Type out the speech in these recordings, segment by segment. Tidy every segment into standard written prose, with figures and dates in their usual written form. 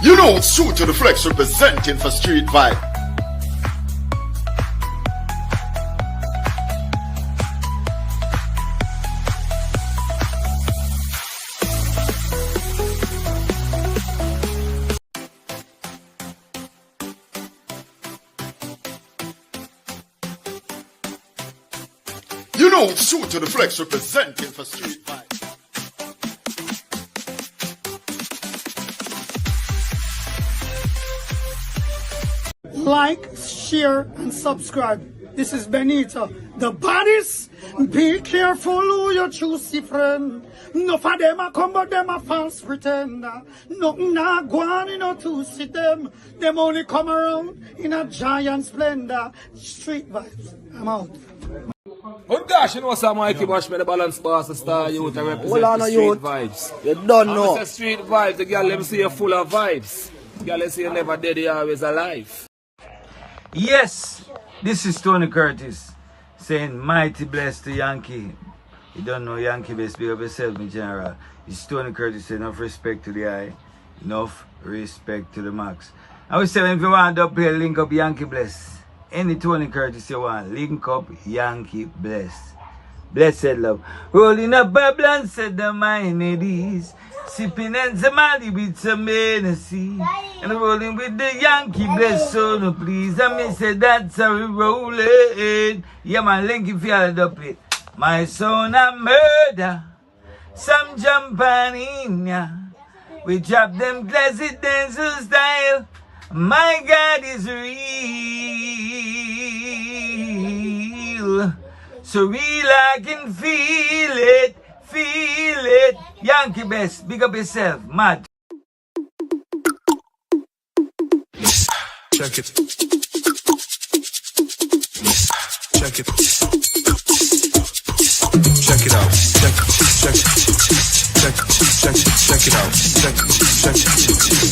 You know it's true to the flex representing for street vibe. You know it's true to the flex representing for street vibe. Like, share, and subscribe. This is Benito, the baddest. Be careful who you choose, friend. No for them a come, but them a false pretender. Nothing na go on, you know, to see them. Them only come around in a giant splendor. Street vibes. I'm out. Oh gosh, you know some Mikey Bush, me the balance boss, star youth, I represent the street youth. vibes. You don't know. I'm street vibes, the girl let me see you full of vibes. The girl let me see you never dead, you always alive. Yes, this is Tony Curtis saying mighty blessed to Yankee. You don't know Yankee best, big up yourself in general. It's Tony Curtis, enough respect to the eye, enough respect to the max. I would say if you want up here, link up Yankee bless. Any Tony Curtis you want, link up Yankee bless. Blessed love. Rolling up Babylon, said the mine it is. Sipping and Zamali with some Hennessy. And rolling with the Yankee bless, so no please. I may say that's how we rolling. Yeah, man, link if you had up it. My son a murder. Some jump on in ya. We drop them classic dancing style. My God is real. So real I can feel it. Feel it. Yankee best. Big up yourself. Mad. Check it. Check it. Check it out. Check it. Check it. Check it. Check it. Check it out. Check it. Check it. Check it.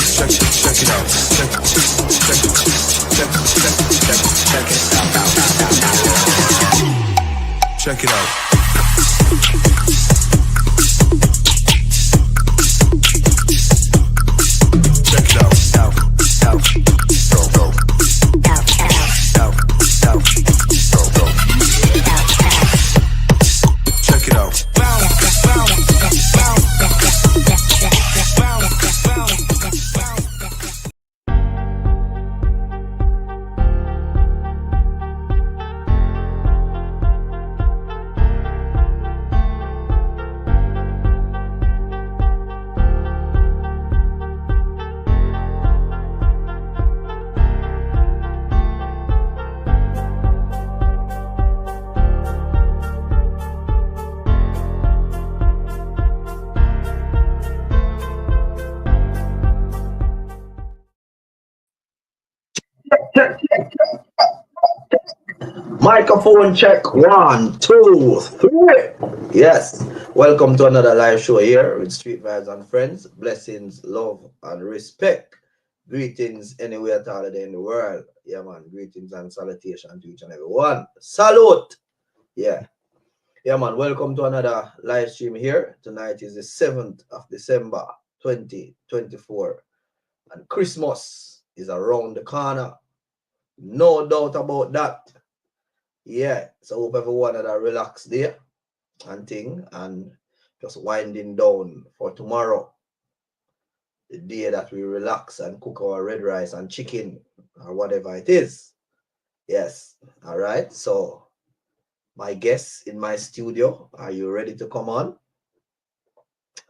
Check it. Check it out. Check it. Check it. Check it. Check it. Check it out. Microphone check 1, 2, 3. Yes, welcome to another live show here with Street Vibes and Friends. Blessings, love, and respect. Greetings anywhere at all in the world. Yeah, man. Greetings and salutation to each and every one. Salute. Yeah, man. Welcome to another live stream here. Tonight is the 7th of December 2024, and Christmas is around the corner. No doubt about that. Yeah, so hope everyone had a relaxed day and thing, and just winding down for tomorrow, the day that we relax and cook our red rice and chicken or whatever it is. Yes, all right. So my guests in my studio, are you ready to come on?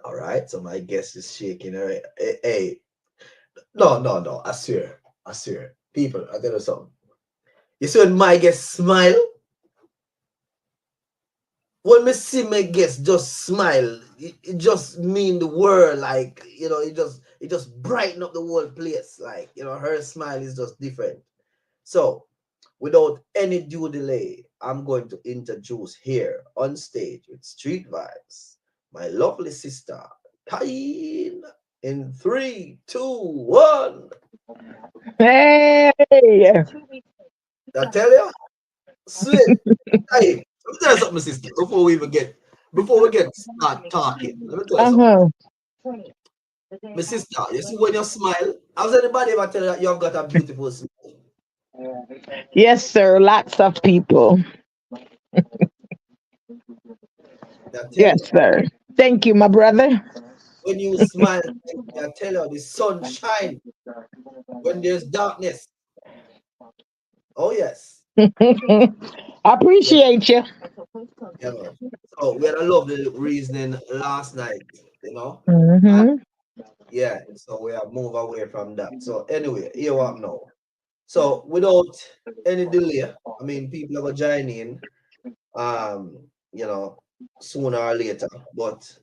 All right. So my guest is shaking her. Hey. No. I swear. People, I tell you something. You see when my guest smile? When me see my guest just smile, it just mean the world, like, you know, it just brighten up the whole place. Like, you know, her smile is just different. So, without any due delay, I'm going to introduce here on stage with Street Vibes, my lovely sister, Kain, in 3, 2, 1. Hey! I tell you, sweet. Hey, let me tell you something, sister. Before we get start talking, let me tell you something. My sister, you see when you smile, has anybody ever tell you that you've got a beautiful smile? Yes, sir. Lots of people. I tell Yes, you. sir. Thank you, my brother. When you smile, I tell you, the sun shine when there's darkness. Oh yes. Yeah, Appreciate you. yeah, man. So we had a lovely reasoning last night, you know. And Hmm. yeah, so we have moved away from that. So anyway, here what now. So without any delay, I mean people are gonna join in you know, sooner or later. But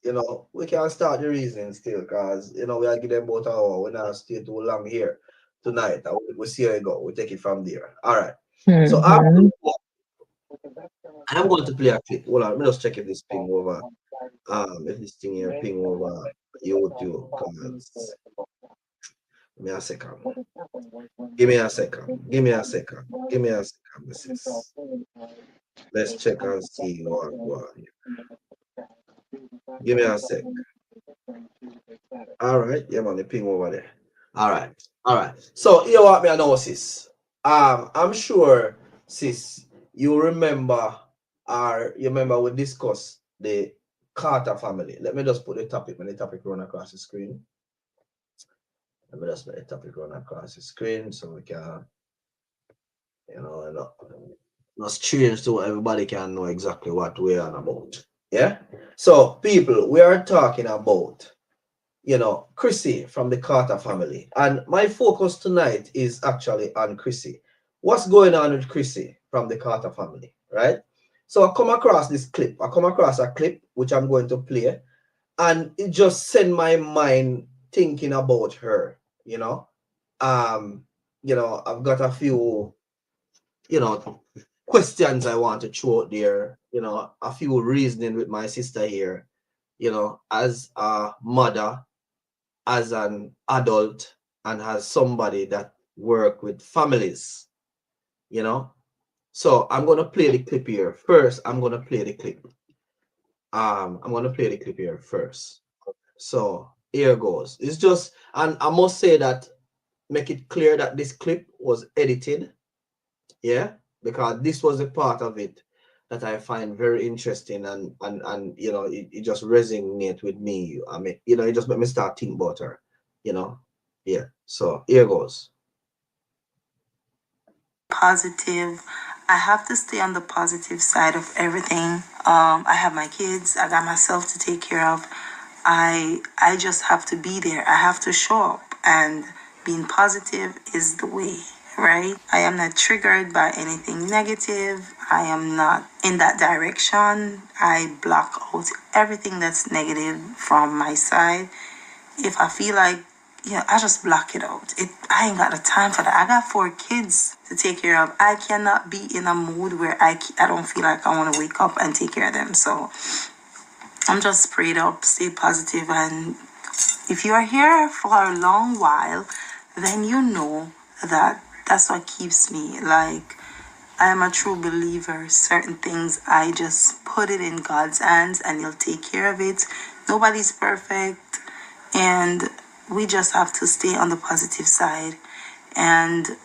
we can start the reasoning still because we are giving them about an hour. We're not stay too long here tonight. We'll see how it go. We'll take it from there. All right. So Hmm. I'm going to play a clip. Hold on, let me just check if this ping over. If this thing here ping over YouTube. Because give me a second. Give me a second. Give me a second. Give me a second. Let's check and see what. Give me a sec. All right, yeah, man, the ping over there. All right, all right. So here what me I know, sis. I'm sure, sis, you remember, or you remember we discussed the Carter family. Let me just put the topic when the topic run across the screen. Let me just let the topic run across the screen so we can, not strange so everybody can know exactly what we're on about. Yeah. So people, we are talking about Crissy from the Carter family. And my focus tonight is actually on Crissy. What's going on with Crissy from the Carter family, right? So I come across this clip. I come across a clip which I'm going to play, and it just sent my mind thinking about her, you know. I've got a few, you know, questions I want to throw out there, a few reasoning with my sister here, as a mother, as an adult, and as somebody that work with families, you know. So I'm gonna play the clip here first. I'm gonna play the clip. I'm gonna play the clip here first. So here goes. It's just, and I must say that make it clear that this clip was edited, yeah, because this was a part of it that I find very interesting, and it just resonate with me. I mean, it just made me start thinking about her, you know. Yeah. So here goes. Positive. I have to stay on the positive side of everything. I have my kids. I got myself to take care of. I just have to be there. I have to show up, and being positive is the way, right? I am not triggered by anything negative. I am not in that direction. I block out everything that's negative from my side. If I feel like, I just block it out. I ain't got the time for that. I got 4 kids to take care of. I cannot be in a mood where I don't feel like I want to wake up and take care of them. So I'm just prayed up, stay positive, and if you are here for a long while, then you know that that's what keeps me. Like, I am a true believer. Certain things, I just put it in God's hands and He'll take care of it. Nobody's perfect. And we just have to stay on the positive side and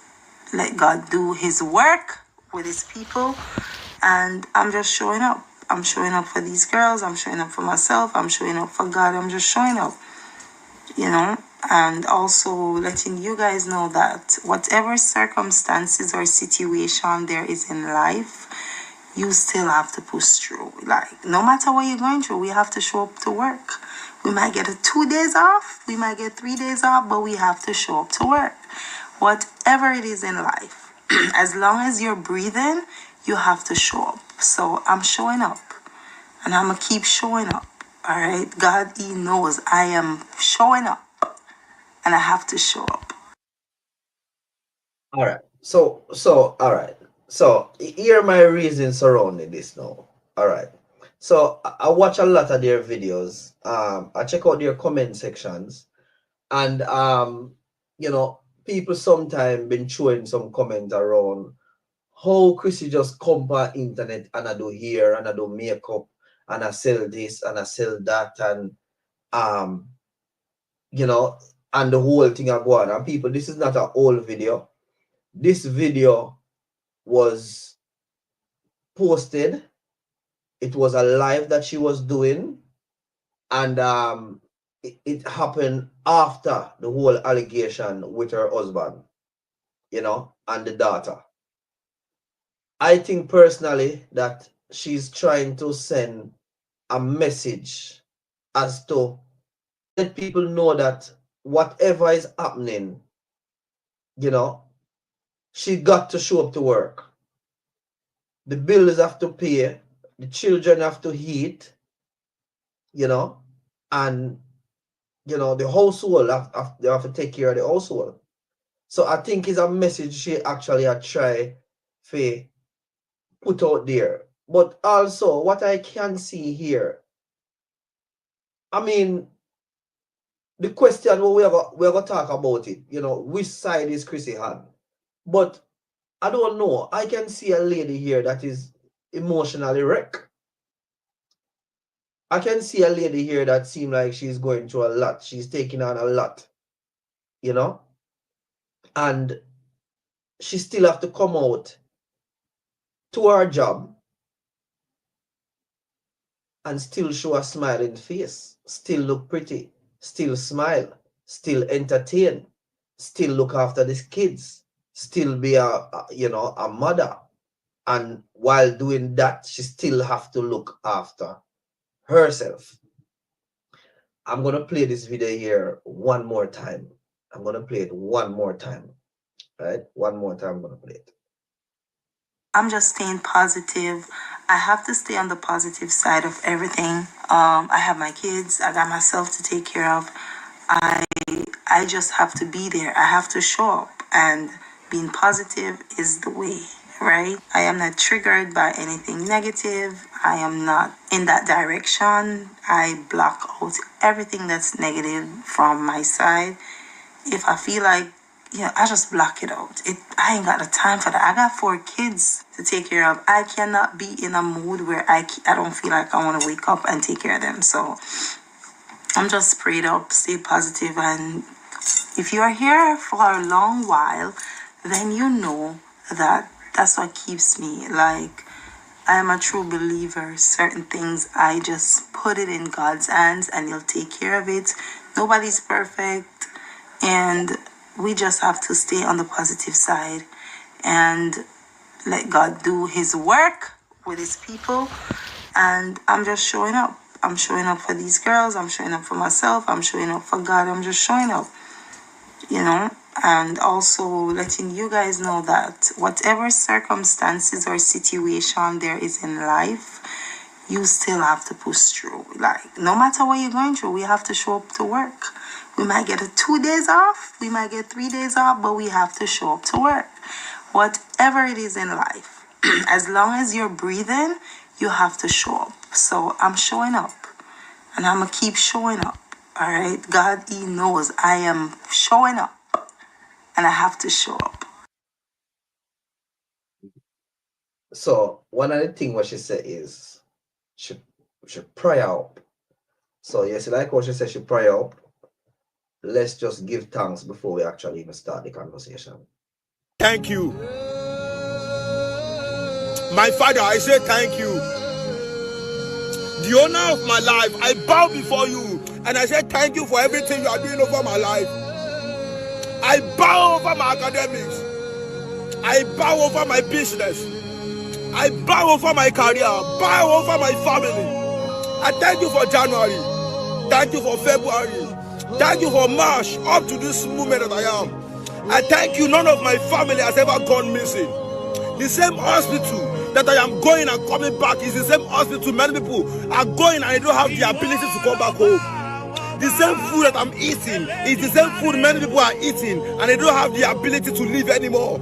let God do His work with His people. And I'm just showing up. I'm showing up for these girls. I'm showing up for myself. I'm showing up for God. I'm just showing up, and also letting you guys know that whatever circumstances or situation there is in life, you still have to push through. Like, no matter what you're going through, we have to show up to work. We might get 2 days off, we might get 3 days off, but we have to show up to work. Whatever it is in life, as long as you're breathing, you have to show up. So I'm showing up, and I'm gonna keep showing up. All right, God, He knows I am showing up, and I have to show up. All right. So all right. So here are my reasons surrounding this now. All right. So I watch a lot of their videos. I check out their comment sections, and people sometimes been showing some comment around how Chrissy just come on internet and I do hair and I do makeup and I sell this and I sell that, and um you know, and the whole thing are going. And people, this is not an old video. This video was posted. It was a live that she was doing, and it happened after the whole allegation with her husband, you know, and the daughter. I think personally that she's trying to send a message as to let people know that whatever is happening, you know, she got to show up to work. The bills have to pay, the children have to eat, you know, and you know the household they have to take care of the household. So I think it's a message she actually had tried to put out there. But also what I can see here, I mean, the question we're gonna talk about it, you know, which side is Crissy on? But I don't know. I can see a lady here that is emotionally wrecked. I can see a lady here that seems like she's going through a lot. She's taking on a lot, you know, and she still have to come out to her job and still show a smiling face, still look pretty, still smile, still entertain, still look after these kids, still be a mother. And while doing that, she still have to look after herself. I'm gonna play this video here one more time. I'm gonna play it one more time. Right? One more time, I'm gonna play it. I'm just staying positive. I have to stay on the positive side of everything. I have my kids. I got myself to take care of. I just have to be there. I have to show up, and being positive is the way, right? I am not triggered by anything negative. I am not in that direction. I block out everything that's negative from my side. If I feel like, I just block it out. I ain't got the time for that. I got 4 kids to take care of. I cannot be in a mood where I don't feel like I want to wake up and take care of them. So I'm just prayed up, stay positive, and if you are here for a long while, then you know that that's what keeps me. Like, I am a true believer. Certain things, I just put it in God's hands and He'll take care of it. Nobody's perfect. And we just have to stay on the positive side and let God do His work with His people. And I'm just showing up. I'm showing up for these girls. I'm showing up for myself. I'm showing up for God. I'm just showing up, and also letting you guys know that whatever circumstances or situation there is in life, you still have to push through. Like, no matter what you're going through, we have to show up to work. We might get 2 days off, we might get 3 days off, but we have to show up to work. Whatever it is in life, as long as you're breathing, you have to show up. So I'm showing up, and I'm gonna keep showing up. All right, God, He knows I am showing up, and I have to show up. So one of the things what she said is she pray up. So yes, like what she said, she pray up. Let's just give thanks before we actually even start the conversation. Thank you. My Father, I say thank you. The owner of my life, I bow before you and I say thank you for everything you are doing over my life. I bow over my academics. I bow over my business. I bow over my career. Bow over my family. I thank you for January. Thank you for February. Thank you for March up to this moment that I am. I thank you, none of my family has ever gone missing. The same hospital that I am going and coming back is the same hospital many people are going and they don't have the ability to come back home. The same food that I'm eating is the same food many people are eating and they don't have the ability to live anymore.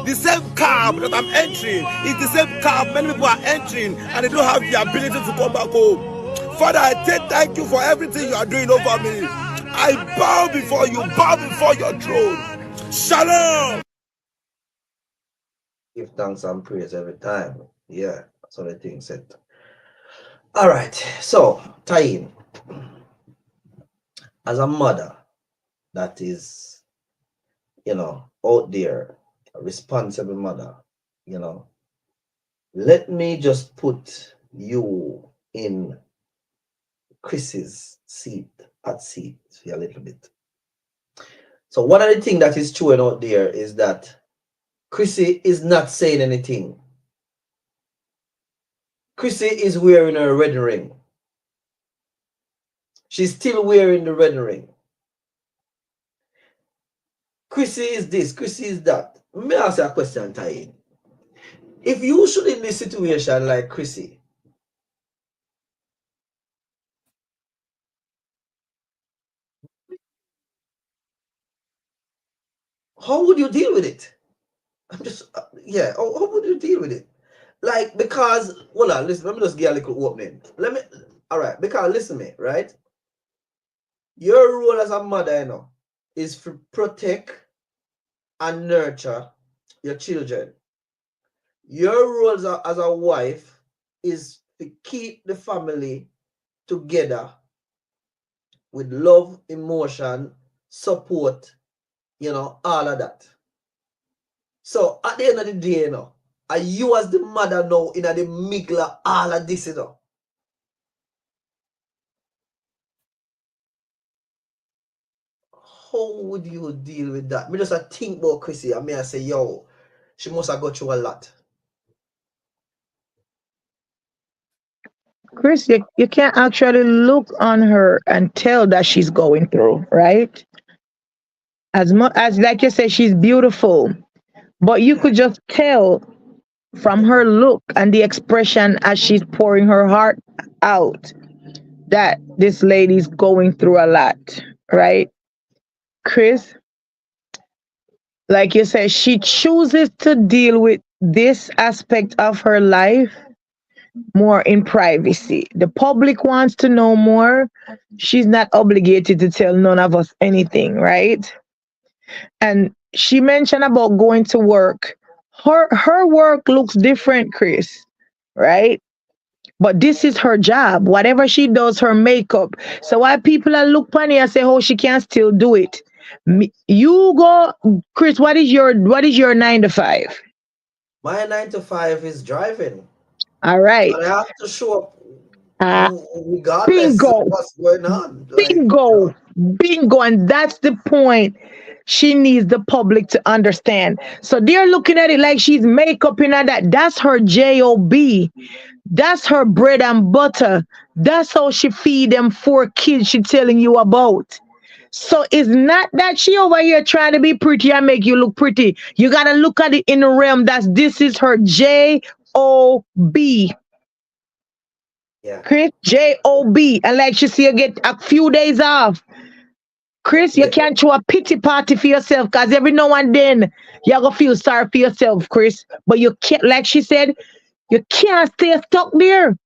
The same cab that I'm entering is the same cab many people are entering and they don't have the ability to come back home. Father, I say thank you for everything you are doing over me. I bow before you, bow before your throne. Shalom. Give thanks and praise every time. Yeah, that's what the thing said. All right, so Tayin, as a mother that is, out there, a responsible mother, let me just put you in Chrissy's seat for a little bit. So one of the things that is true out there is that Crissy is not saying anything. Crissy is wearing her wedding ring. She's still wearing the wedding ring. Crissy is this, Crissy is that. Let me ask you a question, Tayin. If you should in this situation like Crissy, how would you deal with it? I'm just, how would you deal with it? Like, because, hold on, listen, let me just get a little opening. All right, because listen to me, right? Your role as a mother, is to protect and nurture your children. Your role as a wife is to keep the family together with love, emotion, support, all of that. So at the end of the day, are you as the mother now in the middle of all of this, How would you deal with that? Me just think about Crissy and I say, yo, she must have got through a lot. Chris, you can't actually look on her and tell that she's going through, right? As much as, like you said, she's beautiful, but you could just tell from her look and the expression as she's pouring her heart out that this lady's going through a lot, right? Chris, like you said, she chooses to deal with this aspect of her life more in privacy. The public wants to know more. She's not obligated to tell none of us anything, right? And she mentioned about going to work. Her work looks different, Chris, right? But this is her job. Whatever she does, her makeup. So why people are look funny and say, "Oh, she can still do it." You go, Chris. What is your 9 to 5? My 9 to 5 is driving. All right. But I have to show up Uh, regardless of bingo. what's going on. Bingo. Bingo. And that's the point she needs the public to understand. So they're looking at it like she's makeup in her that. That's her job. That's her bread and butter. That's how she feed them 4 kids she telling you about. So it's not that she over here trying to be pretty and make you look pretty. You gotta look at it in the realm that this is her job. Yeah. Chris, job. And like she see you get a few days off. Chris, you can't throw a pity party for yourself because every now and then you're gonna feel sorry for yourself, Chris. But you can't, like she said, you can't stay stuck there.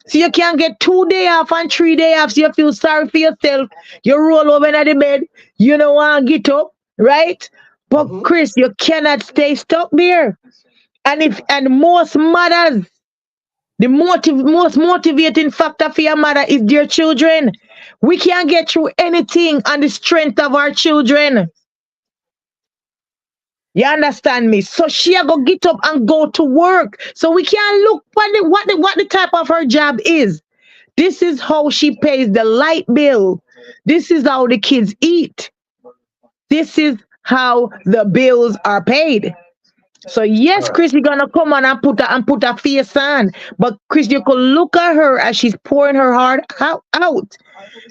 So you can't get 2 days off and 3 days off. So you feel sorry for yourself. You roll over in the bed. You don't want to get up, right? But Chris, you cannot stay stuck there. And most mothers, the most motivating factor for your mother is their children. We can't get through anything on the strength of our children. You understand me? So she a go get up and go to work. So we can't look what the type of her job is. This is how she pays the light bill. This is how the kids eat. This is how the bills are paid. So yes, Chris, you're gonna come on and put a face on. But Chris, you could look at her as she's pouring her heart out.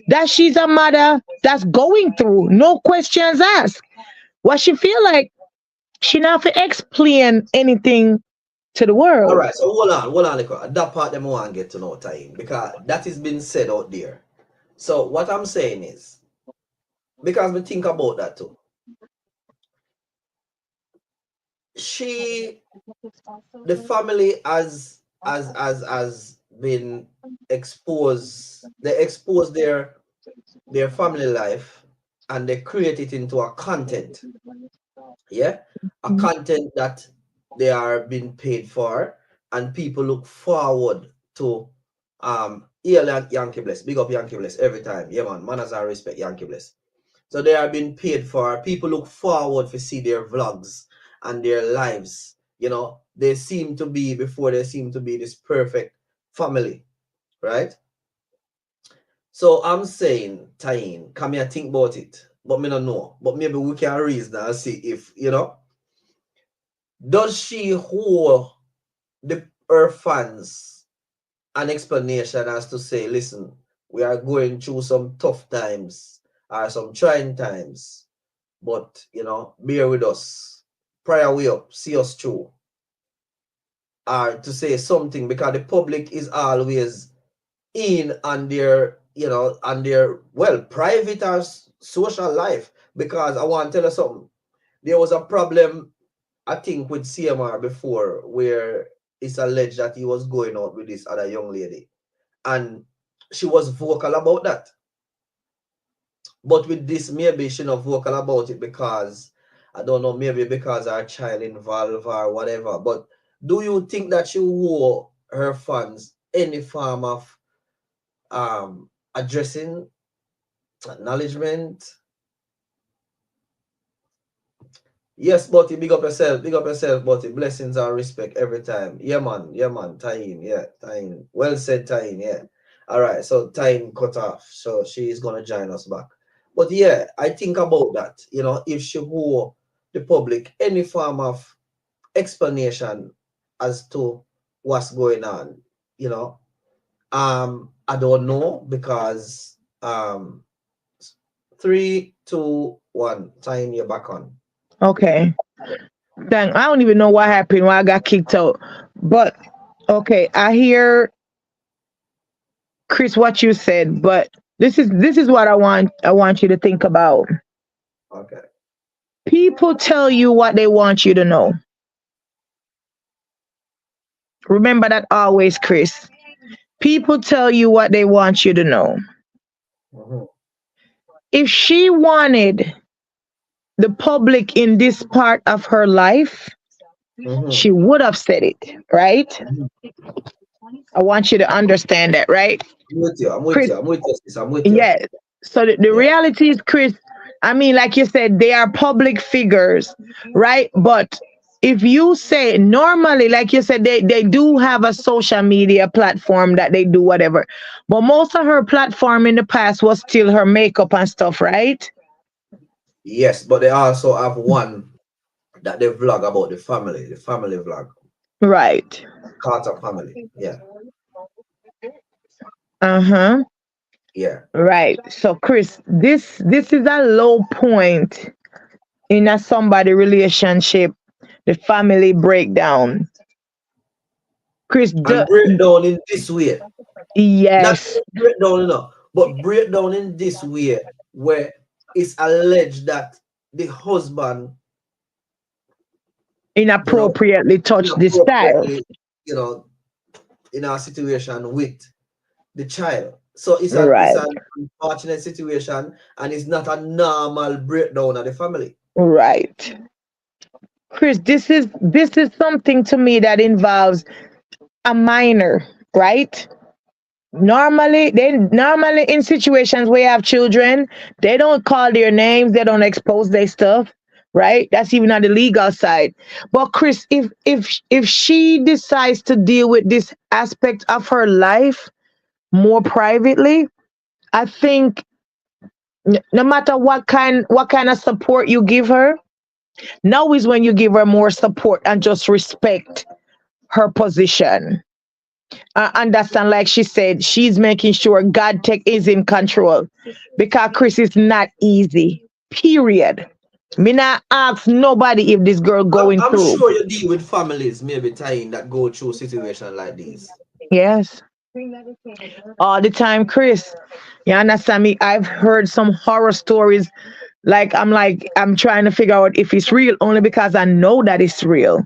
That she's a mother that's going through. No questions asked. What she feel like, she not have to explain anything to the world. All right, so hold on, Nico. That part them I want to get to know time because that is been said out there. So what I'm saying is, because we think about that too. The family has been exposed. They expose their family life and they create it into a content. Yeah, a content that they are being paid for, and people look forward to Yeah, Yankee Bless. Big up Yankee Bless every time. Yeah, man. Manners and respect Yankee Bless. So they are being paid for. People look forward to see their vlogs and their lives. You know, they seem to be before they seem to be this perfect family, right? So I'm saying, Tyne, come here, think about it. But me not know. But maybe we can reason and see if, does she owe her fans an explanation as to say, listen, we are going through some tough times or some trying times, but bear with us. Prayer way up, see us through. Or to say something because the public is always in on their, private or social life. Because I want to tell you something. There was a problem, I think, with CMR before where it's alleged that he was going out with this other young lady. And she was vocal about that. But with this, maybe she not vocal about it because, I don't know, maybe because her child involved or whatever. But do you think that she owe her fans any form of addressing, acknowledgement? Yes, Buddy, big up yourself, Buddy. Blessings and respect every time. Yeah, man, Tyne, yeah, Tyne. Well said, Tyne, yeah. All right, so Tyne cut off, so she's gonna join us back. But yeah, I think about that, if she owe the public any form of explanation as to what's going on, I don't know because 3, 2, 1, Tyne, you're back on. Okay. Dang, I don't even know what happened when I got kicked out. But okay, I hear Chris what you said, but this is what I want you to think about. Okay. People tell you what they want you to know. Remember that always, Chris. People tell you what they want you to know. Mhm. If she wanted the public in this part of her life, Mhm. she would have said it, right? Mhm. I want you to understand that, right? I'm with you. I'm with Chris, you. I'm with you, sis. I'm with you. yes. So the Yeah. reality is, Chris, I mean, like you said, they are public figures, right? But if you say normally, like you said, they do have a social media platform that they do whatever. But most of her platform in the past was still her makeup and stuff, right? Yes, but they also have one that they vlog about the family vlog, Right. Carter family. Yeah. Uh-huh. Yeah. Right. So Chris, this is a low point in a somebody relationship, the family breakdown. Chris, And break down in this way. Not yes, break down enough, but break down in this way where it's alleged that the husband, you know, inappropriately touch this child. inappropriately, you know, in a situation with the child. So it's Right, an unfortunate situation and it's not a normal breakdown of the family. right. Chris, this is something to me that involves a minor, right? Normally in situations where you have children, they don't call their names, they don't expose their stuff, right? That's even on the legal side. But Chris, if she decides to deal with this aspect of her life more privately, I think no matter what kind of support you give her, now is when you give her more support and just respect her position. Understand, like she said, she's making sure God tech is in control because Chris is not easy. Period. Me not ask nobody if this girl going I'm through. sure you deal with families maybe tying that go through situation like these. Yes, all the time, Chris. You understand me? I've heard some horror stories. I'm trying to figure out if it's real only because I know that it's real,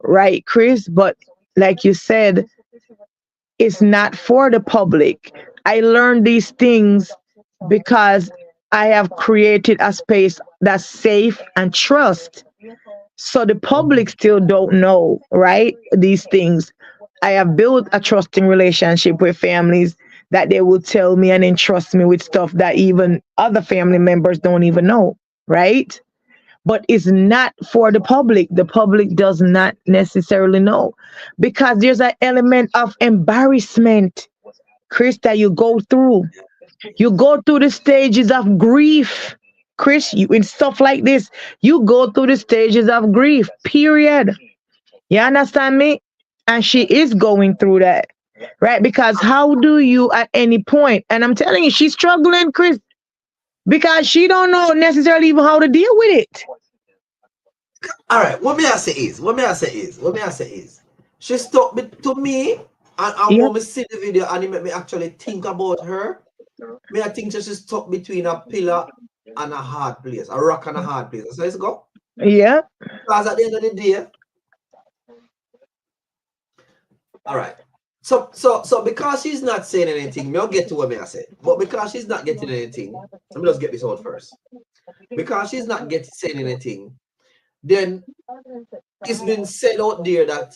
right, Chris? But like you said, it's not for the public. I learned these things because I have created a space that's safe and trust. So the Mhm. public still don't know, right? These things. I have built a trusting relationship with families. that they will tell me and entrust me with stuff that even other family members don't even know, right? But it's not for the public. The public does not necessarily know because there's an element of embarrassment, Chris, that you go through. You go through the stages of grief, Chris. You in stuff like this, you go through the stages of grief. Period. You understand me? And she is going through that, right? Because how do you at any point? And I'm telling you, she's struggling, Chris, because she don't know necessarily even how to deal with it. All right, what may I say is, she stuck to me, and Yep. when me see the video and it make me actually think about her, me I think she's stuck between a pillar and a hard place, a rock and a hard place. So let's go. Yeah. Because at the end of the day, all right. So because she's not saying anything, me I'll get to what me I said. But because she's not getting anything, let me just get this out first. Because she's not saying anything, then it's been said out there that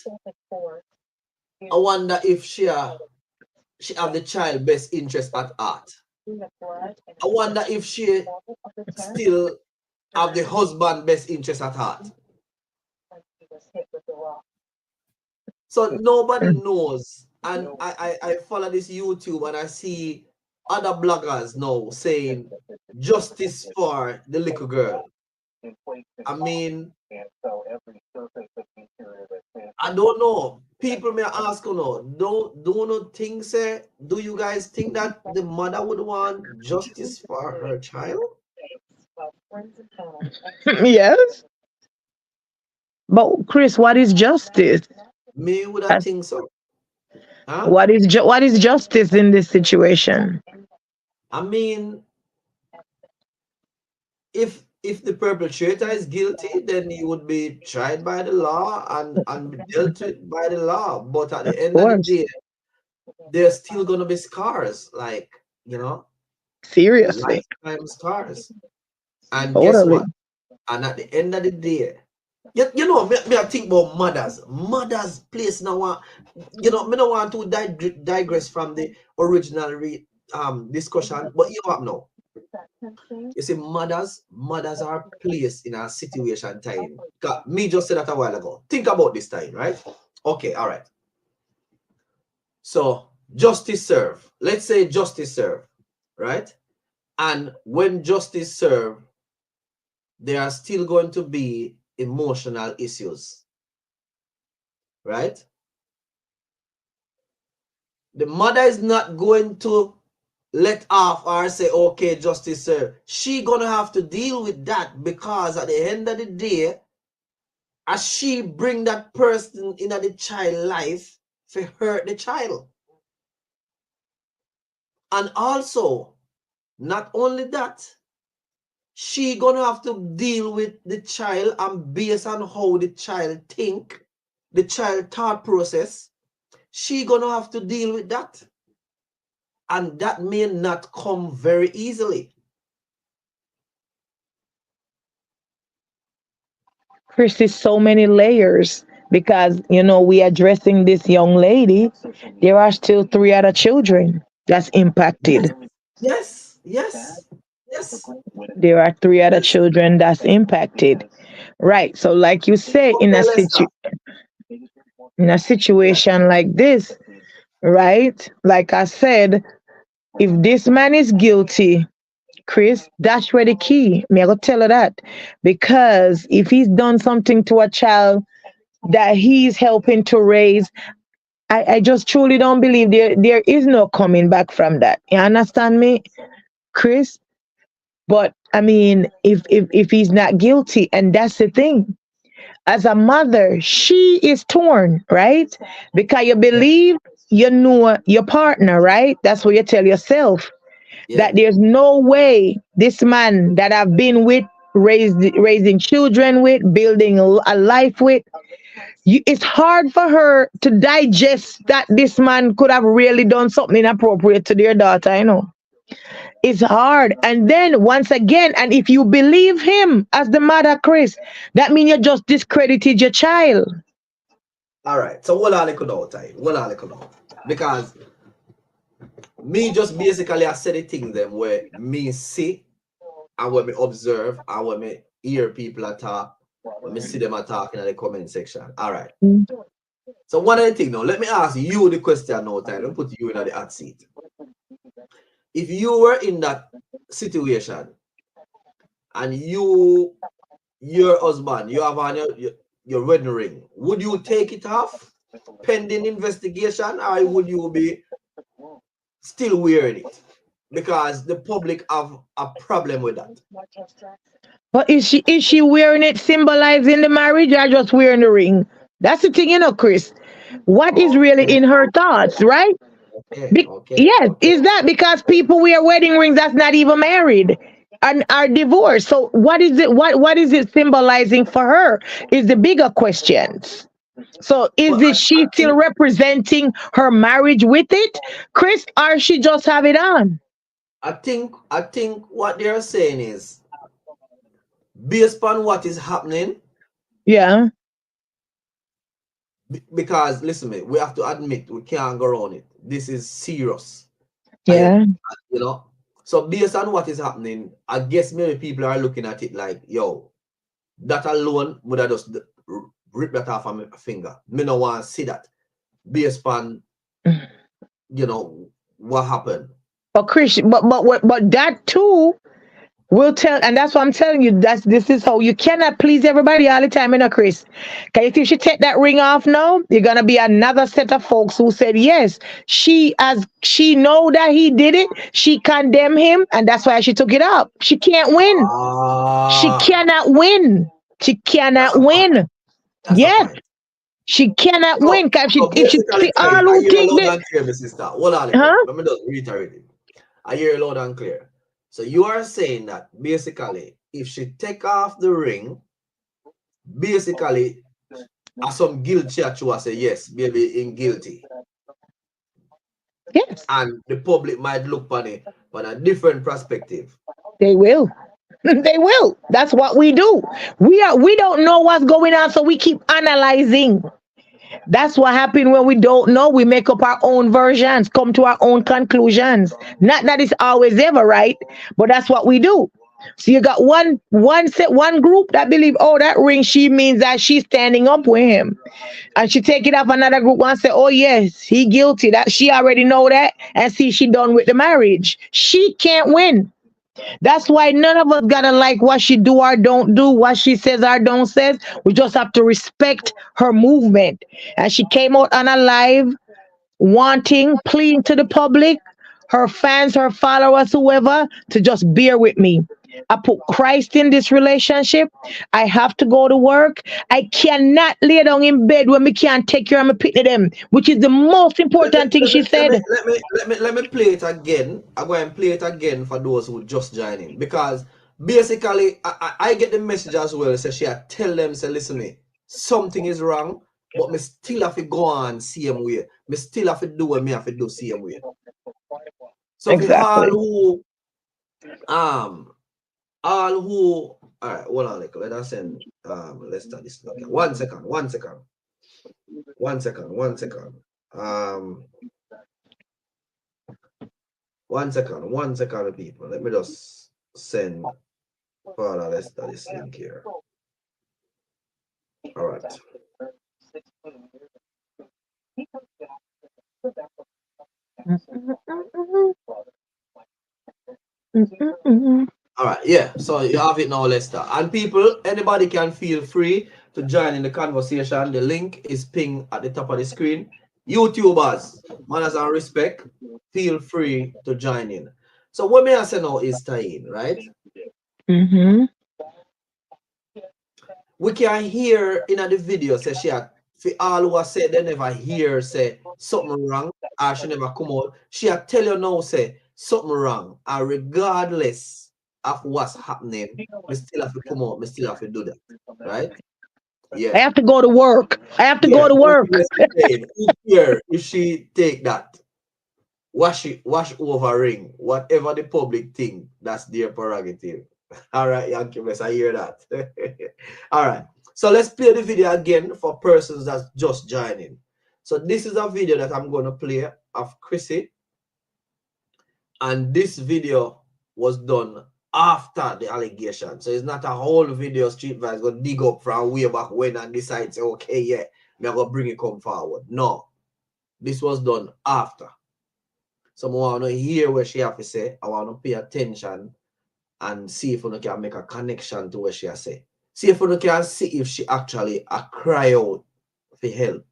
I wonder if she have the child best interest at heart. I wonder if she still have the husband best interest at heart. So nobody knows. And I follow this YouTube and I see other bloggers now saying justice for the little girl. I mean, I don't know. People may ask, you know, do you guys think that the mother would want justice for her child? Yes. But Chris, what is justice? Me would I think so. Huh? What is justice in this situation? I mean, if the perpetrator is guilty, then he would be tried by the law and be dealt with by the law. But at the end of the day, there's still gonna be scars, like, you know, Seriously. lifetime scars. And guess Totally. what? And at the end of the day, you know, me I think about mothers place now. You know, me don't want to digress from the original discussion, but you know what now? You see, mothers are placed in a situation time. Me just said that a while ago. Think about this time, right? Okay, all right. So justice served. Let's say justice served, right? And when justice served, there are still going to be emotional issues, right? The mother is not going to let off or say, okay, justice served. She gonna have to deal with that, because at the end of the day, as she bring that person in the child life to hurt the child. And also, not only that, she gonna have to deal with the child, and based on how the child think, the child thought process, she gonna have to deal with that. And that may not come very easily. Chris, is so many layers because we addressing this young lady. There are still three other children that's impacted. Yes. There are three other children that's impacted. Right. So like you say, Okay, in a situation like this, right? Like I said, if this man is guilty, Chris, that's where the key. Me, I go tell her that. Because if he's done something to a child that he's helping to raise, I just truly don't believe there is no coming back from that. You understand me, Chris? But I mean, if he's not guilty, and that's the thing. As a mother, she is torn, right? Because you believe you know your partner, right? That's what you tell yourself. That there's no way this man that I've been with, raising children with, building a life with, it's hard for her to digest that this man could have really done something inappropriate to their daughter, It's hard. And then once again, and if you believe him as the mother, Chris, that means you just discredited your child. All right. So what are they could out time? What are they could out? Because Me just basically I said the things them where me see and when me observe and when me hear people talk, when me see them talking in the comment section. All right. So one of the things now, let me ask you the question now, time. Let me put you in the hot seat. If you were in that situation and your husband, you have on your wedding ring, would you take it off pending investigation, or would you be still wearing it? Because the public have a problem with that. But is she wearing it symbolizing the marriage or just wearing the ring? That's the thing, Chris. What is really Okay, in her thoughts, right? okay. Yes, is that because people wear wedding rings that's not even married and are divorced? So what is it? What is it symbolizing for her? Is the bigger questions. So is But it I she still think representing her marriage with it, Chris, or she just have it on? I think what they're saying is based on what is happening, Yeah, because listen, me, we have to admit we can't go around it. This is serious. yeah. You know. So based on what is happening, I guess maybe people are looking at it like, yo, that alone would have just rip that off of my finger. Me no want to see that based on what happened. But Chris, but that too will tell, and that's what I'm telling you. This is how you cannot please everybody all the time, Chris. Because if you should take that ring off now, you're gonna be another set of folks who said yes. She know that he did it. She condemned him, and that's why she took it up. She can't win. She Ah, cannot win. She that's cannot a point. win. That's a Yes, point. she cannot So, win. Cause so if she basically, see all Craig, I who hear think loud that, and clear, my sister. Hold on, huh? let me just reiterate it. I hear loud and clear. So you are saying that basically, if she take off the ring, basically, as some guilt she actually say yes, maybe in guilty, Yes, and the public might look on it from a different perspective. they will. They will. That's what we do. We don't know what's going on, so we keep analyzing. That's what happens when we don't know. We make up our own versions, come to our own conclusions. Not that it's always ever right, but that's what we do. So you got one group that believe, oh, that ring she means that she's standing up with him, and she take it off. Another group and say, oh yes, he guilty. That she already know that, and see she done with the marriage. She can't win. That's why none of us gotta like what she do or don't do, what she says or don't says. We just have to respect her movement. And she came out on a live wanting, pleading to the public, her fans, her followers, whoever, to just bear with me. I put Christ in this relationship. I have to go to work. I cannot lay down in bed when we can't take care of my picnic them, which is the most Let me important thing let me she let me said. let me let me, let me play it again. I'm going to play it again for those who just join in, because basically I get the message as well. So she tell them, say, listen me, something is wrong, but me still have to go on same way. Me still have to do what me have to do same way. So for Exactly. um all who all right, hold on, let us send let's start this again. 1 second, 1 second, 1 second, 1 second. Um 1 second, people. Let me just send Father Lester this link here. All right. All right, yeah. So you have it now, Lester. And people, anybody can feel free to join in the conversation. The link is pinged at the top of the screen. YouTubers, manners and respect, feel free to join in. So what may I say now is tying, right? Mm-hmm. We can hear in the video, say she had, for all who have said they never hear say something wrong, or she never come out. She had tell you now say something wrong, and regardless of what's happening, we still have to come out, we still have to do that, right? I Yeah. have to go to work. I have to go Yeah. to What work. you saying? Who care if she take that? Wash over ring, whatever the public think, that's their prerogative. All right, Yankee West, I hear that. All right, so let's play the video again for persons that's just joining. So this is a video that I'm going to play of Crissy And this video was done after the allegation. So it's not a whole video Street Vibes gonna dig up from way back when and decide, say, okay, yeah, we're gonna bring it come forward. No. This was done after. So I want to hear what she have to say. I want to pay attention and see if we can make a connection to what she has say. See if we can see if she actually cry out for help.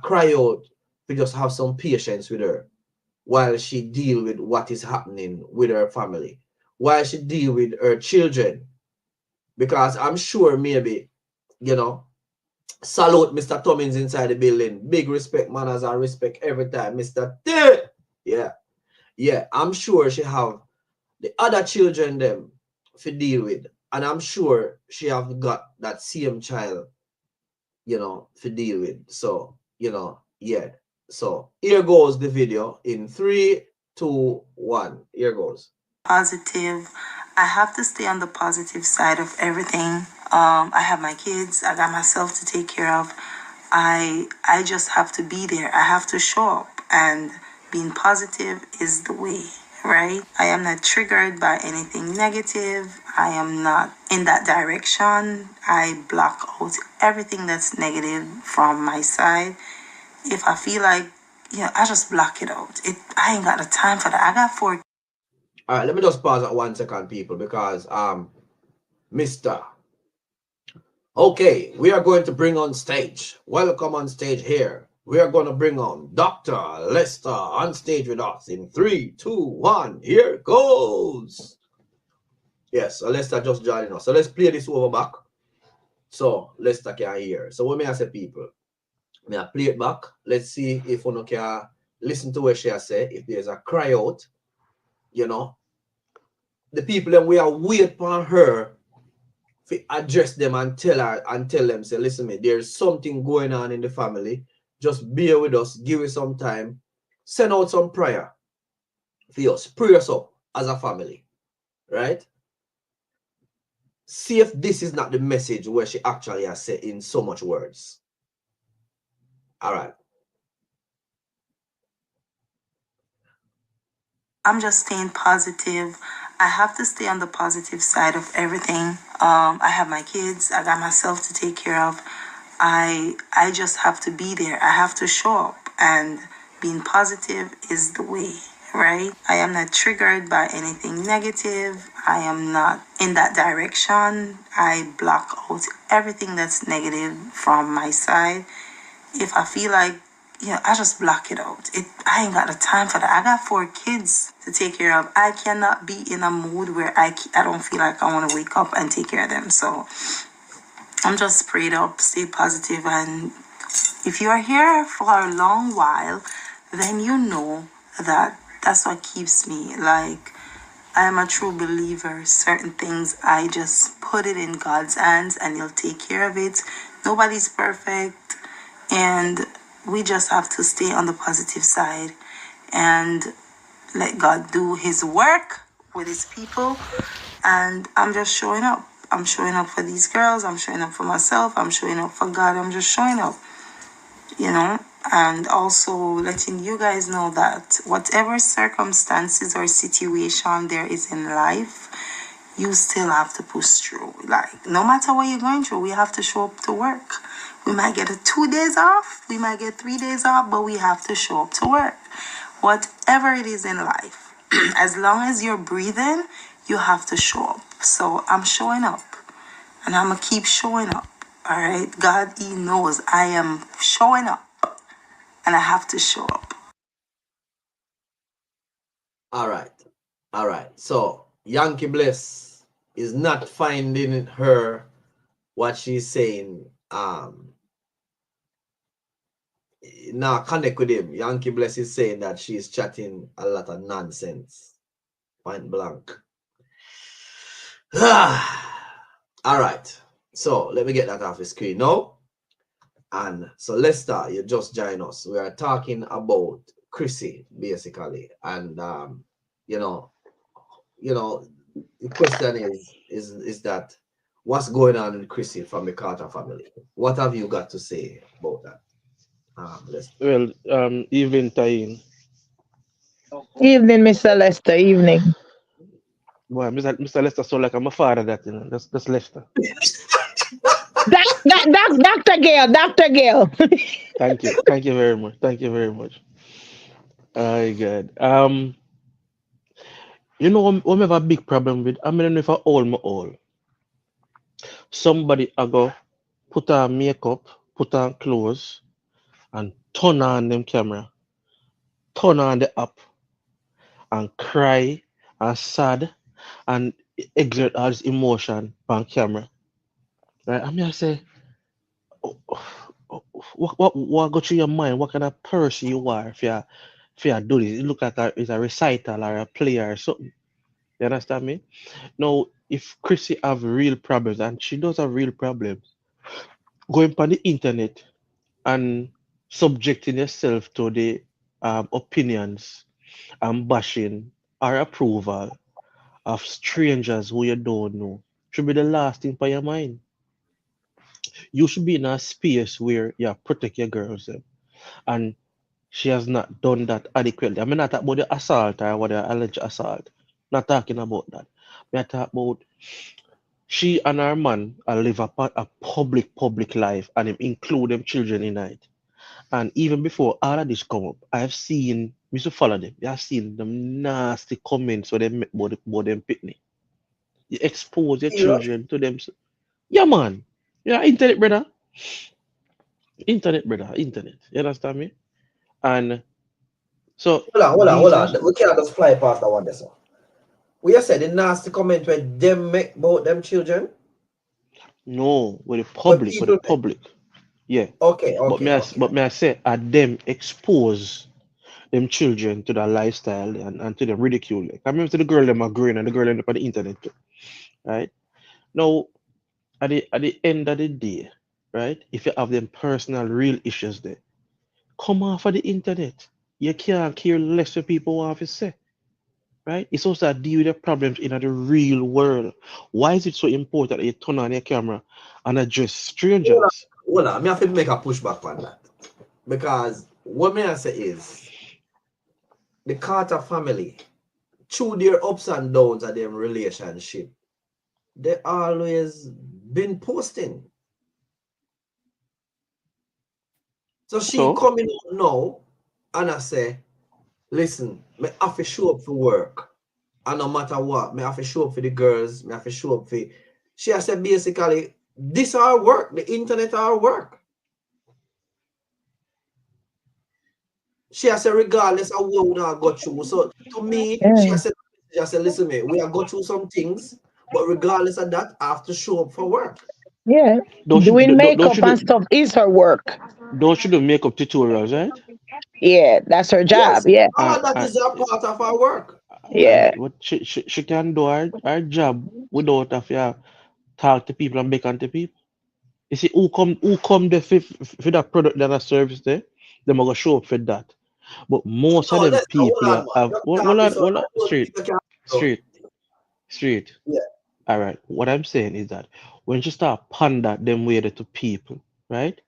Cry out to just have some patience with her while she deal with what is happening with her family, while she deal with her children. Because I'm sure maybe, you know, salute Mr. Cummings inside the building. Big respect, manners, and respect every time. Mr. T. Yeah. Yeah, I'm sure she have the other children them to deal with. And I'm sure she have got that same child, you know, to deal with. So, you know, yeah. So here goes the video in 3, 2, 1. Here goes. Positive. I have to stay on the positive side of everything. I have my kids. I got myself to take care of. I just have to be there. I have to show up, and being positive is the way, right? I am not triggered by anything negative. I am not in that direction. I block out everything that's negative from my side. If I feel like, I just block it out. I ain't got the time for that. I got 4. All right, let me just pause at 1 second, people, because Mr. Okay, we are going to bring on stage. Welcome on stage here. We are going to bring on Dr. Lester on stage with us in 3, 2, 1. Here goes. Yes, so Lester just joining us. So let's play this over back. So Lester can hear. So what may I say, people? May I play it back? Let's see if one can listen to what she has said. If there's a cry out, you know, the people that we are waiting upon her to address them and tell her and tell them, say, listen, me, there's something going on in the family. Just bear with us, give it some time, send out some prayer for us, pray us up as a family, right? See if this is not the message where she actually has said in so much words. All right. I'm just staying positive. I have to stay on the positive side of everything. I have my kids. I got myself to take care of. I just have to be there. I have to show up, and being positive is the way, right? I am not triggered by anything negative. I am not in that direction. I block out everything that's negative from my side. If I feel like, I just block it out. I ain't got the time for that. I got 4 kids to take care of. I cannot be in a mood where I don't feel like I want to wake up and take care of them. So I'm just prayed up, stay positive, and if you are here for a long while, then you know that that's what keeps me. Like, I am a true believer. Certain things, I just put it in God's hands and He'll take care of it. Nobody's perfect, and we just have to stay on the positive side and let God do His work with His people. And I'm just showing up. I'm showing up for these girls. I'm showing up for myself. I'm showing up for God. I'm just showing up, and also letting you guys know that whatever circumstances or situation there is in life, you still have to push through. Like, no matter what you're going through, we have to show up to work. We might get 2 days off, we might get 3 days off, but we have to show up to work. Whatever it is in life, as long as you're breathing, you have to show up. So I'm showing up, and I'm going to keep showing up. All right? God, He knows I am showing up, and I have to show up. All right. All right. So Yankee Bliss is not finding her what she's saying. Now connect with him. Yankee Bliss is saying that she's chatting a lot of nonsense. Point blank. All right. So let me get that off the screen now. And so Lester, you just join us. We are talking about Crissy, basically. And the question is that what's going on with Crissy from the Carter family? What have you got to say about that? Well, evening time. Evening, Mr. Lester, evening. Boy, Mr. Lester sound like I'm a father that, you know. That's Lester. Dr. Gale, Dr. Gale. Thank you. Thank you very much. Thank you very much. Oh God. You know what I have a big problem with? I mean if I all my all. Somebody I go put on makeup, put on clothes, and turn on them camera, turn on the app, and cry and sad and exert all this emotion on camera. Right? I mean I say, oh, what go through your mind? What kind of person you are if you do this? It look like it's a recital or a play or something. You understand me? Now, if Chrissy have real problems, and she does have real problems, going on the internet and subjecting yourself to the opinions and bashing or approval of strangers who you don't know should be the last thing for your mind. You should be in a space where you protect your girls, and she has not done that adequately. I mean, not talk about the assault or what the alleged assault. Not talking about that. I talk about she and her man live a public life and him include them children in it. And even before all of this come up, I've seen me to follow them. I've seen them nasty comments where they make about them pitney. You expose your Serious? children to them. Yeah, man. Yeah, internet brother. Internet brother. Internet. You understand me? And so Hold these are on. We can't just fly past that one there, so. We have said the nasty comment where them make about them children, no where with the people make. public. Yeah. Okay, But okay, okay. may I say at them expose them children to that lifestyle and to them ridicule. Like, I remember to the girl them are growing and the girl end up on the internet too, right? Now at the end of the day, right? If you have them personal real issues there, come off of the internet. You can't care less what people want to say, right? It's also to deal with the problems in the real world. Why is it so important that you turn on your camera and address strangers? Hold on. Me have to make a pushback on that. Because what me I say is the Carter family, through their ups and downs of their relationship, they always been posting. So she So coming out now and I say, listen, me have to show up for work. And no matter what, me have to show up for the girls, me have to show up for. She has said basically, this our work, the internet our work. She has said regardless of what we have got through. So to me, Yeah. she has said, listen, me, we have got through some things, but regardless of that, I have to show up for work. Yeah. don't you Doing don't makeup you and do stuff is her work. don't you do makeup tutorials, right? Yeah, that's her job. Yes, Yeah. all that And is a part of our work. Yeah. what she can do her job without have to talk to people and beckon to people. You see, who come there for that product that a service there, them are gonna show up for that. But most of No, them let's hold people on, man. have You can't be so straight, people can't be so. straight, straight. Yeah. All right. What I'm saying is that when you start pander them way there to people, right?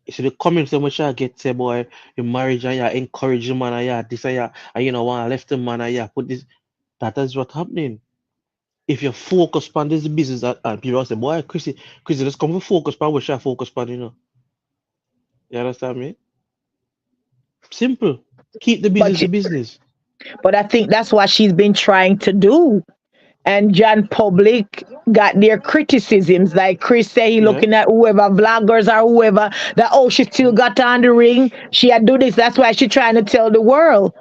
You see the comments so much I get say boy, your marriage and you encourage the man and you this and you know want left the man and you put this. That is what happening. If you focus on this business and people say, boy, Chrissy, let's come for focus on what you focus on, you know. You understand me? Simple. Keep the But business the she, business. but I think that's what she's been trying to do. And John Public got their criticisms, like Chris say he Yeah. looking at whoever vloggers or whoever that oh she still got on the ring. She had do this. That's why she trying to tell the world.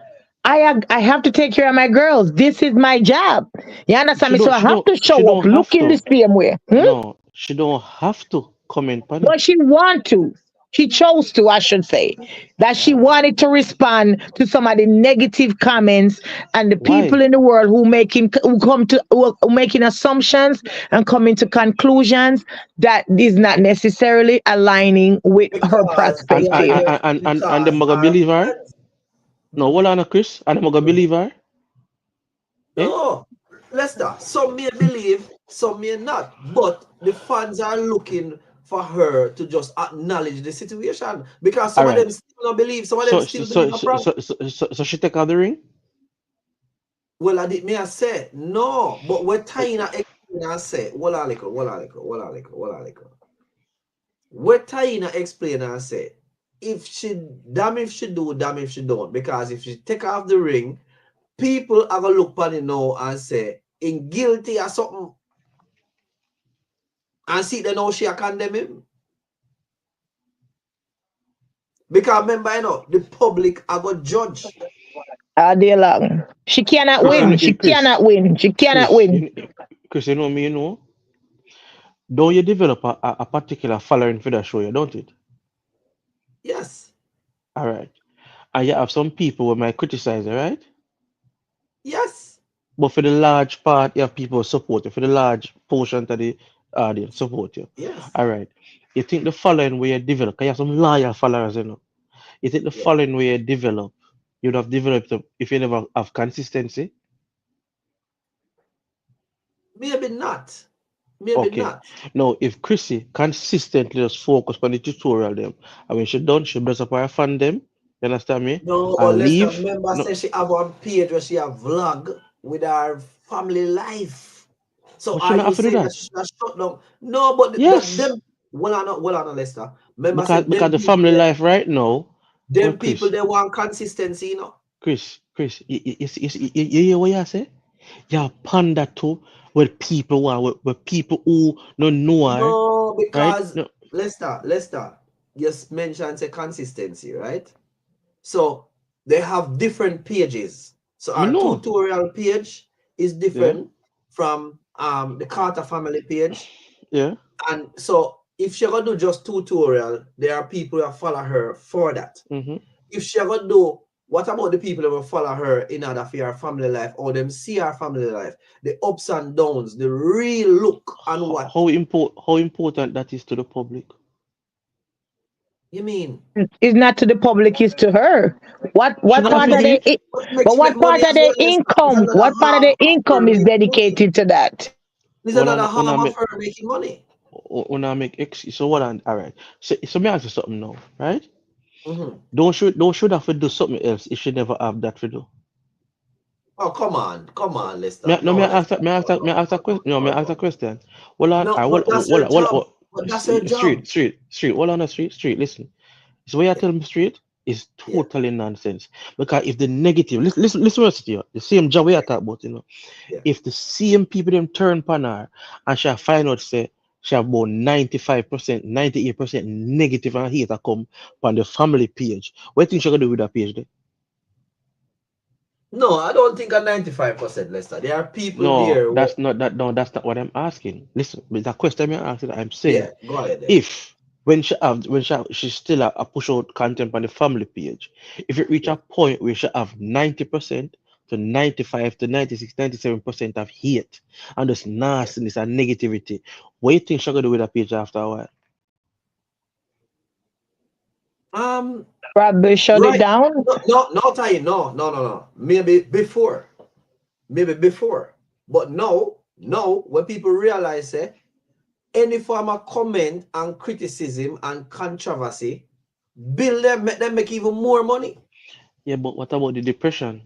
I have to take care of my girls. This is my job. You understand me? So I have to She show up don't have looking the to. same way. No, she don't have to comment on But it. she want to. She chose to, I should say, that she Yeah. wanted to respond to some of the negative comments and the people Why? in the world who come to who making assumptions and coming to conclusions that is not necessarily aligning with her Because And they are perspective. your the because mother our believer? fans. No, hold on, Chris. And the mother believer? Eh? No, Lester, some may believe, some may not. But the fans are looking for her to just acknowledge the situation because some All of them right. still don't believe, some of them So still believe a prank. so she take out the ring? Well, I did me I say no, but we're tying a explain and say, hold on, little, hold on, little, hold on, little, hold on, little. We're tying a explain and say, if she damn if she do, damn if she don't, because if she take off the ring, people are gonna look upon it now and say, in guilty or something, and see they know she a condemn him. Because remember, you know, the public are gonna judge. All day long. She cannot Chris, win. She Chris, cannot win. She cannot Chris, win. Chris, you know me, you know. Don't you develop a particular following for that show, you don't it? Yes. All right. And you have some people who might criticize it, right? Yes. But for the large part, you have people support you. For the large portion of the audience support you. Yes. All right. You think the following way you develop, 'cause you have some loyal followers, you know. You think the Yeah. following way you develop, you'd have developed them if you never have consistency? Maybe not. Maybe Okay. not. Now, if Crissy consistently just focus on the tutorial them, and when she done, she bless up her fan them, you understand me? No, but And let's not leave. remember No, say she have one page where she have vlog with her family life. So but she are not you have to do saying that that. she should have shut down? No, but Yes. them well on Lester. Remember say Because the family life right now, well, them people Chris, they want consistency, you know. Chris, you hear what you say? You panda too with people with people who don't know her, No, right? because No, Lester, just mentioned say consistency, right? So they have different pages. So me our know. tutorial page is Yeah, different from the Carter family page. yeah. And so if she gonna do just tutorial, there are people that follow her for that. Mm-hmm. If she gonna do, what about the people that will follow her in order for her family life or them see her family life, the ups and downs, the real look and what How important that is to the public? you mean? It's not to the public, it's to her. She What not have part to of see the it. What but makes make what money part of as well, the Lester? Is income? another What part of harm the of her income is making money. dedicated to that? Is When another I harm of make her making money. when I make ex so what I all right. So me ask you something now, right? Mm-hmm. Don't should have to do something else if she never have that to do. Oh, come on, Lester. No, No, Lester. me ask a question. No, me ask a question. Well, No, I but that's her job. But that's her job. street. Hold on, street. Listen. So what you Yeah, tell me straight is yeah, totally nonsense. Because if the negative, listen what I say to you, the same job we are talking about, yeah. if the same people them turn upon her and she find out say she have about 95%, 98% negative and hate come on the family page, what do you think she gonna do with that page there? No, I don't think a 95%, Lester. There are people No, there. that's not that. No, that's not what I'm asking. Listen, with the question I'm asking, I'm saying Yeah, go ahead then. if she still a push out content on the family page, if it reach Yeah, a point where she have 90% to 95 to 96, 97% of hate and just yeah. nastiness and negativity, what do you think she gonna do with that page after a while? Um, Probably shut it right. down. No, Ty, no. Maybe before. Maybe before. But no, when people realize any form of comment and criticism and controversy, build them, make them make even more money. Yeah, but what about the depression?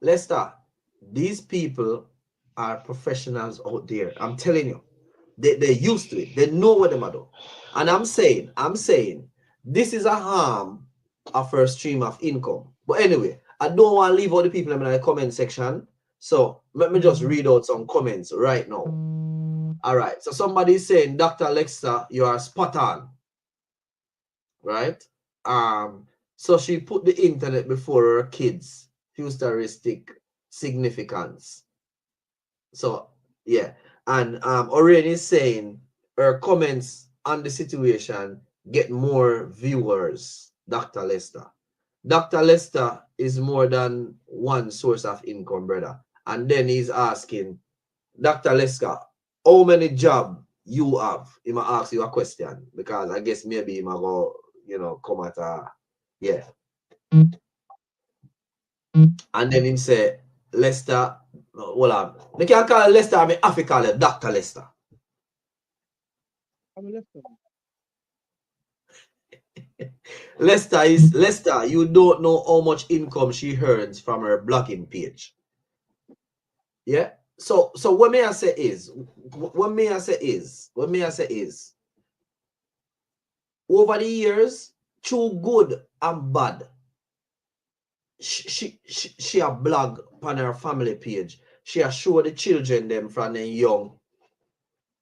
Lester, these people are professionals out there. I'm telling you, they're used to it. They know what they do. And I'm saying, this is a harm of her stream of income. But anyway, I don't want to leave all the people in the comment section. So let me just read out some comments right now. All right. So somebody's saying, Dr. Alexa, you are spot on. Right? So she put the internet before her kids. Futuristic significance. So yeah. And Orion is saying her comments on the situation get more viewers, Dr. Lester. Dr. Lester is more than one source of income, brother. And then he's asking, Dr. Lester, how many job you have? He might ask you a question because I guess maybe he might go, come at yeah. And then him say, Lester, hold on. They can't call Lester, I have to call it Dr. Lester. Lester, you don't know how much income she earns from her blogging page. Yeah. So what may I say is over the years, through good and bad, she a blog on her family page. She a show the children them from them young.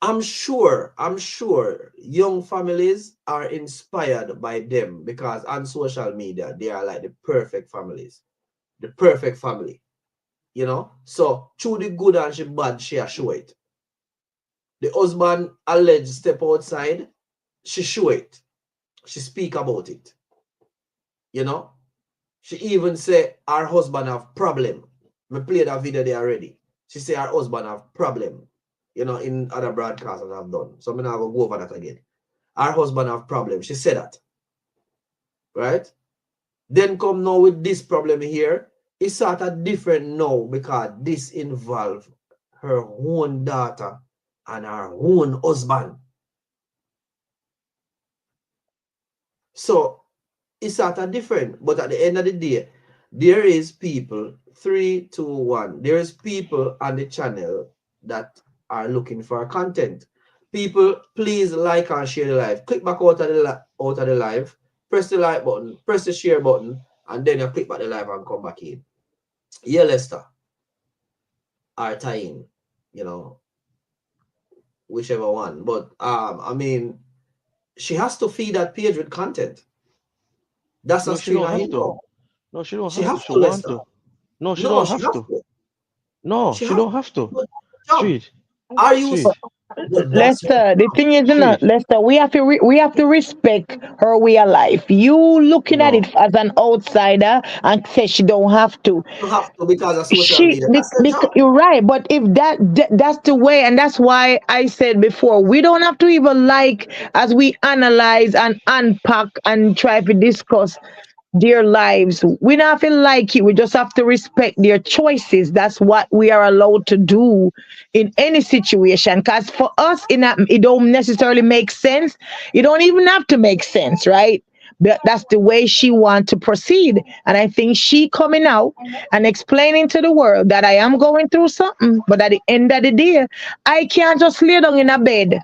I'm sure young families are inspired by them because on social media they are like the perfect families, the perfect family, you know. So through the good and the bad, she a show it. The husband alleged step outside, she show it. She speak about it. You know, she even say her husband have problem. We played that video there already. She say her husband have problem. You know, in other broadcasts that I've done. So I'm not gonna go over that again. Her husband have problem. She said that. Right? Then come now with this problem here. It's sort of different now because this involve her own daughter and her own husband. So it's sort of different. But at the end of the day, there is people, 3, 2, 1. There is people on the channel that are looking for content. People, please like and share the live. Click back out of the live, press the like button, press the share button, and then you click back the live and come back in. Yeah, Lester. Or tie-in, you know, whichever one. But I mean, she has to feed that page with content. That's No, a she stream don't of have to. income. No, she don't She have to. has She to, want Lester. to. No, she No, don't she have has to. to. No, She she has don't have to. to. Job. Street, Are you? street, But that's her Lester, the job. thing is, street. Lester, we have to respect her way of life. You looking at No, it as an outsider and say she don't have to. you have to because of social She, media. That's her job. you're right, but if that's the way, and that's why I said before, we don't have to even like as we analyze and unpack and try to discuss their lives. We don't have to like it. We just have to respect their choices. That's what we are allowed to do in any situation. Because for us, it don't necessarily make sense. It don't even have to make sense, right? But that's the way she want to proceed, and I think she coming out and explaining to the world that I am going through something, but at the end of the day, I can't just lay down in a bed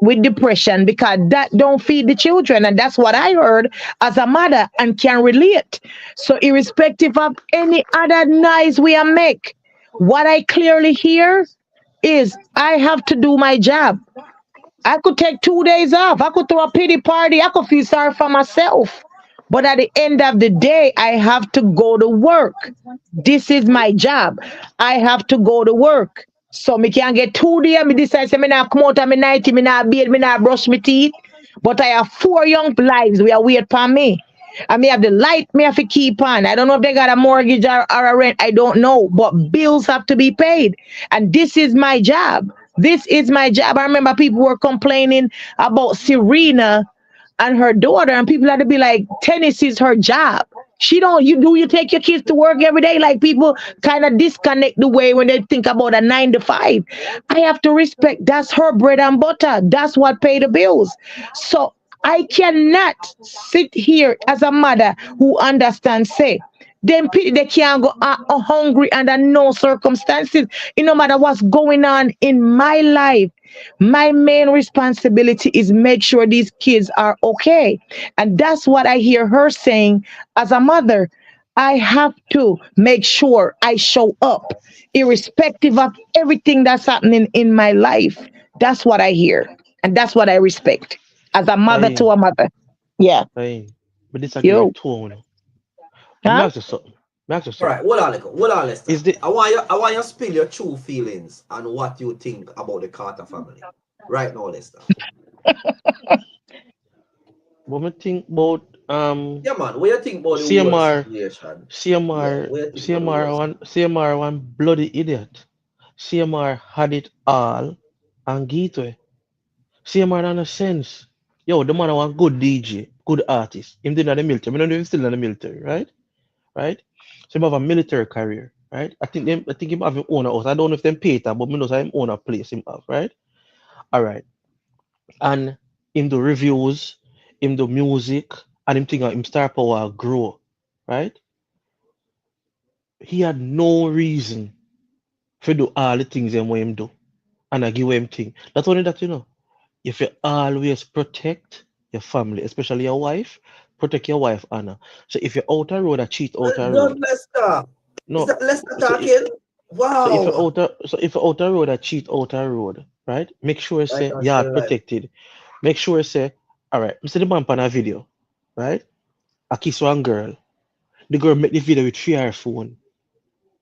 with depression because that don't feed the children, and that's what I heard as a mother and can relate. So irrespective of any other noise we are make, what I clearly hear is I have to do my job. I could take 2 days off. I could throw a pity party. I could feel sorry for myself. But at the end of the day, I have to go to work. This is my job. I have to go to work. So me can get 2 days. Me decide say me not come out of my night, me not bathe, me not brush my teeth. But I have 4 young lives we are wait for me. And me have the light me have to keep on. I don't know if they got a mortgage or a rent. I don't know. But bills have to be paid. And this is my job. This is my job. I remember people were complaining about Serena and her daughter, and people had to be like, tennis is her job. She don't you take your kids to work every day? Like people kind of disconnect the way when they think about a 9 to 5. I have to respect that's her bread and butter. That's what pay the bills. So I cannot sit here as a mother who understands, say, them people they can't go hungry under no circumstances. It no matter what's going on in my life. My main responsibility is make sure these kids are okay. And that's what I hear her saying as a mother. I have to make sure I show up, irrespective of everything that's happening in my life. That's what I hear. And that's what I respect as a mother to Fine, a mother. Yeah. fine. But disagree You. with two. Let me Huh? ask you something. Let me ask you All right, something. hold on, Lester. Is the I want you to spill your true feelings and what you think about the Carter family. Right now, Lester. what me think about Yeah, man. What you think about the whole CMR situation? Yeah, CMR what you think about the CMR whole one CMR one bloody idiot. CMR had it all and Gateway. CMR not no sense. Yo, the man a one good DJ, good artist. Him did in the military. I don't know if he's still in the military, right? Right? So he have a military career, right? I think him have him own a house. I don't know if them pay that, but me know say him own a place him have, right? All right. and him do reviews, him do music, and him think him star power grow, right? He had no reason to do all the things them what him do, and I give him thing. Not only that, if you always protect your family, especially your wife, protect your wife, Anna. So if you're out a road, I cheat out a road. John Lester. Is No, that Lester so talking? so Wow. if you're out a road, I cheat out a road, right? Make sure Right say now, you are still alive. protected. Make sure say, all right, Mr. The man on a video, right? I kiss one girl. The girl make the video with 3 hour phone.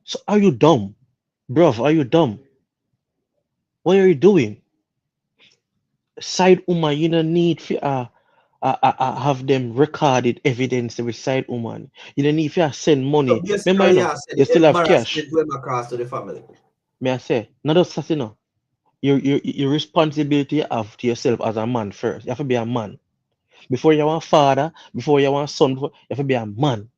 So are you dumb? Bruv, are you dumb? What are you doing? Side woman, you don't need to have them recorded evidence with side woman. You don't need to send So money. Remember, basically, yeah, said you still have cash. embarrassment went across to the family. May I say, not just that, your responsibility you have to yourself as a man first. You have to be a man. Before you are a father, before you are a son, you have to be a man.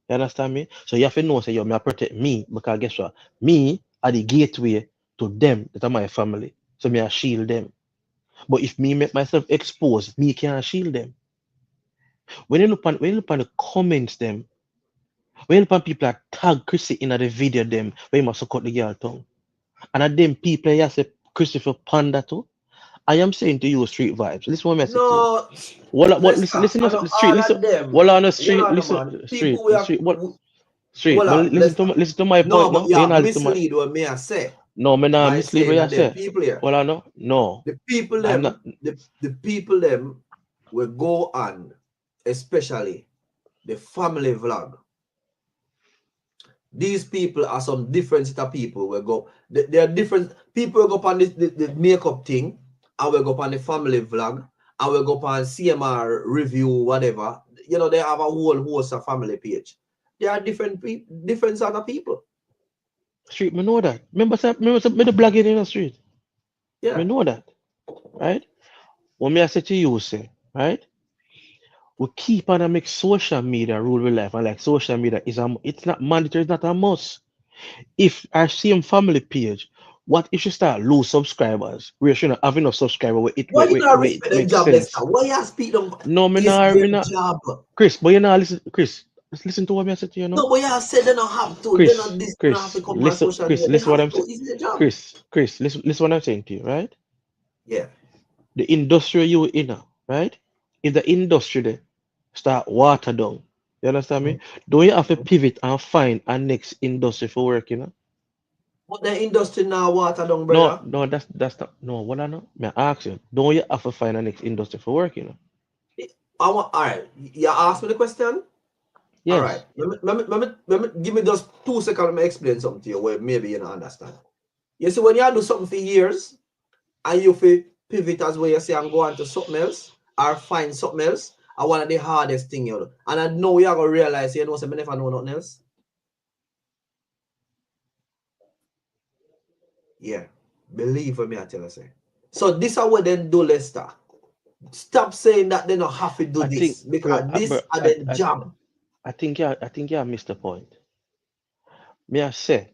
You understand me? So you have to know, say, yo, me protect me, because guess what? Me are the gateway to them that are my family. So me I shield them. But if me make myself exposed, me can't shield them. When you look on the comments them, when you look on people that tag Crissy in the video them, where you must cut the girl tongue. And at them people here say Christopher Panda too. I am saying to you street vibes. Listen what I say to you. No, What Lester, listen I to know the street, all listen. of them. Well on the Hold street, on, listen man. street, People we the are. street, what street. Hold But on, Lester. listen to my No, point but now. you But you have not listen to my mislead what me I say no, me not by mislead what saying you that the say. people here, Well I know. No. the people I'm not them, the people them will go on, especially the family vlog. These people are some different set of people. We go, they are different people. Will go on the makeup thing, and we go on the family vlog, and we go on CMR review, whatever. They have a whole host of family page. They are different people, different sort of people. Street, me know that. Remember me the blogging in the street. Me Yeah. know that. Right? What me I say to you say, right? We keep on and make social media rule with life, and like social media is it's not mandatory, it's not a must. If I see him family page, what if you start lose subscribers? We should not have enough subscribers Why you not where it respect them makes job, Lester? sense. Why you speak them? No, It's their me not job. Chris, but you know listen Chris, listen to what me I said to you No, now. but you said they don't have to. They not this. They don't have to come on social media. They Listen what have I'm to. saying. It's their job. Chris, listen what I'm saying to you, right? Yeah. The industry you in, right? If the industry there start water down, you understand me? Do you have to pivot and find a next industry for work, But the industry now water down, No, brother. that's not no what I know. Me ask you, don't you have to find a next industry for work, I want. All right. You ask me the question. All right. Yes. Let me give me just 2 seconds. Let me explain something to you where maybe you don't understand. You see, when you do something for years and you feel pivot as well, you say I'm going to something else or find something else. I one of the hardest thing you do. And I know you're gonna realize say, say I never know nothing else. Yeah. Believe me, I tell you say. So this is what then do Lester. Stop saying that they don't have to do I think this because bro, this are the job. I think you missed the point. Me I say,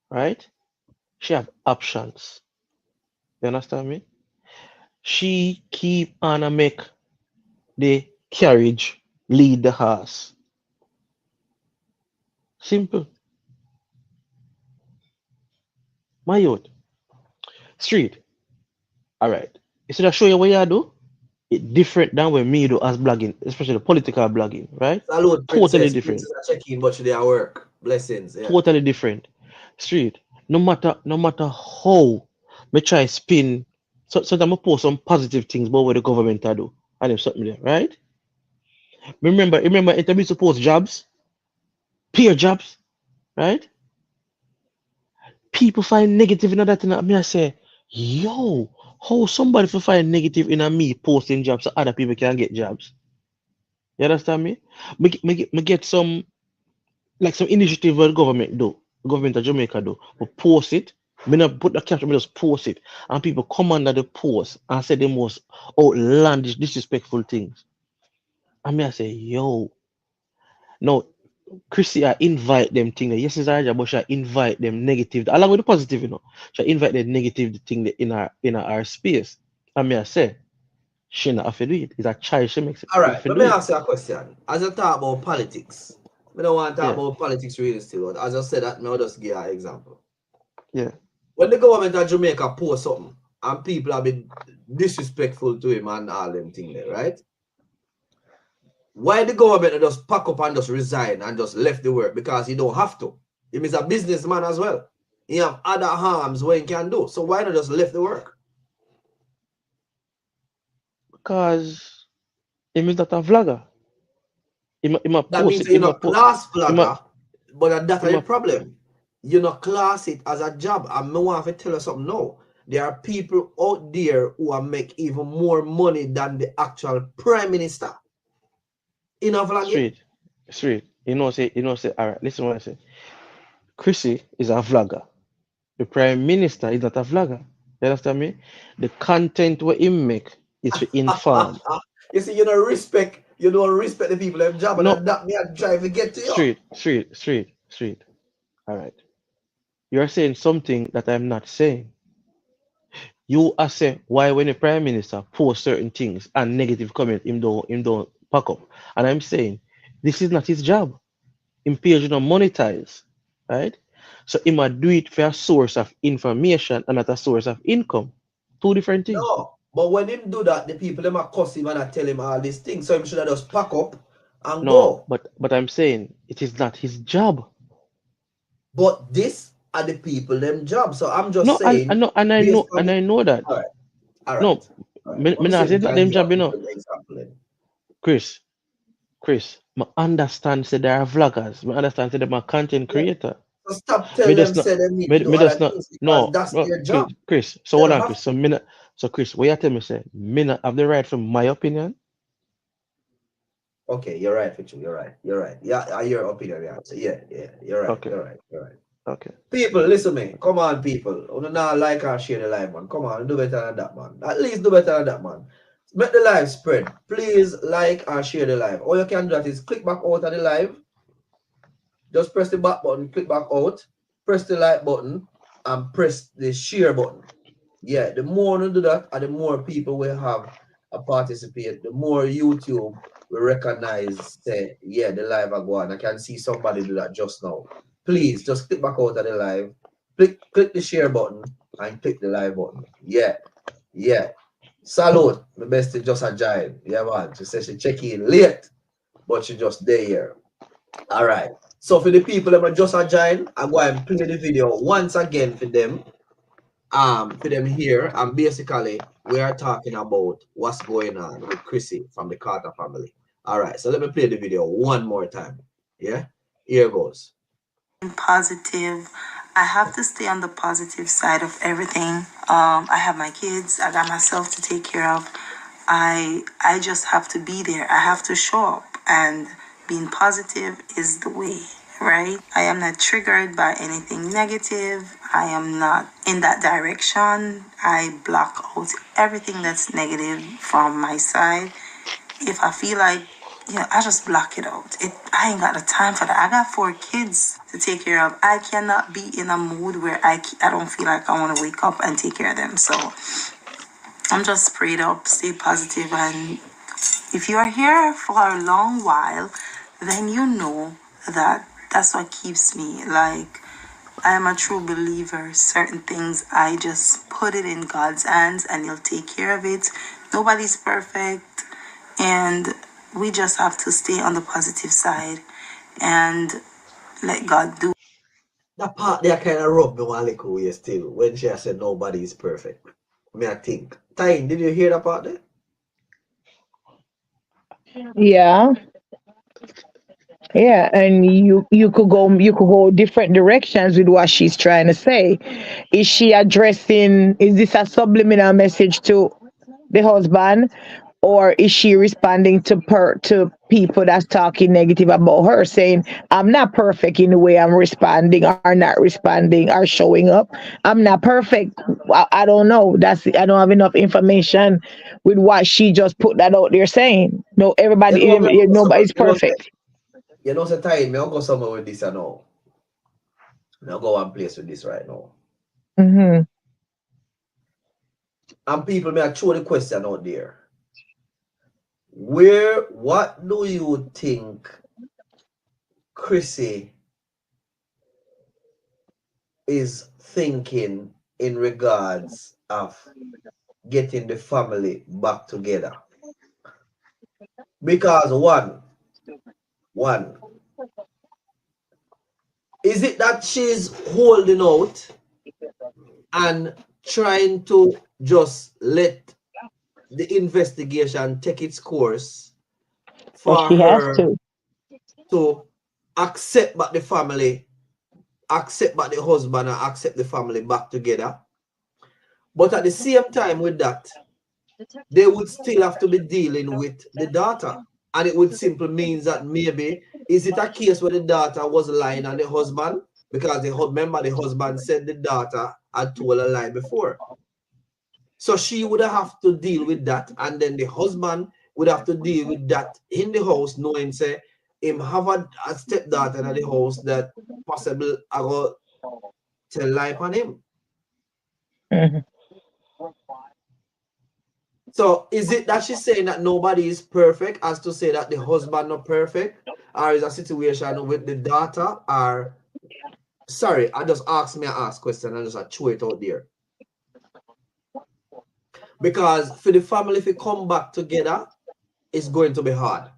right? She have options. You understand me? She keep on a make the carriage lead the horse. Simple. My youth. Street. Alright. Instead of show you what you do, it different than what me do as blogging, especially political blogging, right? Salute, Totally princess. different. Princess are checking, but they are work. Blessings. Yeah. Totally different. Street. No matter how me try spin, so that I post some positive things about what the government I do. And if something there, right? Remember interview to post jobs, peer jobs, right? People find negative in that and me I say, yo, how somebody for find negative in a me posting jobs so other people can get jobs. You understand me? Me get some like some initiative where the government do, government of Jamaica do, we post it. Me not put the caption, we just post it, and people come under the post and say the most outlandish, disrespectful things. And me I say, yo, no, Chrissy, I invite them thing. Yes, it's our job, but I invite them negative along with the positive, She invite the negative thing in our space. And me I say, she not have to do it. It's a choice she makes. All She right, have to let do me it. ask you a question. As you talk about politics, we don't want to talk Yeah, about politics really still. As I said, that, I'll just give you an example. yeah. When the government of Jamaica post something and people have been disrespectful to him and all them things there, right? Why the government just pack up and just resign and just left the work? Because he don't have to. He is a businessman as well. He have other harms what he can do. So why not just left the work? Because him is not a vlogger. Him a That post means it. you're not class Him a, vlogger, but that's him the a, problem. You not class it as a job. And I want to tell you something now. There are people out there who are make even more money than the actual prime minister in a vlogging. straight. Say, all right, listen what I say. Crissy is a vlogger. The prime minister is not a vlogger. You understand me? The content what he make is to inform. You see, you don't respect the people them job, No, and that me I try to get to you. straight. All right. You're saying something that I'm not saying. You are saying why when the prime minister post certain things and negative comment him don't pack up. And I'm saying this is not his job. Him page not monetize. Right? So he might do it for a source of information and not a source of income. Two different things. No, but when him do that, the people them are cuss him and I tell him all these things. So him should have just pack up and No, go. but I'm saying it is not his job. But this are the people them job. So I'm just No, and saying, I know and I based know on and it. I know that. All right, all No, right, all right. me Let me not see say if it's we not can them give a job, different example then. Chris. I understand say there are vloggers. I understand say them are content Yeah. creator. So stop Me telling them just not say they need to me, do me other just not things because no that's no their Chris, job. So They what don't on have Chris. to. So Chris, what you tell me say me not have the right from my opinion? Okay, you're right, Fichu. You're right. You're right. Yeah, your opinion, yeah. So yeah, you're right. Okay, You're right. You're right. okay. People, listen to me. Come on, people. You not like and share the live, man. Come on, do better than that, man. At least do better than that, man. Make the live spread. Please like and share the live. All you can do that is click back out of the live. Just press the back button, click back out, press the like button, and press the share button. Yeah, the more you do that, and the more people will have a participate, the more YouTube will recognize, say, yeah, the live are going. I can see somebody do that just now. Please just click back out of the live, click the share button, and click the live button. Yeah. Salute. My bestie just a giant. Yeah, man. She said she check in late, but she just there. All right. So for the people that are just a join, I'm going to play the video once again for them here, and basically we are talking about what's going on with Crissy from the Carter family. All right, so let me play the video one more time. Yeah, here goes. Positive. I have to stay on the positive side of everything. I have my kids. I got myself to take care of. I just have to be there. I have to show up, and being positive is the way, right? I am not triggered by anything negative. I am not in that direction. I block out everything that's negative from my side. If I feel like, I just block it out. I ain't got the time for that. I got 4 kids to take care of. I cannot be in a mood where I don't feel like I want to wake up and take care of them. So I'm just prayed up, stay positive, and if you are here for a long while, then you know that that's what keeps me. Like, I am a true believer. Certain things, I just put it in God's hands and He'll take care of it. Nobody's perfect. And we just have to stay on the positive side and let God do. That part there kind of rubbed me one little way still when she said nobody is perfect. Me, I think. Tyne, did you hear that part there? Yeah. Yeah, and you could go different directions with what she's trying to say. Is this a subliminal message to the husband, or is she responding to people that's talking negative about her, saying I'm not perfect in the way I'm responding or not responding or showing up. I'm not perfect. I don't know. I don't have enough information with what she just put that out there saying. No, Me nobody's perfect. say Tyne, me I'll go somewhere with this, I know. I'll go one place with this right now. Hmm. And people may throw the question out there. What do you think Crissy is thinking in regards of getting the family back together? Because one, is it that she's holding out and trying to just let the investigation take its course But for she has her to. to accept back the family, accept back the husband, and accept the family back together? But at the same time with that, they would still have to be dealing with the daughter. And it would simply means that maybe, is it a case where the daughter was lying on the husband? Because remember the husband said the daughter had told a lie before. So she would have to deal with that, and then the husband would have to deal with that in the house, knowing say him have a stepdaughter in the house that possible I go tell lie on him. Mhm. So is it that she's saying that nobody is perfect, as to say that the husband not perfect, or is a situation with the daughter, or sorry, I just ask question and just throw it out there. Because for the family if you come back together, it's going to be hard.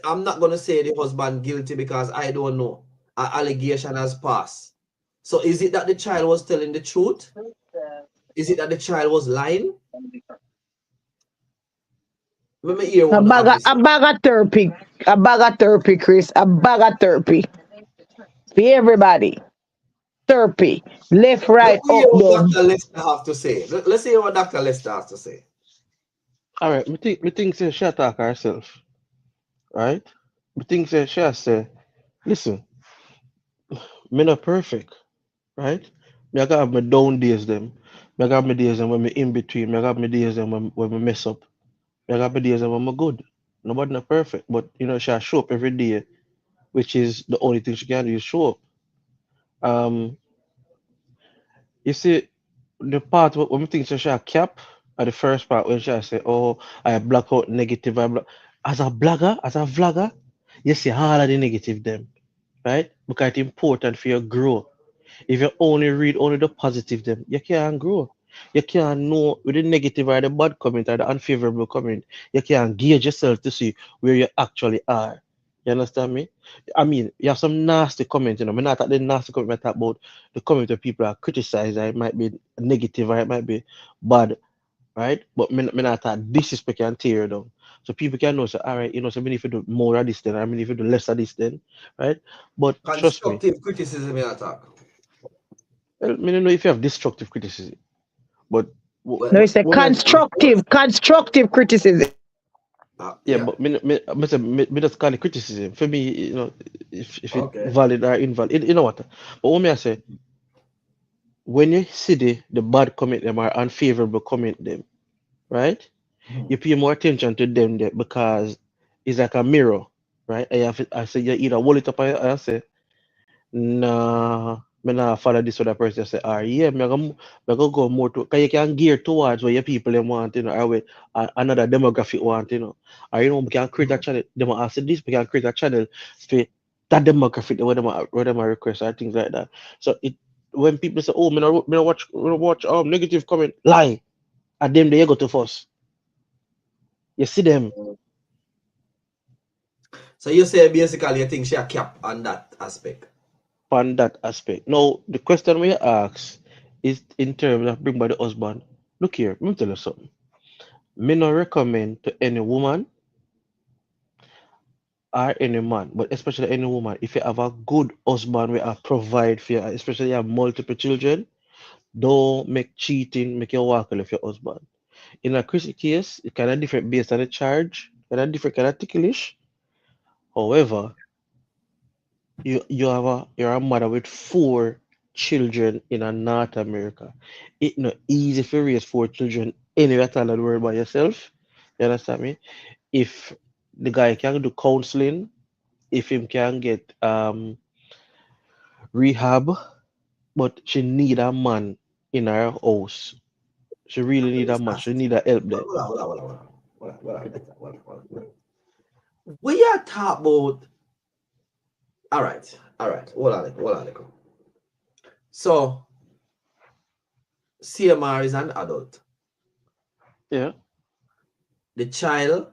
I'm not gonna say the husband guilty because I don't know. An allegation has passed. So is it that the child was telling the truth? Is it that the child was lying? Let me hear A what bag have of, to a say. bag of therapy. A bag of therapy, Chris. A bag of therapy. For everybody. Therapy. Left, Let right, me up, hear what down. Dr. Lester have to say. Let's hear what Dr. Lester has to say. All right, me think say she attack herself, right? Me think say she has say, listen, me not perfect, right? Me I got have my down days them. Me I got my days them when me in between. Me I got my days them when me mess up. Me I got my days them when me good. Nobody not perfect, but she show up every day, which is the only thing she can do is show up. Um, you see, the part when we think she a cap at the first part when she say, "Oh, I block out negative." As a blogger, as a vlogger, you see all of the negative them, right? Because it's important for your growth. If you only read only the positive them, you can't grow. You can't know with the negative or the bad comment or the unfavorable comment. You can't gauge yourself to see where you actually are. You understand me? I mean, you have some nasty comment, I'm not at the nasty comment I talk about the comment where people are criticized, or it might be negative or it might be bad, right? But me not talk disrespect and tear down. So people can know, so all right, so me if you do more of this then, I mean if you do less of this then, right? But trust me, Constructive criticism in attack. me don't know if you have destructive criticism. But No, Well, it's a what me, constructive criticism. yeah, yeah. but me just call it criticism. For me, if it Okay. valid or invalid, you know what? But what me I say, when you see the bad comment them or unfavorable comment them, right? Mhm. You pay more attention to them there because it's like a mirror, right? I say you either hold it up and say, nah, me nah follow this other person. Say, yeah, me gonna go more to, cause you can gear towards what your people them want, or what another demographic want, Or we can create a Mhm. channel. Them ask this, we can create a channel for that demographic, what them are request or things like that. So it when people say, oh, me not watch negative comment, lie, at them they go to first. You see them So you say basically you think she a cap on that aspect. on that aspect. Now the question we ask is in terms of bring by the husband. Look here, let me tell you something. Me not recommend to any woman or any man, but especially any woman, if you have a good husband where provide for you, especially you have multiple children, don't make cheating, make you walk with your husband. In a Chrissy case, it kind of different based on the charge, kind of different, kind of ticklish. However, you're a mother with 4 children in a North America. It's not easy to raise 4 children anywhere at all in the world by yourself. You understand me? If the guy can do counseling, if him can get rehab, but she need a man in her house. She really need a man. She need a help there. We are talking about. All right. Hold on. So, CMR is an adult. Yeah. The child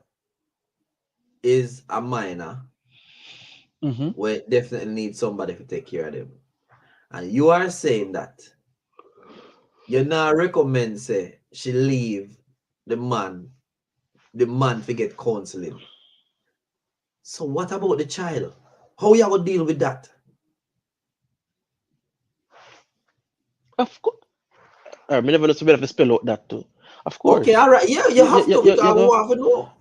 is a minor. Mm-hmm. We definitely need somebody to take care of them. And you are saying that you now recommend say she leave the man to get counseling. So what about the child? How you gonna deal with that? Of course. I never know to spell out that too. Of Okay, course. all right. Yeah, you have to because we have to know.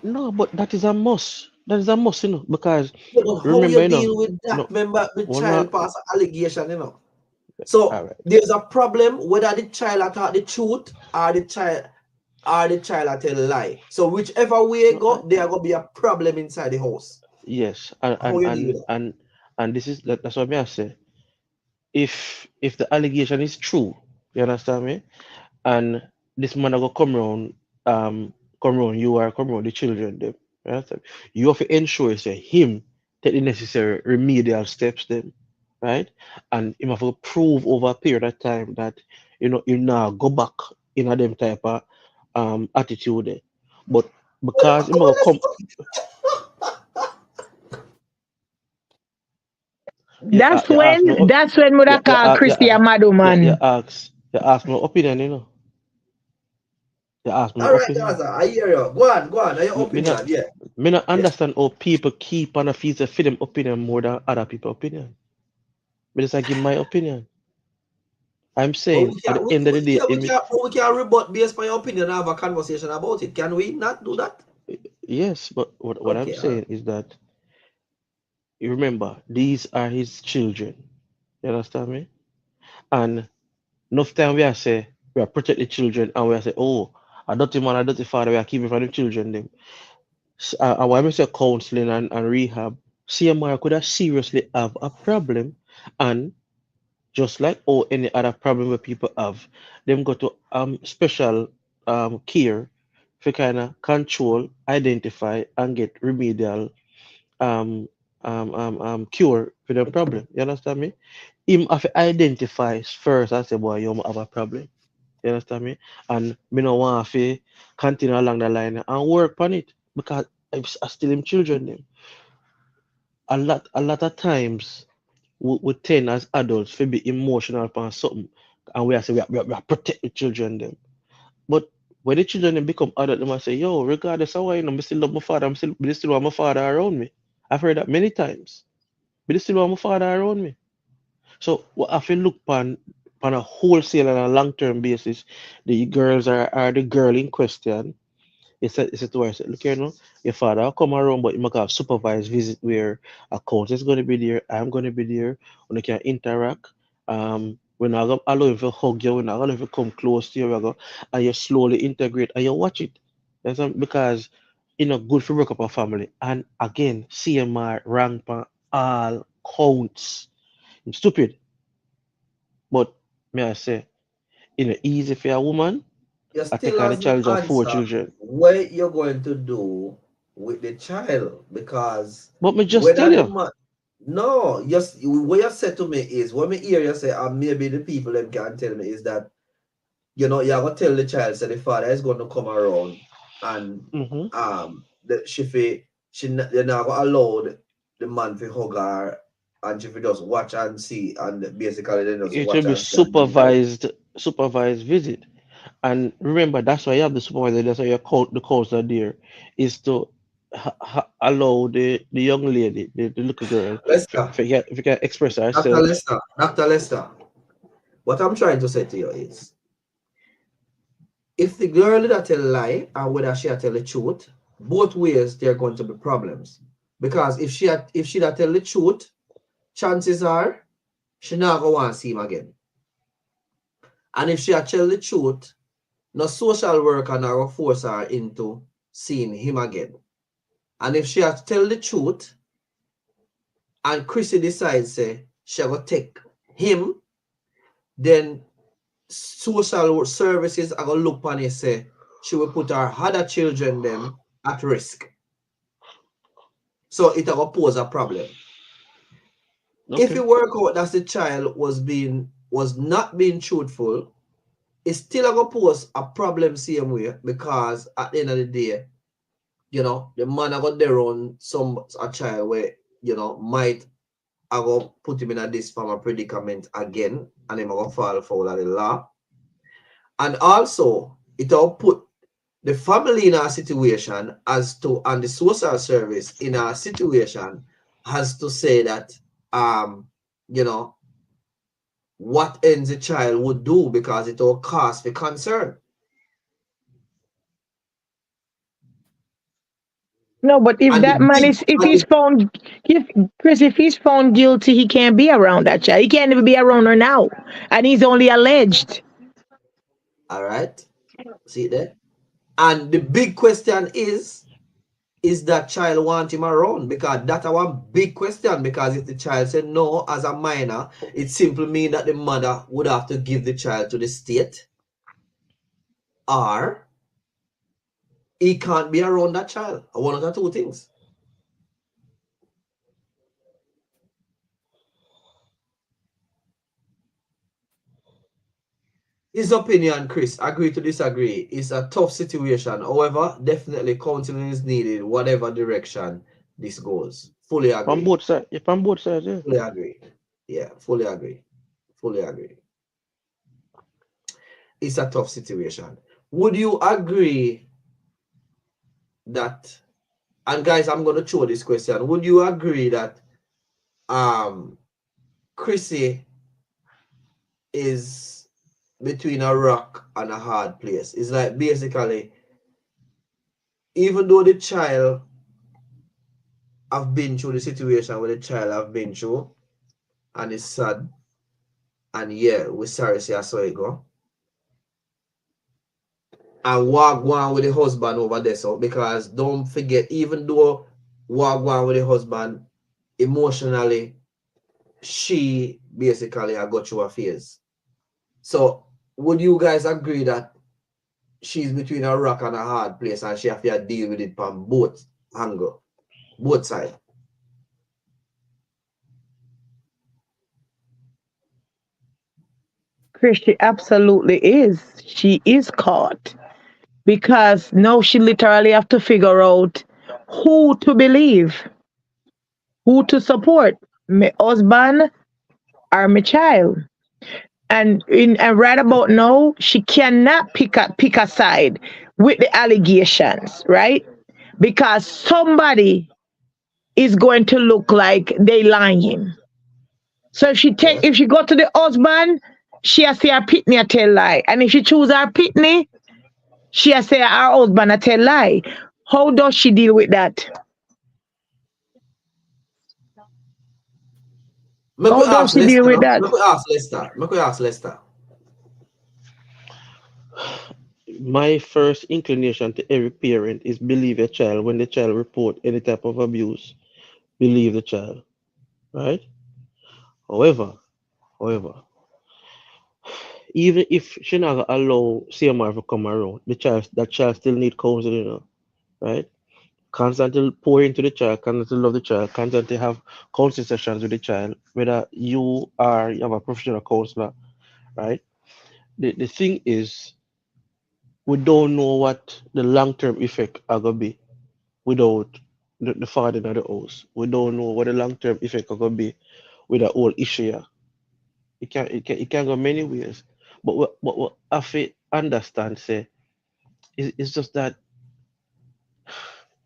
No, but that is a must. That is a must, because Yeah, but how remember, you deal with that? no, Remember the one more. child pass allegation. So All right. there's a problem whether the child taught the truth or the child tell a lie. So whichever way it No, go, there gonna be a problem inside the house. yes, How you deal with that? and this is that's what I say. If the allegation is true, you understand me, and this man go come around you or come around the children them, you understand? You have to ensure say him take the necessary remedial steps them, right? And him have to prove over a period of time that you now go back in a them type of attitude there. But because him go come, That's you ask me, that's when would I call Crissy a mad woman. you ask my opinion, you ask my All right, opinion. Gaza, I hear you. Go on. Your Me opinion, not, yeah. me not Yes. understand how people keep on a feel to fit them opinion more than other people opinion. Me just give my opinion. I'm But saying at the end of the day, we can rebut based on your opinion and have a conversation about it. Can we not do that? yes, but what I'm Okay, all right. saying is that you remember these are his children. You understand me? And enough time we are say we are protect the children and we are say, oh, a dirty man, a dirty father, we are keeping from the children them. And when we say counseling and rehab, CMR could have seriously have a problem, and just like all any other problem where people have, them go to special care for kind of control, identify, and get remedial cure for the problem. You understand me? Him have to identify first and say, boy, you have a problem. You understand me? And me no want to continue along the line and work on it because I still him children them. A lot of times we tend as adults to be emotional upon something and we are say we are protect the children them. But when the children them become adult, they must say, yo, regardless of why I still love my father, I still want my father around me. I've heard that many times. But I still want my father around me. So what I feel look on a wholesale and a long term basis, the girls are the girl in question. It's a to her, say, look here, your father will come around, but you might have supervised visit where a coach is going to be there, I'm going to be there, and you can interact. We're not going to allow him to hug you, we're not going to allow him to come close to you, and you slowly integrate and you watch it. Because good for break up a family. And again, CMR rank on all counts. I'm stupid, but may I say, easy for a woman, You I take still on the hasn't challenge of four answered children. what you're going to do with the child because But me just whether tell the you. man no, just what you said to me is when me hear you say, and maybe the people them can tell me is that you're gonna tell the child say the father is gonna come around and Mm-hmm. the they're not gonna allow the man to hug her and she just watch and see and basically they just It watch will be and see and leave her. supervised visit. And remember, that's why you have the supervisor. That's why the counselor there is to allow the young lady, the little girl, Lester, if you can express Dr. herself. Lester, Dr. Lester, what I'm trying to say to you is if the girl that tell a lie or whether she tell the truth, both ways there are going to be problems. Because if she tell the truth, chances are she not gonna want to see him again. And if she tell the truth, no social worker not gonna force her into seeing him again. And if she tell the truth and Crissy decides say she gonna take him, then social services are gonna look on it say she will put her other children them at risk. So it will pose a problem. If Okay. you work out that the child was not being truthful, it's still gonna pose a problem same way, because at the end of the day, the man got their own a child where, might I go put him in this form of predicament again, and him gonna fall foul of the law. And also it will put the family in a situation and the social service in a situation has to say that you know what ends the child would do, because it will cause for concern. No, but if And the that man big is, if and he's the, found, if Chris, if he's found guilty, he can't be around that child. He can't even be around her now, and he's only alleged. all right, see there. And the big question is that child want him around? Because that's one big question. Because if the child said no as a minor, it simply means that the mother would have to give the child to the state, or he can't be around that child. One of the two things. His opinion, Chris, agree to disagree. It's a tough situation. However, definitely counseling is needed, whatever direction this goes. Fully On agree. both sides. If on both sides, yeah. Fully agree. Yeah, fully agree. Fully agree. It's a tough situation. Would you agree that, and guys, I'm gonna throw this question. Would you agree that Crissy is between a rock and a hard place? It's like basically, even though the child have been through the situation where the child have been through, and it's sad, and yeah, we're sorry to see how so it go. And walk one with the husband over there, so because don't forget, even though walk one with the husband emotionally, she basically I got through her fears. So would you guys agree that she's between a rock and a hard place, and she have to deal with it from both angle, both sides? Chris, she absolutely is. She is caught because now she literally have to figure out who to believe, who to support, my husband or my child. And right about now, she cannot pick a side with the allegations, right? Because somebody is going to look like they lying. So Yes. if she go to the husband, she has say her pitney a tell lie. And if she choose her pitney, she has say her husband a tell lie. How does she deal with that? Make we How does ask she deal Lester, with no? that? Make we ask Lester. Make we ask Lester. My first inclination to every parent is believe a child when the child report any type of abuse. Believe the child, right? However, however, even if she not allow CMR to come around, that child still need counseling, right? Constantly pour into the child, constantly love the child, constantly have counseling sessions with the child, whether you have a professional counselor, right? The thing is, we don't know what the long term effect are gonna be without the father in the house. We don't know what the long term effect are gonna be with the whole issue. Yeah. It can go many ways. But what I feel understand say it's just that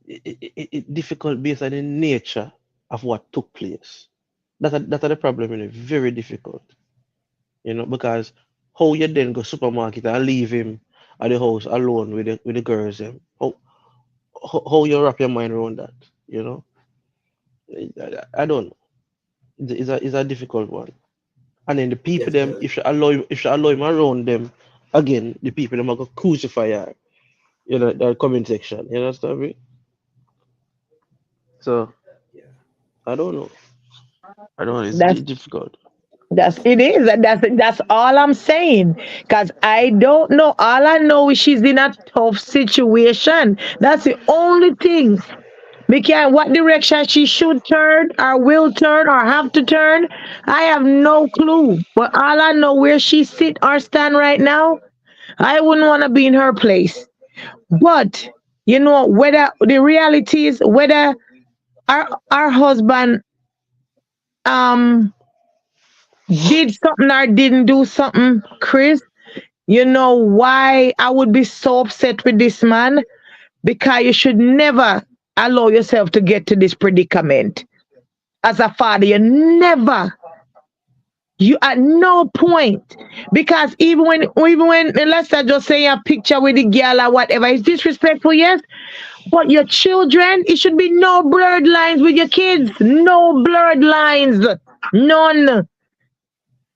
it difficult based on the nature of what took place. That's the problem, very difficult, because how you then go supermarket and leave him at the house alone with the girls, how you wrap your mind around that, you know? I don't know. It's a difficult one. And then the people them, Definitely. if you allow him around them, again, the people them are gonna crucify her, that comment section. You understand me? So Yeah. I don't know. I don't know. It's That's difficult. That's it is. That's all I'm saying. Cause I don't know. All I know is she's in a tough situation. That's the only thing. We can't what direction she should turn or will turn or have to turn. I have no clue. But all I know where she sit or stand right now, I wouldn't want to be in her place. But you know, whether the reality is whether our husband um did something or didn't do something, Chris, you know why I would be so upset with this man? Because you should never allow yourself to get to this predicament. As a father, you at no point. Because even when let's say just say a picture with the girl or whatever, it's disrespectful, yes. But your children, it should be no blurred lines with your kids. No blurred lines. None.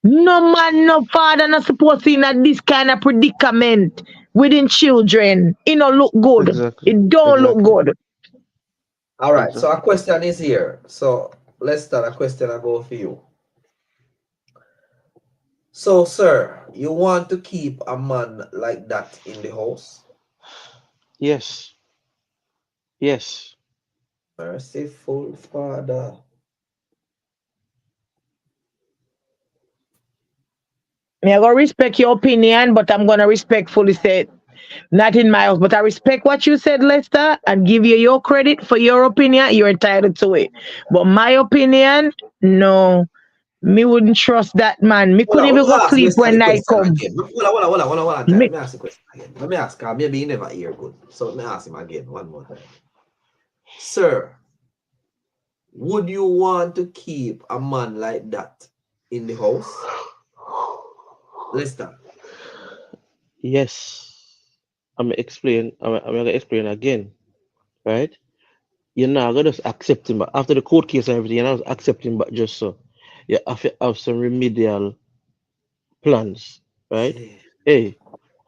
No man, no father not supposed to be in this kind of predicament within children. It don't look good. Exactly. It don't look Exactly. good. All right. So Exactly. a question is here. So let's start. A question I go for you. So, sir, you want to keep a man like that in the house? Yes. Yes. Merciful Father. Me, I gonna respect your opinion, but I'm gonna respectfully say not in my house. But I respect what you said, Lester, and give you your credit for your opinion. You're entitled to it. But my opinion, no. Me wouldn't trust that man. Me couldn't Hold even on, go let me ask sleep Lester when the night question come. again. Hold on, time. Me, Let me ask the question again. Let me ask him. Maybe he never hear good. So let me ask him again one more time. Sir, would you want to keep a man like that in the house? Lester. Yes. I'm gonna explain again, right? You're not gonna just accept him, but after the court case and everything, you're not just accept him, but just so you have to have some remedial plans, right? Yeah. Hey,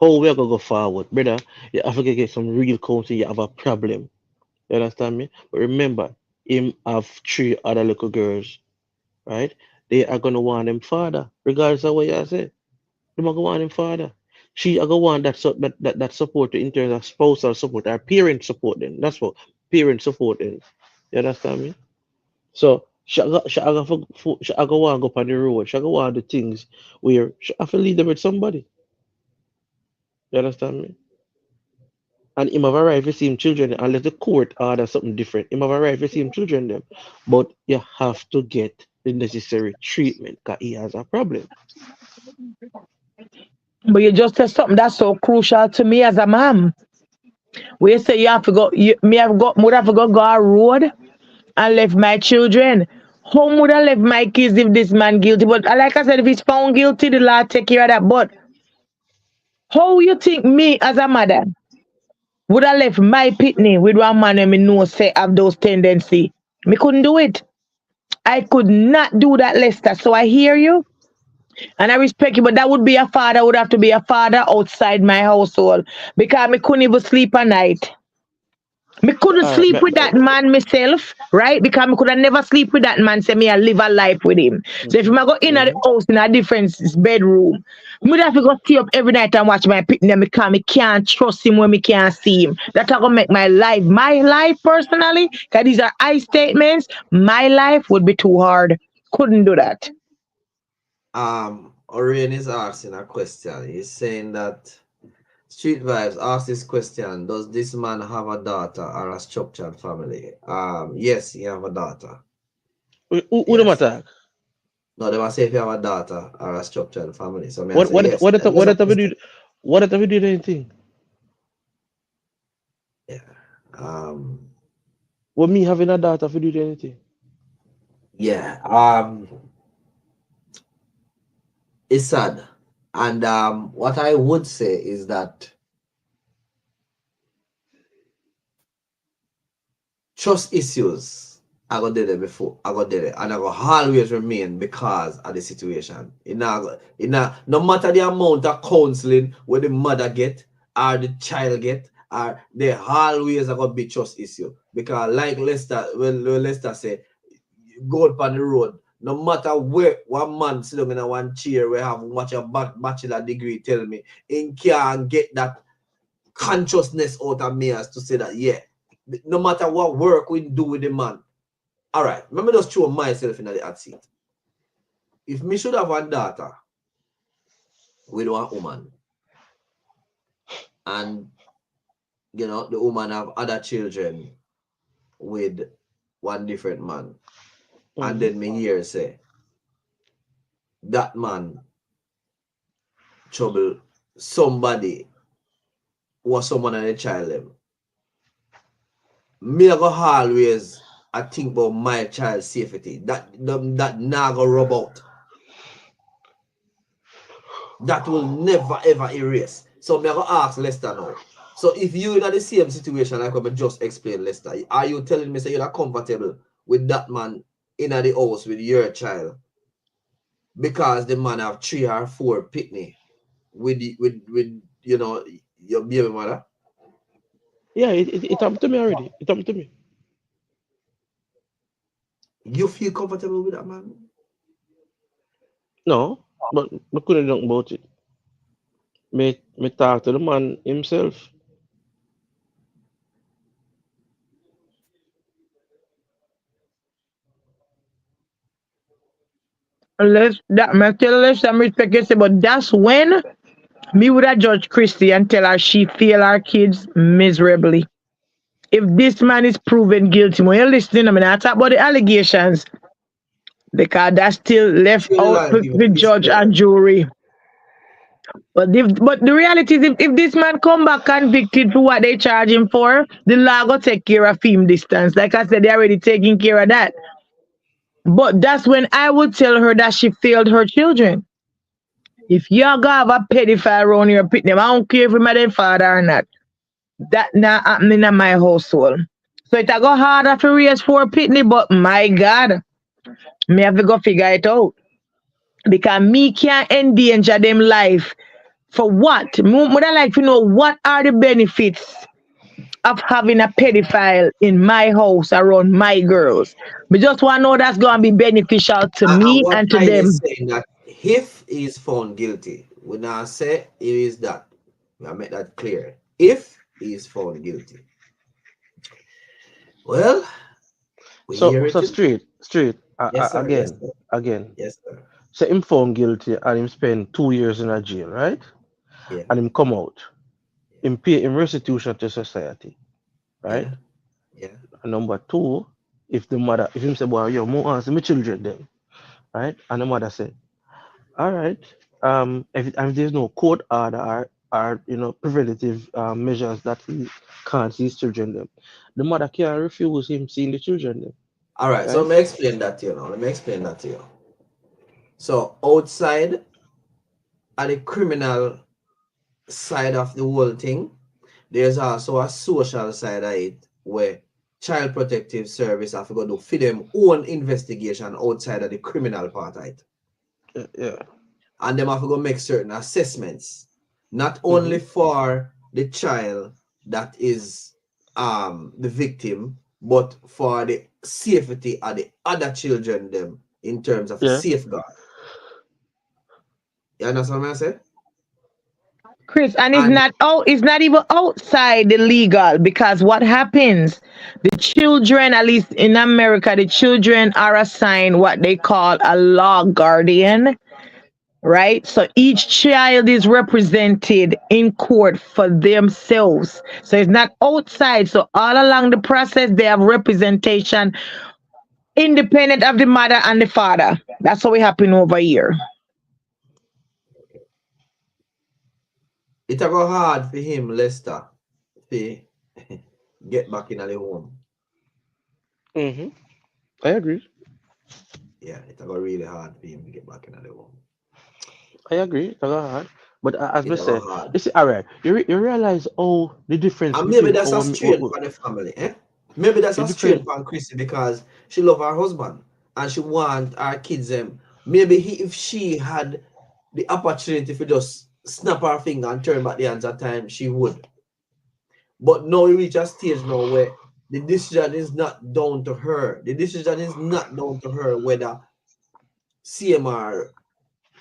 how we are gonna go forward, brother? You have to get some real counseling. You have a problem. You understand me? But remember, him have three other little girls, right? They are gonna want them father, regardless of what you say. They are gonna want him father. She are gonna want that support in terms of spousal support or parent support. Then that's what parent support is. You understand me? So she aga want go up on the road. She aga want the things where she have to leave them with somebody. You understand me? And him have a right to see him children unless the court order something different. Him have a right to see him children them. But you have to get the necessary treatment because he has a problem. but you just said something that's so crucial to me as a mom. We say you have to go. Me have got. Would have to go a road and left my children. How would I left my kids if this man guilty? But like I said, if he's found guilty, the law take care of that. But how you think me as a mother would I left my pitney with one man and me know say have those tendency? Me couldn't do it. I could not do that, Lester. So I hear you and I respect you, but that would be a father, would have to be a father outside my household because me couldn't even sleep at night. Me couldn't All right, sleep with that man myself, right? Because me could have never sleep with that man. Say me I live a life with him. So if I go in at the house in a different bedroom, me have to go stay up every night and watch my picnic because me can't trust him when me can't see him. That's gonna make my life personally, because these are I statements, my life would be too hard. Couldn't do that. Orion is asking a question. He's saying that Street Vibes asked this question: does this man have a daughter or a structured family? Yes, he have a daughter. Who the Yes. matter? No, they must say if you have a daughter or a structured family. So may I What say what yes. what that That's what a that have you question. do? What that have you do anything? Yeah. Um. What me having a daughter have you do anything? Yeah. It's sad, and what I would say is that trust issues I got there before. I got there, and I got always remain because of the situation. No matter the amount of counseling where the mother get or the child get, or they always are be trust issue. Because like Lester, when Lester say, go out on the road, No matter where one man sit down in one chair where have much a bachelor degree, tell me, in can get that consciousness out of me as to say that, yeah, no matter what work we do with the man. All right, let me just throw myself in the hot seat. If me should have one daughter with one woman, and you know the woman have other children with one different man, and then me hear say that man trouble somebody or someone and a child them. Me go always I think about my child's safety. That not go rub out. That will never ever erase. So me go ask Lester now. So if you in the same situation like what I just explained, Lester, are you telling me say you're not comfortable with that man in the house with your child because the man have 3 or 4 picnic with you know your baby mother? Yeah, it happened to me already. It happened to me. You feel comfortable with that man? No, but I couldn't talk about it. Me talk to the man himself. Let's that me tell her some respect you say, but that's when me would have judge Christy and tell her she fail her kids miserably. If this man is proven guilty, when you're listening, I mean, I talk about the allegations because that's still left Feel out like for people the judge whisper. and jury. But the reality is, if this man come back convicted for what they charge him for, the law go take care of him distance. Like I said, they already taking care of that. But that's when I would tell her that she failed her children. If you're gonna have a pedophile around your pit them, I don't care if it's my father or not. That not happening in my household. So it a go harder for raise 4 pitney, but my God, me have to go figure it out. Because me can't endanger them life. For what? Would I like to know what are the benefits of having a pedophile in my house around my girls? We just want to know that's going to be beneficial to And me what and to I is them. saying that if he is found guilty, we now say he is that. We make that clear. If he is found guilty. Well, we hear So it. straight. Yes, sir. Yes, sir. Again. Yes, sir. So him found guilty and him spend 2 years in a jail, right? Yeah. And him come out. Him pay him restitution to society, right? Yeah. And number 2, if him say, well, yo, more answer my children then, right? And the mother say, all right, if there's no court order or preventative measures that he can't see his children them, the mother can refuse him seeing the children them, All right. So right? let me explain that to you now. Let me explain that to you. So outside at the criminal side of the whole thing, there's also a social side of it where Child Protective Service have to go do for them own investigation outside of the criminal part of it. Yeah. And them have to go make certain assessments, not only for the child that is the victim, but for the safety of the other children them in terms of Yeah. safeguard. You understand what I said? Chris, and And it's not even outside the legal because what happens, the children, at least in America, the children are assigned what they call a law guardian, right? So each child is represented in court for themselves. So it's not outside. So all along the process, they have representation independent of the mother and the father. That's what happen over here. it's a go hard for him, Lester, to get back in the home. I agree. Yeah, it's a go really hard for him to get back in the home. I agree. It's hard. But as we It's a say, go hard. you see, all right, you realize the difference And maybe between that's a strain for the family, eh? Maybe that's the a strain different. for Crissy because she love her husband and she want her kids maybe if she had the opportunity to just snap her finger and turn back the hands at time, she would. But now we reach a stage now where the decision is not down to her. The decision is not down to her whether CMR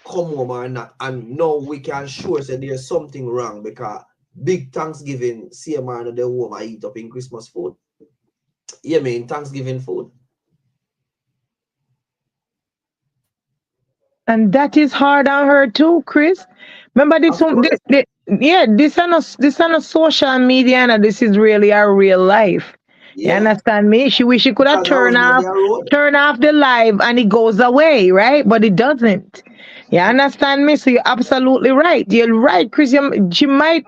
come home or not, and now we can sure say there's something wrong because big Thanksgiving, CMR and the home I eat up in Christmas food. Yeah, mean Thanksgiving food. And that is hard on her too, Chris. Remember this Of one, course. yeah, this on a social media and this is really our real life. You Yeah. understand me? She wish she could have Because I was not their road. turn off the live and it goes away, right? But it doesn't. You understand me? So you're absolutely right. You're right, Chris. She might,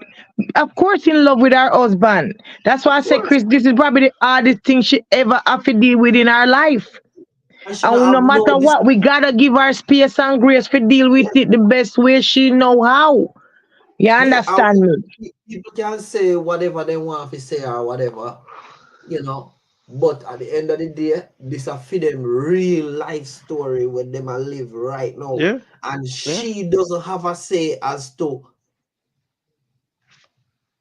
of course, in love with her husband. That's why I Of say, course. Chris, this is probably the hardest thing she ever have to deal with in her life. And she not And no have matter no this. what, we gotta give her space and grace to deal with Yeah. it the best way she know how. You Yeah. understand me? People can say whatever they want to say or whatever, you know. But at the end of the day, this a for them real life story where them a live right now. Yeah. And Yeah. she doesn't have a say as to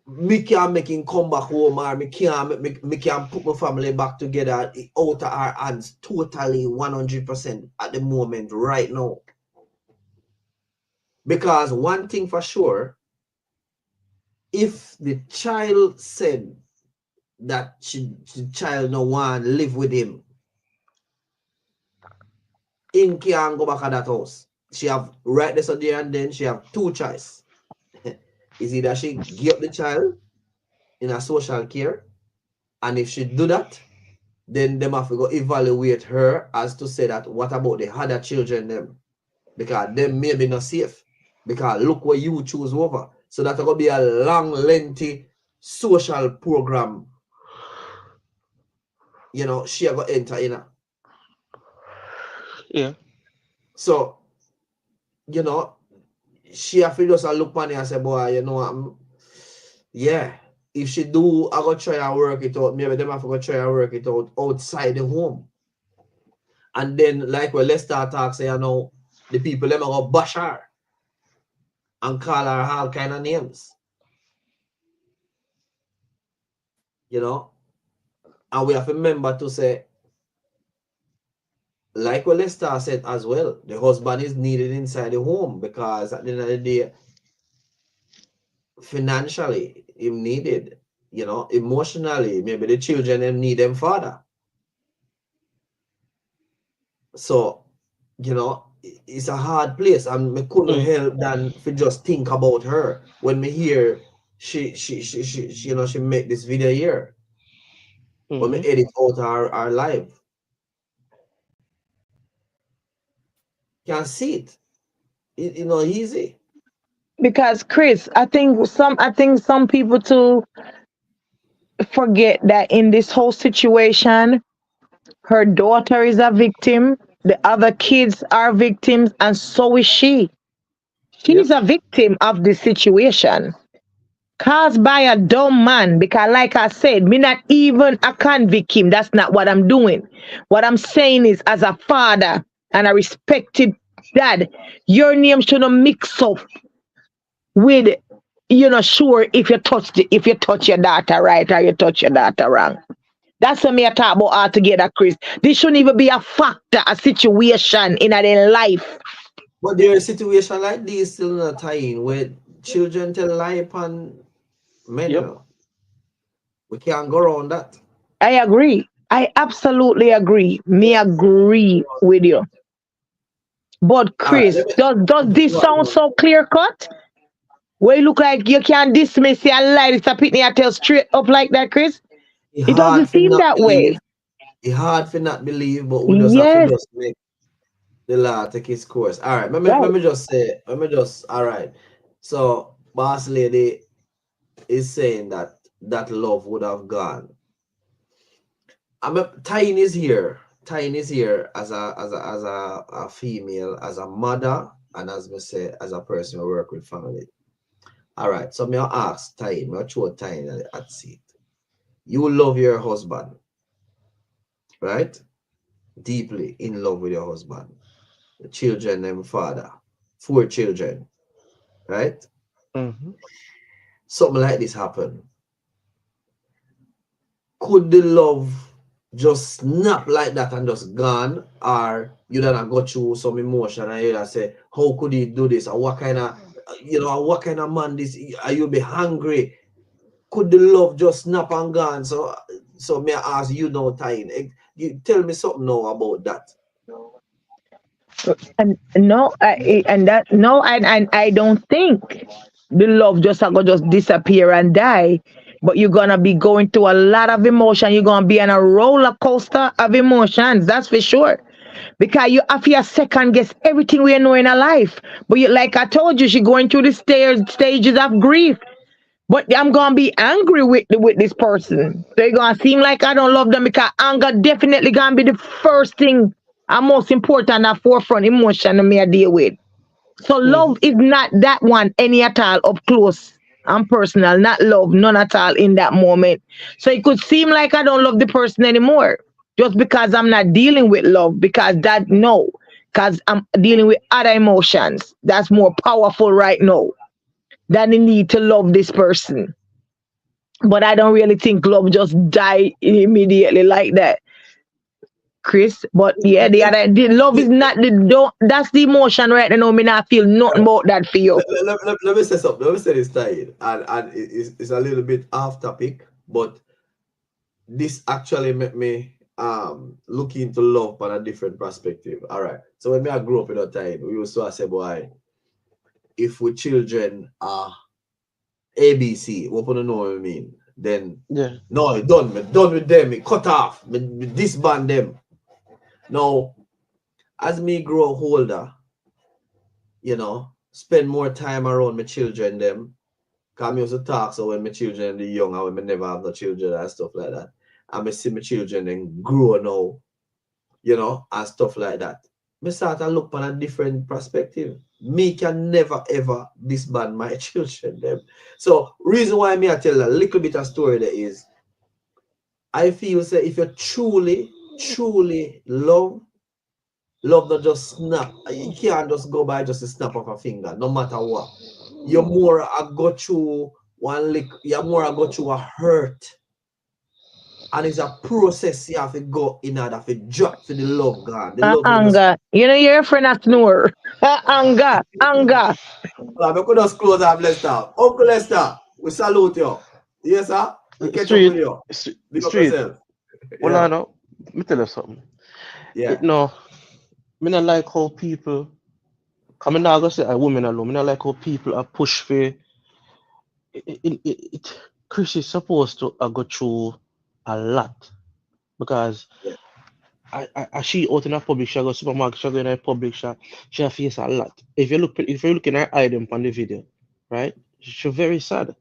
me can make him come back home or me can put my family back together out of our hands totally 100% at the moment right now. Because one thing for sure, if the child said that the child no want live with him, him can't go back at that house. She have right there, so there and then she have two choice. Is either she give up the child in a social care, and if she do that, then them have to go evaluate her as to say that what about the other children them? Because them may be not safe. Because look what you choose over. So that's going to be a long, lengthy social program. You know, she are going to enter in. Yeah. So, you know, she have to just look on it and say, boy, you know, yeah, if she do, I go try and work it out. Maybe them have to go try and work it out outside the home. And then, like when let's start talk, say, you know, the people them are going to bash her and call her all kind of names. You know? And we have to remember to say, like what Lester said as well, the husband is needed inside the home because at the end of the day, financially, him needed, you know, emotionally, maybe the children them need them father. So, you know, it's a hard place, and me couldn't help than to just think about her when me hear she you know, she make this video here. When me edit out our live. Can see it. You know, easy. Because Chris, I think some people too forget that in this whole situation, her daughter is a victim, the other kids are victims, and so is she. She's Yep. a victim of the situation caused by a dumb man. Because, like I said, me not even a convict him. That's not what I'm doing. What I'm saying is, as a father and a respected dad, your name shouldn't mix up with, sure if you touch your daughter right or you touch your daughter wrong. That's what me I talk about altogether, Chris. This shouldn't even be a factor, a situation in their life. But there is situation like this still not tying where children tell lie upon men. You Yep. know. We can't go around that. I agree. I absolutely agree. Me agree with you. But All right, Chris, does this sound so clear cut? Where you look like you can dismiss your lie, it's a pitney I tell straight up like that, Chris? It's It hard doesn't for seem not that way. believe. It's hard for not believe, but we just have to Yes, just make the law take its course. All right, let right. me just say, all right. So, boss lady is saying that that love would have gone. Tying is here. Tying is here as a female, as a mother, and as me say, as a person who work with family. All right. So me ask Tying, me throw Tying at seat. You love your husband, right? Deeply in love with your husband. The children and father. 4 children, right? Something like this happen. Could the love just snap like that and just gone, or you done go through some emotion and you just say, how could he do this? Or what kind of, what kind of man this? Are you be hungry? Could the love just snap and gone? So may I ask you now, Tyne, you tell me something now about that. And no, and that no, and I don't think the love just gonna just disappear and die. But you're gonna be going through a lot of emotion. You're gonna be on a roller coaster of emotions. That's for sure. Because you have your second guess everything we know in our life. But you, like I told you, she going through the stages of grief. But I'm gonna be angry with this person. They're gonna seem like I don't love them because anger definitely gonna be the first thing and most important and forefront emotion that me I deal with. So love is not that one any at all up close and personal, not love, none at all in that moment. So it could seem like I don't love the person anymore just because I'm not dealing with love because that no, because I'm dealing with other emotions that's more powerful right now than the need to love this person. But I don't really think love just die immediately like that, Chris. But yeah, the love is not the don't that's the emotion right now. Me not feel nothing about that for you. Let me say something. Let me say this, Tyne, and it's a little bit off topic, but this actually made me look into love from a different perspective. All right. So when me I grew up in that time, we used to say, boy, if we children are ABC, what you know what I mean? Then Yeah. no, done with them, me cut off, me disband them. Now, as me grow older, spend more time around my children them. Cause me used to talk so when my children the young and when me never have no children and stuff like that. And me see my children then grow now, and stuff like that. Me start to look on a different perspective. Me can never ever disband my children them. So reason why me I tell a little bit of story there is I feel say if you truly love not just snap. You can't just go by just a snap of a finger, no matter what. You're more I go through one lick, you're more I go through a hurt. And it's a process you have to go in order to drop for the love God. The love not just Anger. You know your friend a snore. Anger. Anger. I could just close off Lester. Uncle Lester, we salute you. Yes, sir. We catch up with Street, you. Big up street. yourself. Well, I Yeah. know. Let me tell you something. Yeah. No, me not like how people. Come now, go say a woman alone. Me not like how people are push for. Chris is supposed to go through a lot because Yeah. she out in a public, she go supermarket, she go in a public, she face a lot. If you look in her item on the video, right? She's very sad,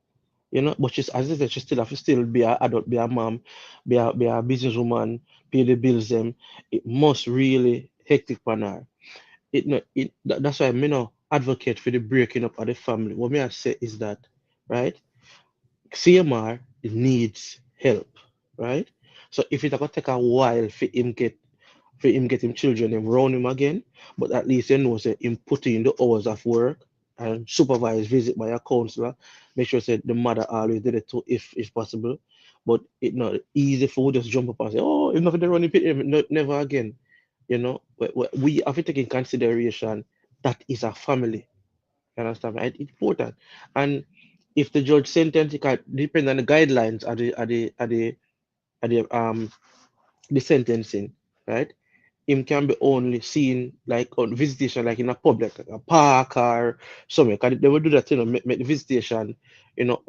But she's as I said, she still have to still be a adult, be a mom, be a businesswoman, pay the bills. Them it must really hectic for her. That's why I'm no advocate for the breaking up of the family. What me I say is that, right? CMR needs help, right? So if it's gonna take a while for him get him children and round him again, but at least you know say him put in the hours of work and supervise visit by a counselor, make sure say the mother always did it too if possible. But it's not easy for we just jump up and say, oh, if nothing running pit him, never again. We have to take in consideration that is a family. You understand? Right? It's important. And if the judge sentence, it can depend on the guidelines at the sentencing, right? Him can be only seen like on visitation, like in a public, like a park or somewhere. Cause they will do that, make the visitation,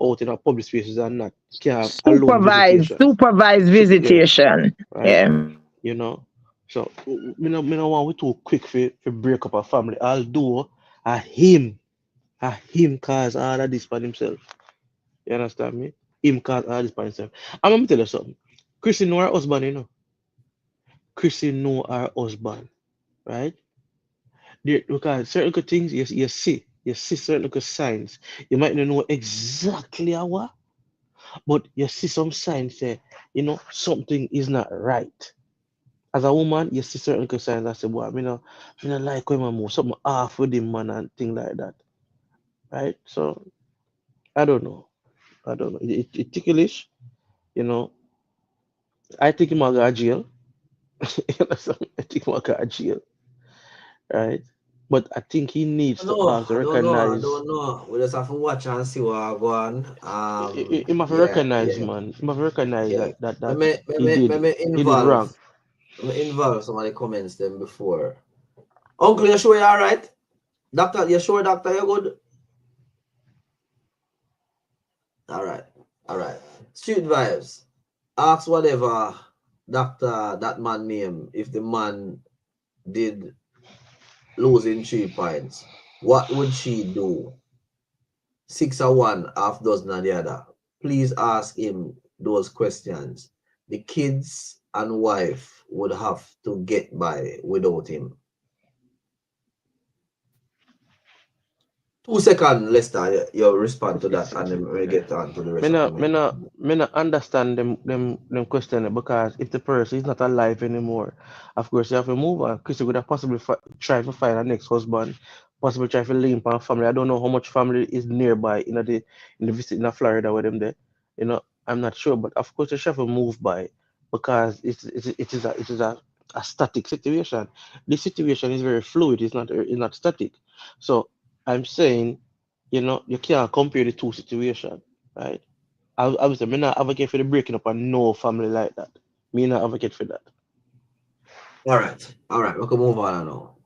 out in a public spaces and not can have alone visitation. Supervised Super, yeah, visitation. right. Yeah. You know. So me no want we too quick for break up a family. Although him cause all of this by himself. You understand me? Him cause all this by himself. I'm gonna tell you something. Chrissy know her husband, Chrissy know her husband, right? Because certain good things you see certain good signs. You might not know exactly how, but you see some signs say, something is not right. As a woman, you see certain good signs that say, boy, me no like when I move something off with him, man, and thing like that, right? So I don't know. It ticklish, you know. I think he might go to jail. You understand? I think he might go to jail, right? But I think he needs to No, also I don't know. I recognize. don't know. We just have to watch and see what go on. He must Yeah, recognize, yeah, man. He must recognize yeah. that Let me, let me, let me he did involve. wrong. Let me involve some of the comments them before. Uncle, you sure you're all right? Doctor, you sure, doctor, you're good? All right, all right. Street vibes. Ask whatever doctor that man name if the man did losing 3 points. What would she do? 6 or 1, half dozen of the other. Please ask him those questions. The kids and wife would have to get by without him. 2 seconds, Lester, you respond to that and then we get on to the Me rest of not, me comment. not, me not understand them question because if the person is not alive anymore, of course you have to move on. Chris would have possibly try to find a next husband, possibly try to link on family. I don't know how much family is nearby in the visit in Florida with them there. I'm not sure, but of course you have to move by because it is a static situation. This situation is very fluid. It's not static. So I'm saying, you can't compare the two situations, right? I would say, me not advocate for the breaking up and no family like that. Me not advocate for that. All right, we can move on now.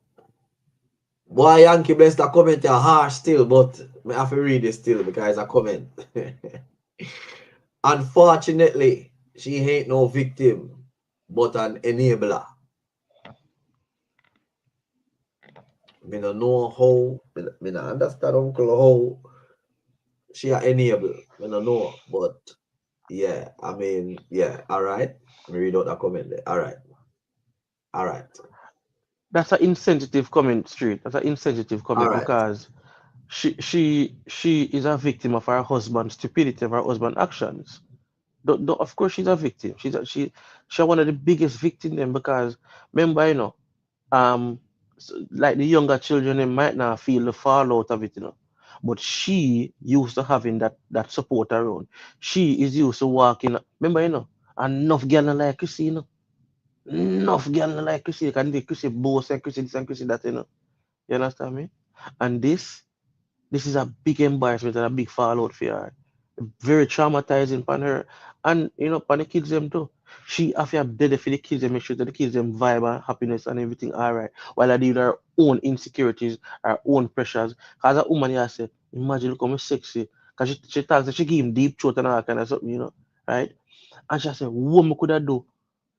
Boy, Yankee Bless that comment are harsh still, but I have to read it still because it's a comment. Unfortunately, she ain't no victim, but an enabler. Me no know how, me no understand uncle how she a enable. Me no know, but yeah, I mean, yeah, all right. Me read out that comment there. All right, That's an insensitive comment, straight. That's an insensitive all comment right. because she is a victim of her husband's stupidity, of her husband's actions. Of course, she's a victim. She's one of the biggest victims then because remember, um, like the younger children, they might not feel the fallout of it. But she used to having that support around. She is used to walking. Remember, enough girl not like Crissy, enough girl not like Crissy. Can be Crissy boss and Crissy this and Crissy that. You understand me? And this is a big embarrassment and a big fallout for her. Very traumatizing for her. And for the kids them too. She have to dead for the kids and make sure that the kids them vibe and happiness and everything alright. While I deal with her own insecurities, her own pressures. Cause a woman here said, imagine look how me sexy. Cause she talks she give him deep throat and all that kind of something, right? And she said, what me could I do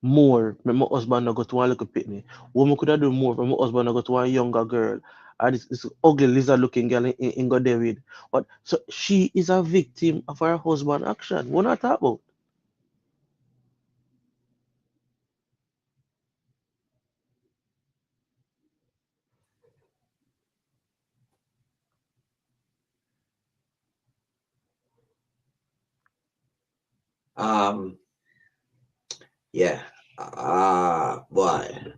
more when my husband not go to one little picnic? What me could I do more when my husband not go to one younger girl? Or this ugly lizard looking girl in go there with. But so she is a victim of her husband action. What not talk about? Um, yeah. Boy.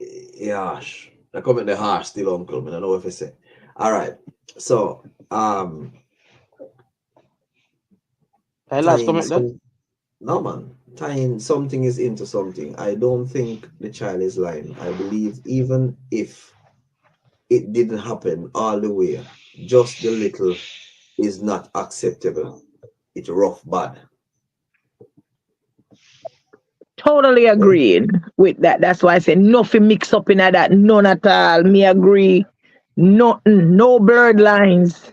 Yash. The comment the harsh still uncle. I don't know if I say. All right. So, Hey, last tying comment then. some no man. Tying something is into something. I don't think the child is lying. I believe even if it didn't happen all the way, just the little is not acceptable. It's rough bad. Totally agreed with that. That's why I say nothing mix up in that. None at all. Me agree. Nothing. No blurred lines.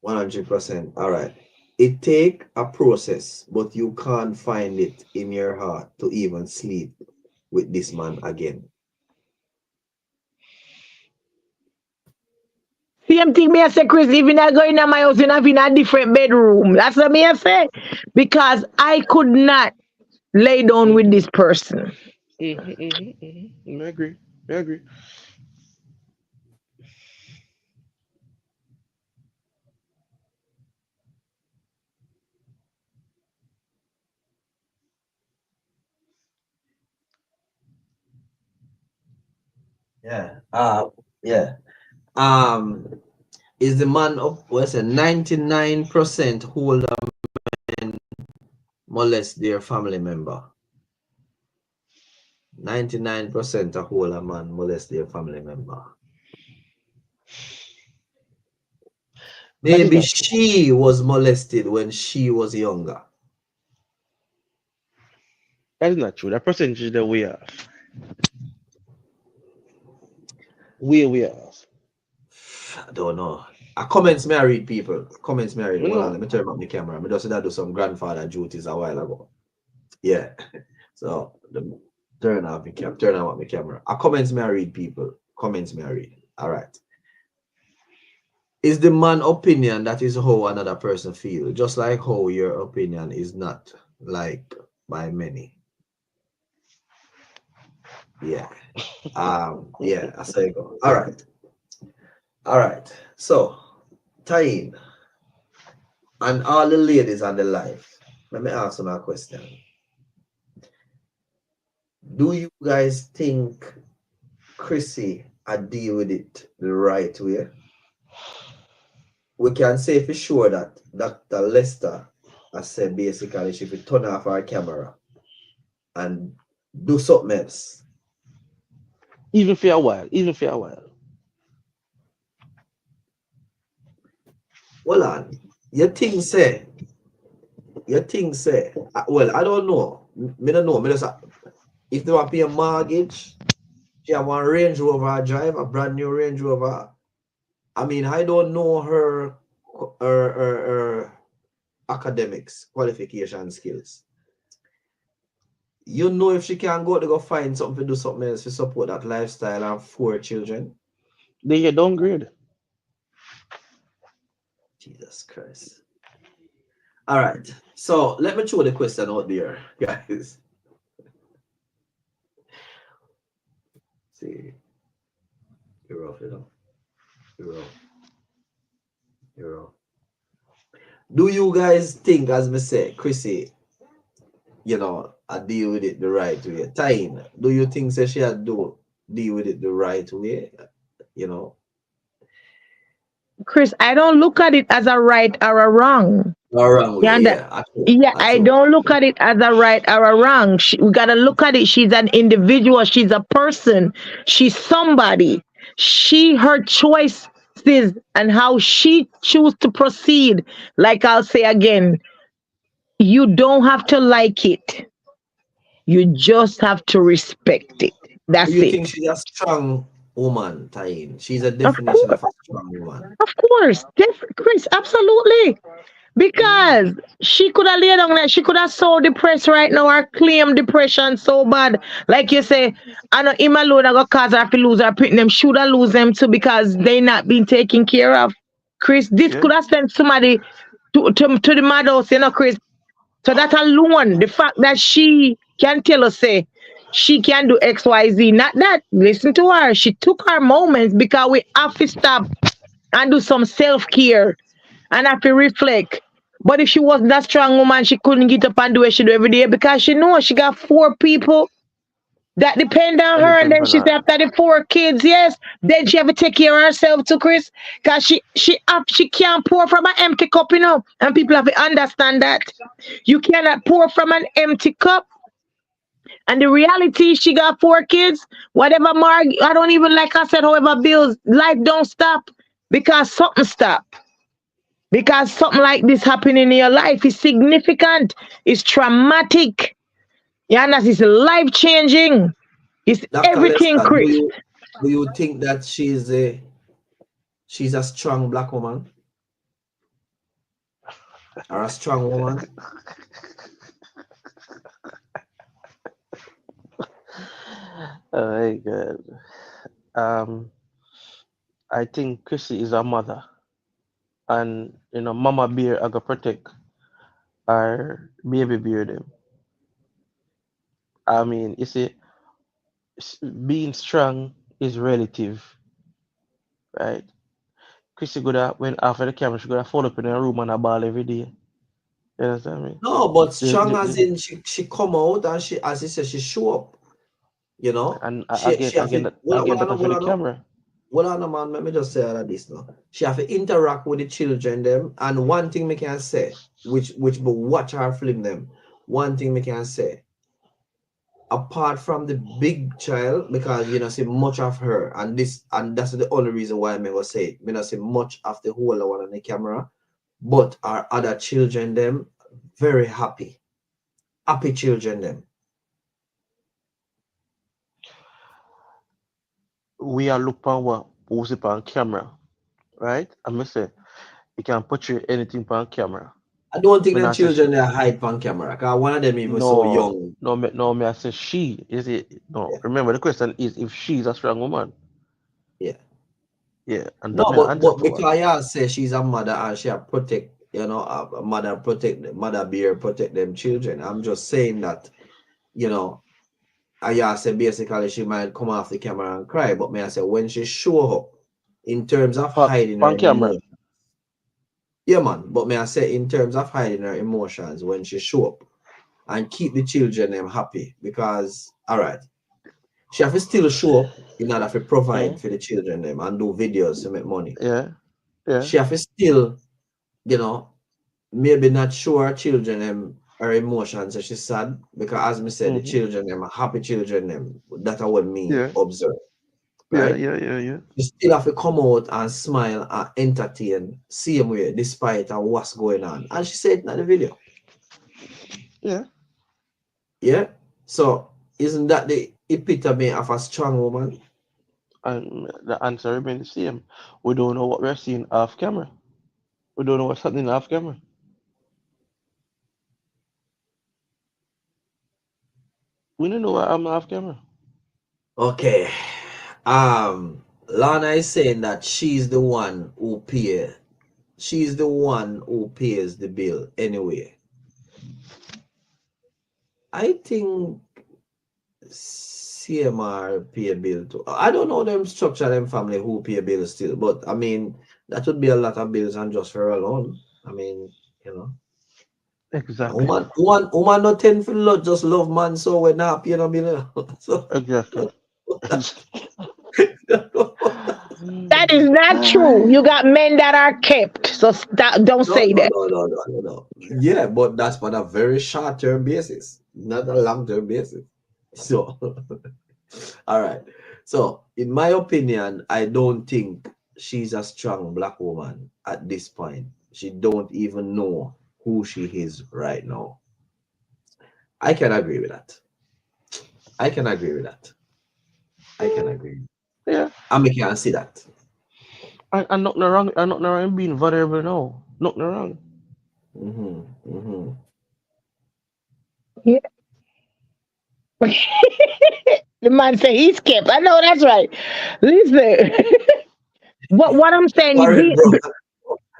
100%. All right. It take a process, but you can't find it in your heart to even sleep with this man again. Same thing me I say, Chris, even I go in my house and have in a different bedroom. That's what me I say. Because I could not lay down with this person. I agree. I agree. Yeah. Yeah. Is the man up? What's it? 99% older men molest their family member. 99% of older man molest their family member. Maybe she was molested when she was younger. That is not true. That percentage is the way off. Way off. I don't know. Comments may I read, people. Comments may I read. You Hold know. on, let me turn up the camera. I just do some grandfather duties a while ago. Yeah. So turn off my camera. Comments may I read, people. Comments may I read. All right. Is the man opinion that is how another person feel, just like how your opinion is not liked by many. Yeah. Yeah, I say go. All right. So, Tain, and all the ladies on the live, let me ask you a question. Do you guys think Crissy deal with it the right way? We can say for sure that Dr. Lester has said basically she could turn off our camera and do something else. Even for a while. Hold on. Your thing say, well, I don't know. Me don't know. Me just, if they want to pay a mortgage, she have one Range Rover drive, a brand new Range Rover. I mean, I don't know her academics, qualification, skills. You know, if she can go to go find something to do something else to support that lifestyle and 4 children. Then you downgrade. Jesus Christ. All right. So let me throw the question out there, guys. See. You're off, you know. You're off. Do you guys think, as me say, Crissy, you know, I deal with it the right way? Tyne, do you think that she had do deal with it the right way? You know? Chris, I don't look at it as a right or a wrong. Or wrong way, I don't look at it as a right or a wrong. We gotta look at it. She's an individual. She's a person. She's somebody. Her choices and how she choose to proceed. Like I'll say again, you don't have to like it. You just have to respect it. That's Do you it. think she's a strong woman, Tyne? She's a definition of a strong woman. Of course, Chris, absolutely. Because she could have laid down there, she could have so depressed right now or claim depression so bad. Like you say, I know him alone I got cause her to lose her print them, should have lose them too because they not been taken care of. Chris, this could have sent somebody to the madhouse, Chris. So that alone, the fact that she can tell us say she can do XYZ, not that. Listen to her. She took her moments because we have to stop and do some self-care and have to reflect. But if she wasn't that strong woman, she couldn't get up and do what she do every day because she knows she got 4 people that depend on her, and then she's after the 4 kids. Yes, then she have to take care of herself too, Chris, because she can't pour from an empty cup, and people have to understand that you cannot pour from an empty cup. And the reality, she got 4 kids. Whatever Mark, I don't even like I said. However, bills, life don't stop because something stop. Because something like this happening in your life is significant. It's traumatic. Yeah, and it's life changing. It's Dr. everything, Lester, Chris. do you think that she's a strong black woman? Or a strong woman? Oh my God. I think Crissy is a mother, and Mama Bear I gotta protect our baby bear them. I mean, you see, being strong is relative, right? Crissy gonna when after the camera she gonna fall up in her room and a ball every day. You understand me? No, but strong as in she come out and she, as you said, she show up. You know, And she again, have that to, hold for the on. camera. well, on man, let me just say all of this now. She have to interact with the children them, and one thing me can say, which but watch her film them. One thing me can say, apart from the big child, because you know see much of her, and that's the only reason why me was say me not see much of the whole one on the camera, but our other children them very happy children them. We are look on what who's it on camera, right? I must say you can portray anything on camera. I don't think Me them not say children they hide on camera, cause one of them even so no, young. no, me I say she is it no. Yeah, Remember the question is if she's a strong woman. yeah. Yeah, and No, that me I but answer to because her. y'all say she's a mother and she protect, you know, a mother protect mother bear protect them children. I'm just saying that, you know, and y'all say basically she might come off the camera and cry, but may I say when she show up in terms of hiding her On camera. emotions, yeah, man. But may I say in terms of hiding her emotions when she show up and keep the children them happy because all right, she have to still show up in order to provide Mm, for the children them and do videos to make money. yeah, yeah. She have to still, you know, maybe not show her children them her emotions so she's sad because as me said the Mm-hmm. children them are happy children them that's what me Yeah, observe, yeah, right? yeah, yeah, yeah. You still have to come out and smile and entertain same way despite of what's going on, and she said it in the video. Yeah. Yeah, so isn't that the epitome of a strong woman? And the answer remains the same. We don't know what we're seeing off camera. We don't know what's happening off camera. We don't know what I'm off camera. Okay, Lana is saying that she's the one who pays the bill anyway. I think CMR pay a bill too. I don't know them structure them family who pay a bill still, but I mean that would be a lot of bills and just for her alone. I mean, you know. A Exactly. woman not tend for lot just love man so when not pay no bill. So Exactly. That is not true. You got men that are kept. So don't no, say no, that. no, no, no, no, no. Yeah, but that's on a very short term basis, not a long term basis. So all right. So, in my opinion, I don't think she's a strong black woman at this point. She don't even know who she is right now. I can agree with that. I can agree with that. I can agree. Yeah. I can see that. I'm not wrong. I'm not wrong being vulnerable now. Not wrong. Mm-hmm. Mm-hmm. Yeah. The man say he's kept. I know that's right. Listen, what I'm saying is Warren, be, bro.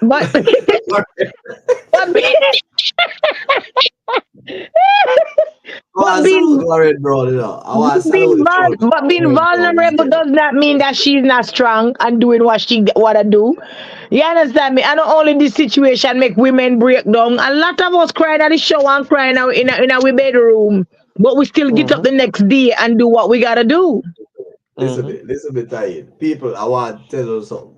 but but be, I but want to being salute Warren, bro. You know. I want to salute the church. But being Warren, bro. He's vulnerable there. does not mean that she's not strong and doing what she wanna do. You understand me? And not only this situation make women break down. A lot of us crying at the show and crying out in our bedroom, but we still get up Mm-hmm. the next day and do what we gotta do. Listen, Mm-hmm. me, listen, me, tired. People, I want to tell you something.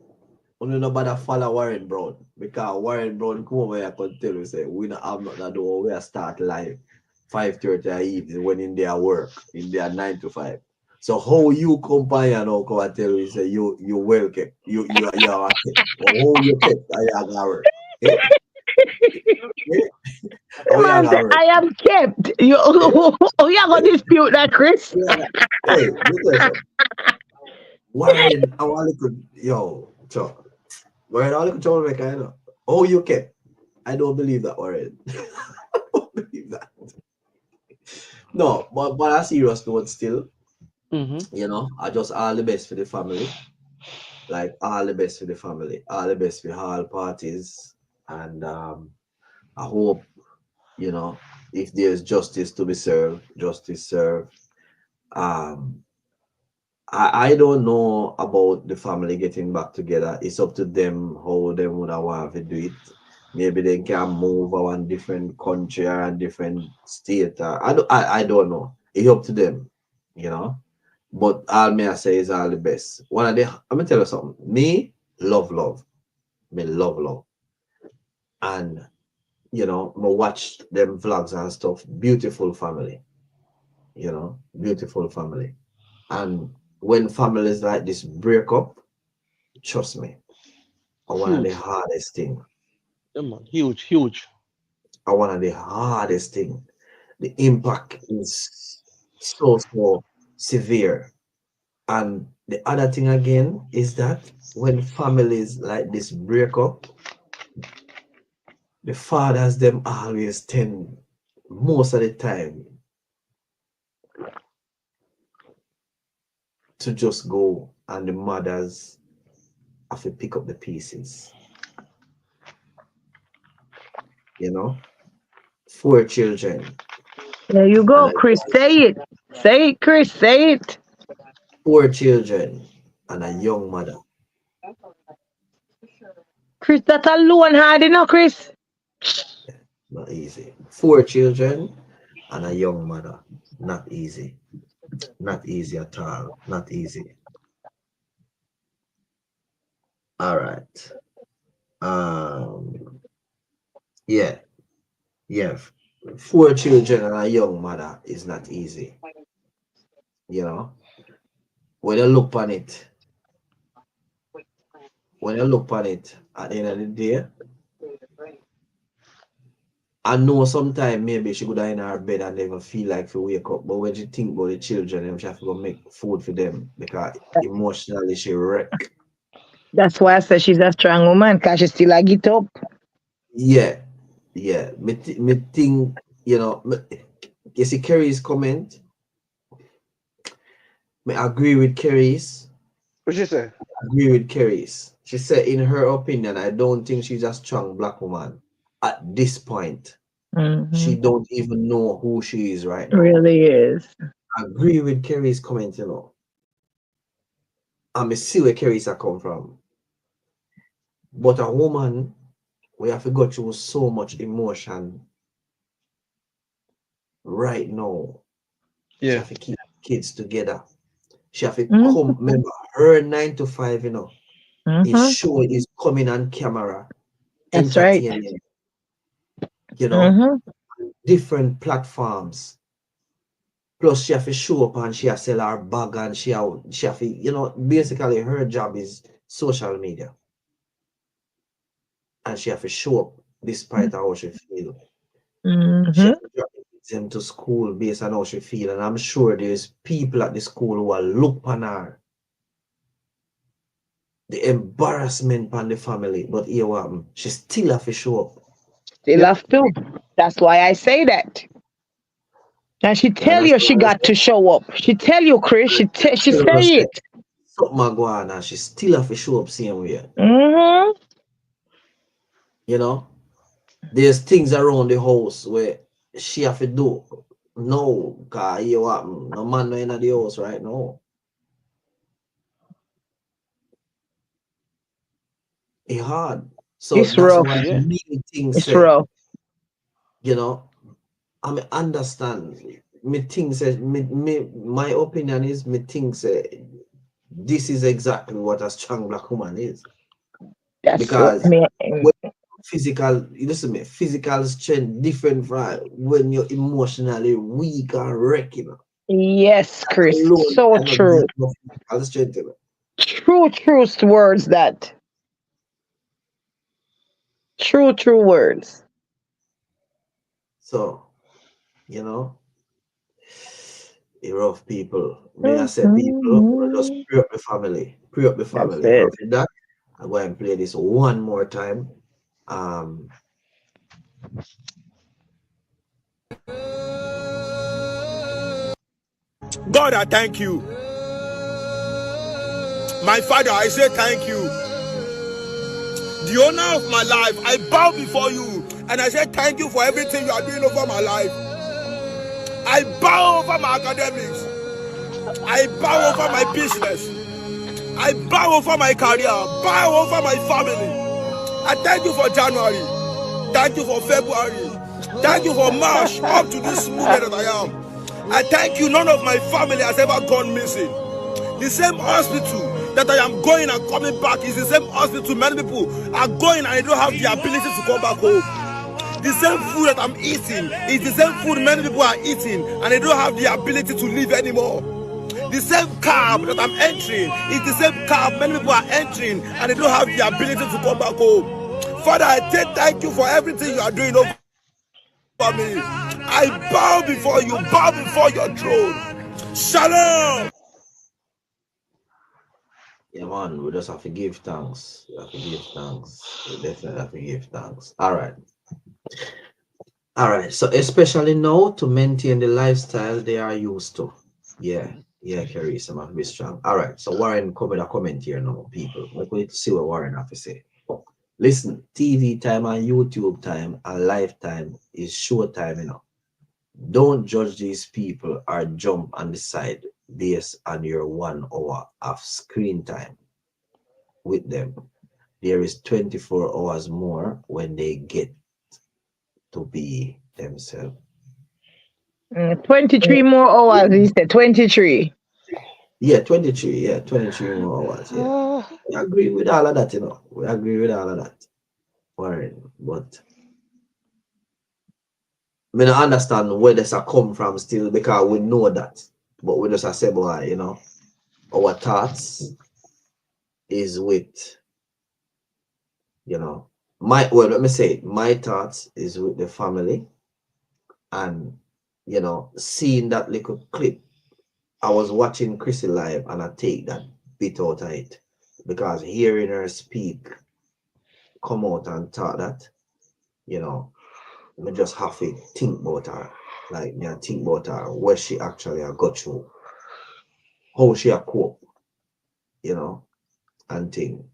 Only nobody follow Warren Brown because Warren Brown come over here and tell you say we not have nothing to do. We are start live 5:30 evening when in their work in their 9 to 5. So how you come by and now come and tell you say you well kept you are kept. How you kept I am work. Eh? Eh? The How you man say, work? I am kept. You, Eh? oh, you gonna Eh? dispute that, Chris? Hey, listen. Warren, I want to yo, so Warren, I want to troublemaker, you know. How you kept? I don't believe that, Warren. I don't believe that. No, but on a serious note, still, Mm-hmm. you know, I just all the best for the family. Like all the best for the family, all the best for all parties. And I hope, you know, if there's justice to be served, justice served. Um, I don't know about the family getting back together. It's up to them how they would want to do it. Maybe they can move around different country or a different state. I don't know. It's up to them, you know. But all me I say is all the best. One of the I'm gonna tell you something. Me love love. Me love love. And you know, I watch them vlogs and stuff. Beautiful family. You know, beautiful family. And when families like this break up, trust me, are one of the Huge. hardest thing. Yeah, man. Huge, huge. Are one of the hardest thing. The impact is so severe. And the other thing again is that when families like this break up, the fathers them always tend most of the time to just go, and the mothers have to pick up the pieces. You know, 4 children There you and go, Chris. Say it. Say it, Chris. Say it. 4 children and a young mother. Chris, that alone hard enough, Chris. Not easy. 4 children and a young mother. Not easy. Not easy at all. Not easy. All right. Yeah. Yeah. 4 children and a young mother is not easy. You know, when you look on it, at the end of the day, I know sometimes maybe she could have in her bed and never feel like to wake up. But when she think about the children, she have to go make food for them because emotionally she wreck. That's why I said she's a strong woman, because she still a get up. Yeah, yeah. Me think, you know, you see Kerry's comment. Me agree with Kerry's. What she say? Agree with Kerry's. She said, in her opinion, I don't think she's a strong black woman at this point. She don't even know who she is right now. Really is. I agree with Kerry's comment, you know. And I see where Kerry's come from. But a woman, we have to go through so much emotion right now. She Yeah. have to keep kids together. She have to come, remember, her 9 to 5, you know, is show is coming on camera, That's right. entertaining, you know, different platforms. Plus, she have to show up and she have to sell her bag and she have to, you know, basically her job is social media. And she have to show up despite how she feel. She have to drop them to school based on how she feel. And I'm sure there's people at the school who will look on her. The embarrassment on the family. But here what happened? She still have to show up. Still have to. That's why I say that. And she tell you she got to show up. She tell you, Chris. She say it. Something go on and she still have to show up same way. You know? There's things around the house where she have to do. No, because here what happened? No man no in the house right now. It's hard. So it's that's rough. why many things it's say, rough. You know, I mean, understand. Me think say, my opinion is, me think say, this is exactly what a strong black woman is. That's because what when physical, listen me, physical strength different from when you're emotionally weak and wrecked, you know. Yes, Chris. Alone, So true. Physical strength, you know. True words that. True words. So, you know, the rough people. May I say people, just pray up the family. Pray up the family. That's After that, I'm going to play this one more time. God, I thank you. My Father, I say thank you. The owner of my life, I bow before you and I say thank you for everything you are doing over my life. I bow over my academics. I bow over my business. I bow over my career. Bow over my family. I thank you for January. Thank you for February. Thank you for March up to this moment that I am. I thank you, none of my family has ever gone missing. The same hospital that I am going and coming back is the same hospital many people are going and they don't have the ability to come back home. The same food that I'm eating is the same food many people are eating and they don't have the ability to live anymore. The same cab that I'm entering is the same cab many people are entering and they don't have the ability to come back home. Father, I thank you for everything you are doing over me. I bow before you, bow before your throne. Shalom. Yeah, man, we just have to give thanks. We have to give thanks. We definitely have to give thanks. All right. All right. So, especially now to maintain the lifestyle they are used to. Yeah. Yeah, Carissa, must be strong. All right. So, Warren, come with a comment here now, people. We're going to see what Warren have to say. Listen, TV time and YouTube time and lifetime is show time, you know. Don't judge these people or jump and decide based on your 1 hour of screen time with them. There is 24 hours more when they get to be themselves. 23 more hours, he said. 23. Yeah, 23. Yeah, 23 more hours. Yeah. We agree with all of that, you know. We agree with all of that. Warren, but I mean, I understand where this come from still because we know that. But we just say, boy, you know, our thoughts is with, you know, let me say, my thoughts is with the family. And, you know, seeing that little clip, I was watching Crissy live and I take that bit out of it because hearing her speak, come out and talk that, you know, I just have to think about her. Like, think about her, where she actually got through, how she cope, you know, and thing.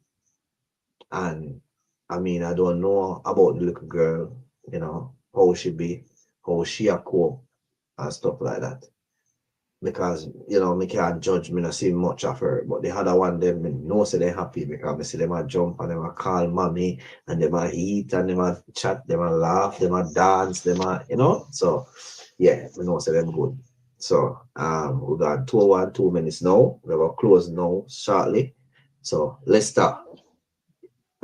And I mean, I don't know about the little girl, you know, how she be, how she cope and stuff like that. Because, you know, me can't judge, me not see much of her. But the other one, them, me know say they happy because me see them a jump and them a call mommy and them a eat and them a chat, them a laugh, them a dance, them a, you know. So, yeah, me know say them good. So, we got 2 minutes now. We're going to close now shortly. So, let's start.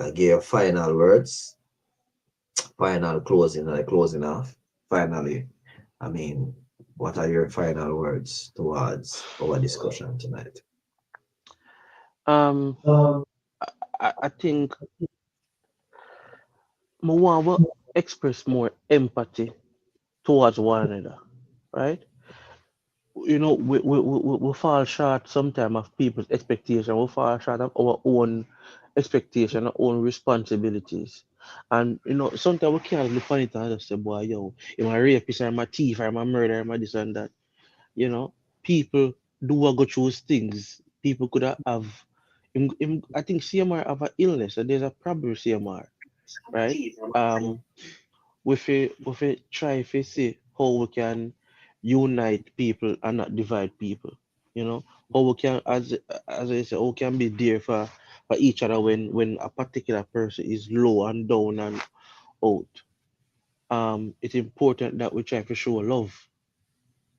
I give final words, final closing, like closing off. Finally, I mean, what are your final words towards our discussion tonight? I think I want to express more empathy towards one another, right? You know, we fall short sometimes of people's expectation. We fall short of our own expectation, our own responsibilities. And you know, sometimes we can't look on it and just say, boy, yo, I'm a rapist, I'm a thief, I'm a murderer, I'm a this and that. You know, people do go through things. People could have I think CMR have an illness, and there's a problem with CMR, right? We try to see how we can unite people and not divide people. You know, how we can, as I say, how we can be there for each other when a particular person is low and down and out. It's important that we try to show love,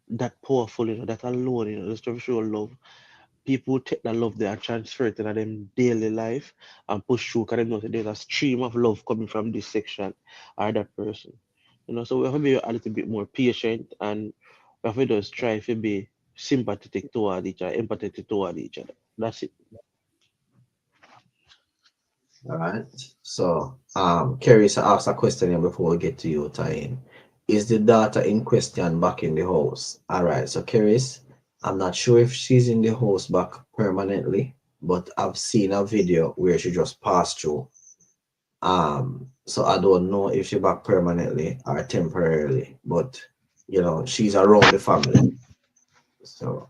that powerful, you know, that alone, you know, just to show love. People take that love there and transfer it in their daily life and push through because they know that there's a stream of love coming from this section or that person. You know, so we have to be a little bit more patient and we have to just try to be sympathetic toward each other, empathetic toward each other. That's it. All right. So, Kerry asked a question here before we get to you, Tain. Is the daughter in question back in the house? All right. So, Kerry, I'm not sure if she's in the house back permanently, but I've seen a video where she just passed through. So I don't know if she's back permanently or temporarily, but you know, she's around the family. So,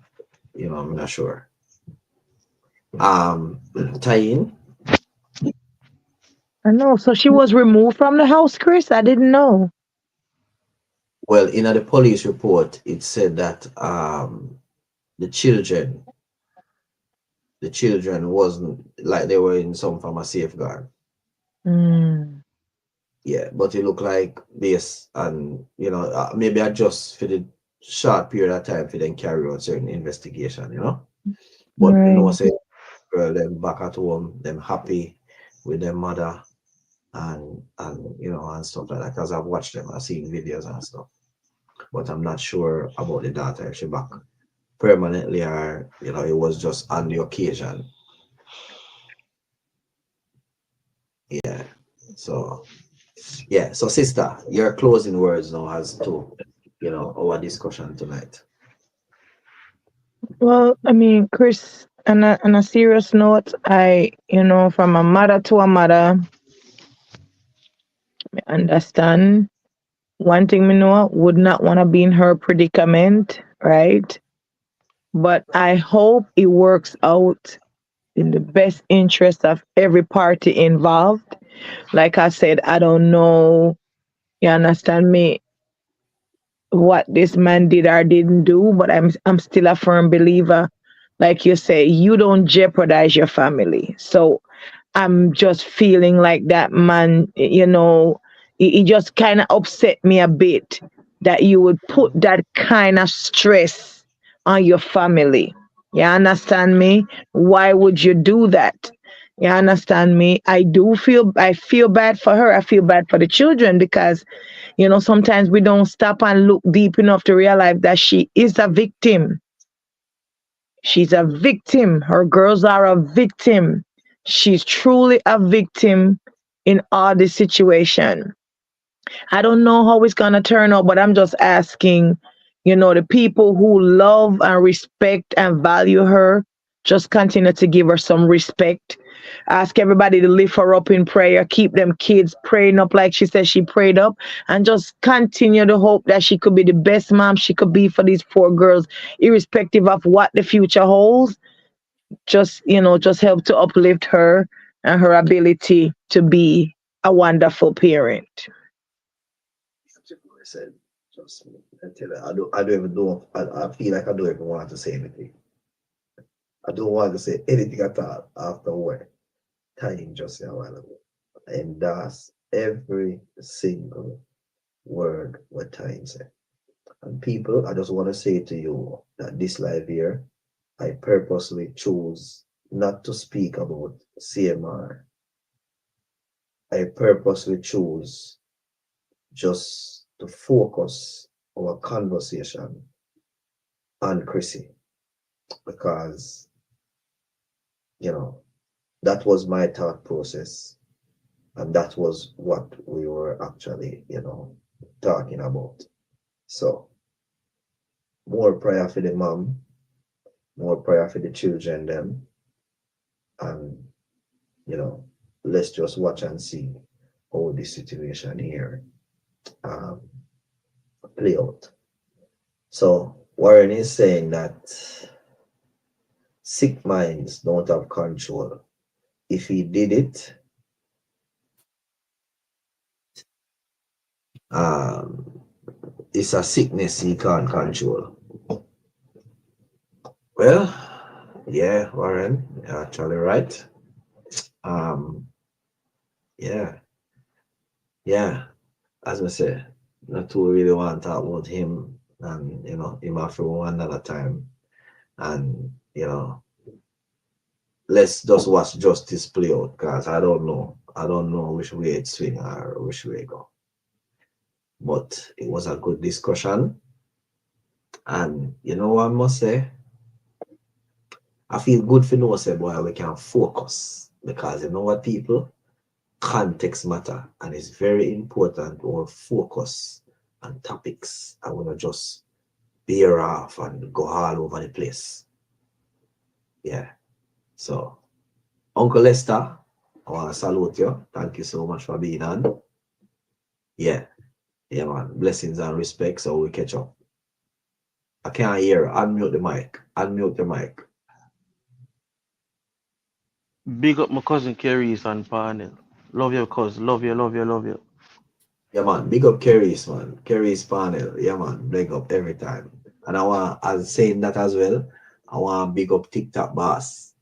you know, I'm not sure. Tain. I know. So she was removed from the house, Chris? I didn't know. Well, in the police report, it said that the children wasn't like they were in some form of safeguard. Yeah, but it looked like this, and you know, maybe I just for the short period of time for them carry out certain investigation, you know. But you know, Right. say girl, them back at home, them happy with their mother and you know and stuff like that. Because I've watched them, I've seen videos and stuff. But I'm not sure about the daughter if she back permanently or you know it was just on the occasion. Yeah. So yeah. So sister, your closing words now as to you know our discussion tonight. Well, I mean, Chris, on a serious note, from a mother to a mother, I understand. One thing me know, would not want to be in her predicament, right? But I hope it works out in the best interest of every party involved. Like I said, I don't know, you understand me, what this man did or didn't do, but I'm still a firm believer. Like you say, you don't jeopardize your family. So I'm just feeling like that man, it just kind of upset me a bit that you would put that kind of stress on your family. You understand me? Why would you do that? You understand me? I feel bad for her. I feel bad for the children because, sometimes we don't stop and look deep enough to realize that she is a victim. She's a victim. Her girls are a victim. She's truly a victim in all this situation. I don't know how it's gonna turn out, but I'm just asking, the people who love and respect and value her, just continue to give her some respect. Ask everybody to lift her up in prayer, keep them kids praying up like she said she prayed up, and just continue to hope that she could be the best mom she could be for these four girls, irrespective of what the future holds. Just help to uplift her and her ability to be a wonderful parent. I said, just I tell you, I don't even know. I feel like I don't even want to say anything. I don't want to say anything at all after what Time just said a while ago. And that's every single word what Time said. And people, I just want to say to you that this live here, I purposely chose not to speak about CMR. I purposely chose just to focus our conversation on Crissy because, you know, that was my thought process and that was what we were actually, talking about. So, more prayer for the mom, more prayer for the children, them, and, you know, let's just watch and see how this situation here um, play out. So, Warren is saying that sick minds don't have control. If he did it, um, it's a sickness he can't control. Well, yeah, Warren, you're actually right. Um, yeah, yeah. As I say, not to really want to talk about him and him after one another time. And let's just watch justice play out because I don't know. I don't know which way it swing or which way it go. But it was a good discussion. And you know what I must say? I feel good for no say boy we can focus because you know what people context matter and it's very important to focus on topics. I wanna just veer off and go all over the place. Yeah. So Uncle Lester, I wanna salute you. Thank you so much for being on. Yeah, yeah man. Blessings and respect. So we catch up. I can't hear. Unmute the mic. Unmute the mic. Big up my cousin Kerry's on panel. Love your cousin. Love you, love you, love you. Yeah, man. Big up Kerry's, man. Kerry's panel. Yeah, man. Big up every time. And I want, as saying that as well, I want big up TikTok boss.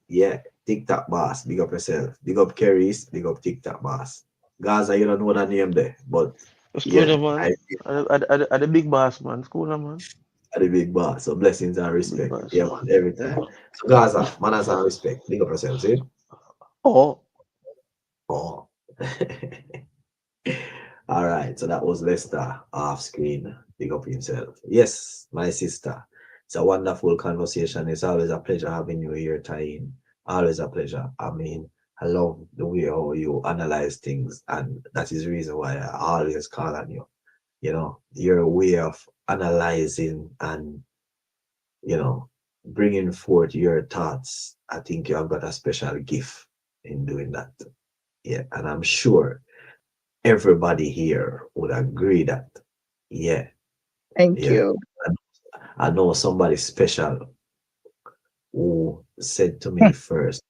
Yeah, TikTok boss. Big up yourself. Big up Kerry's. Big up TikTok boss. Gaza, you don't know that name there, but School Yeah, them, man. Are the big boss, man. School them, man. the big boss. So blessings and Big respect. boss. Yeah, man, every time. So Gaza, manners and respect. Big up yourself, see? Oh, Oh. All right, so that was Lester off screen. Big up himself. Yes, my sister. It's a wonderful conversation. It's always a pleasure having you here, Tayin. Always a pleasure. I mean, I love the way how you analyze things, and that is the reason why I always call on you. You know, your way of analyzing and, you know, bringing forth your thoughts. I think you have got a special gift in doing that. Yeah, and I'm sure everybody here would agree that, yeah, Thank yeah. you. I know somebody special who said to me first,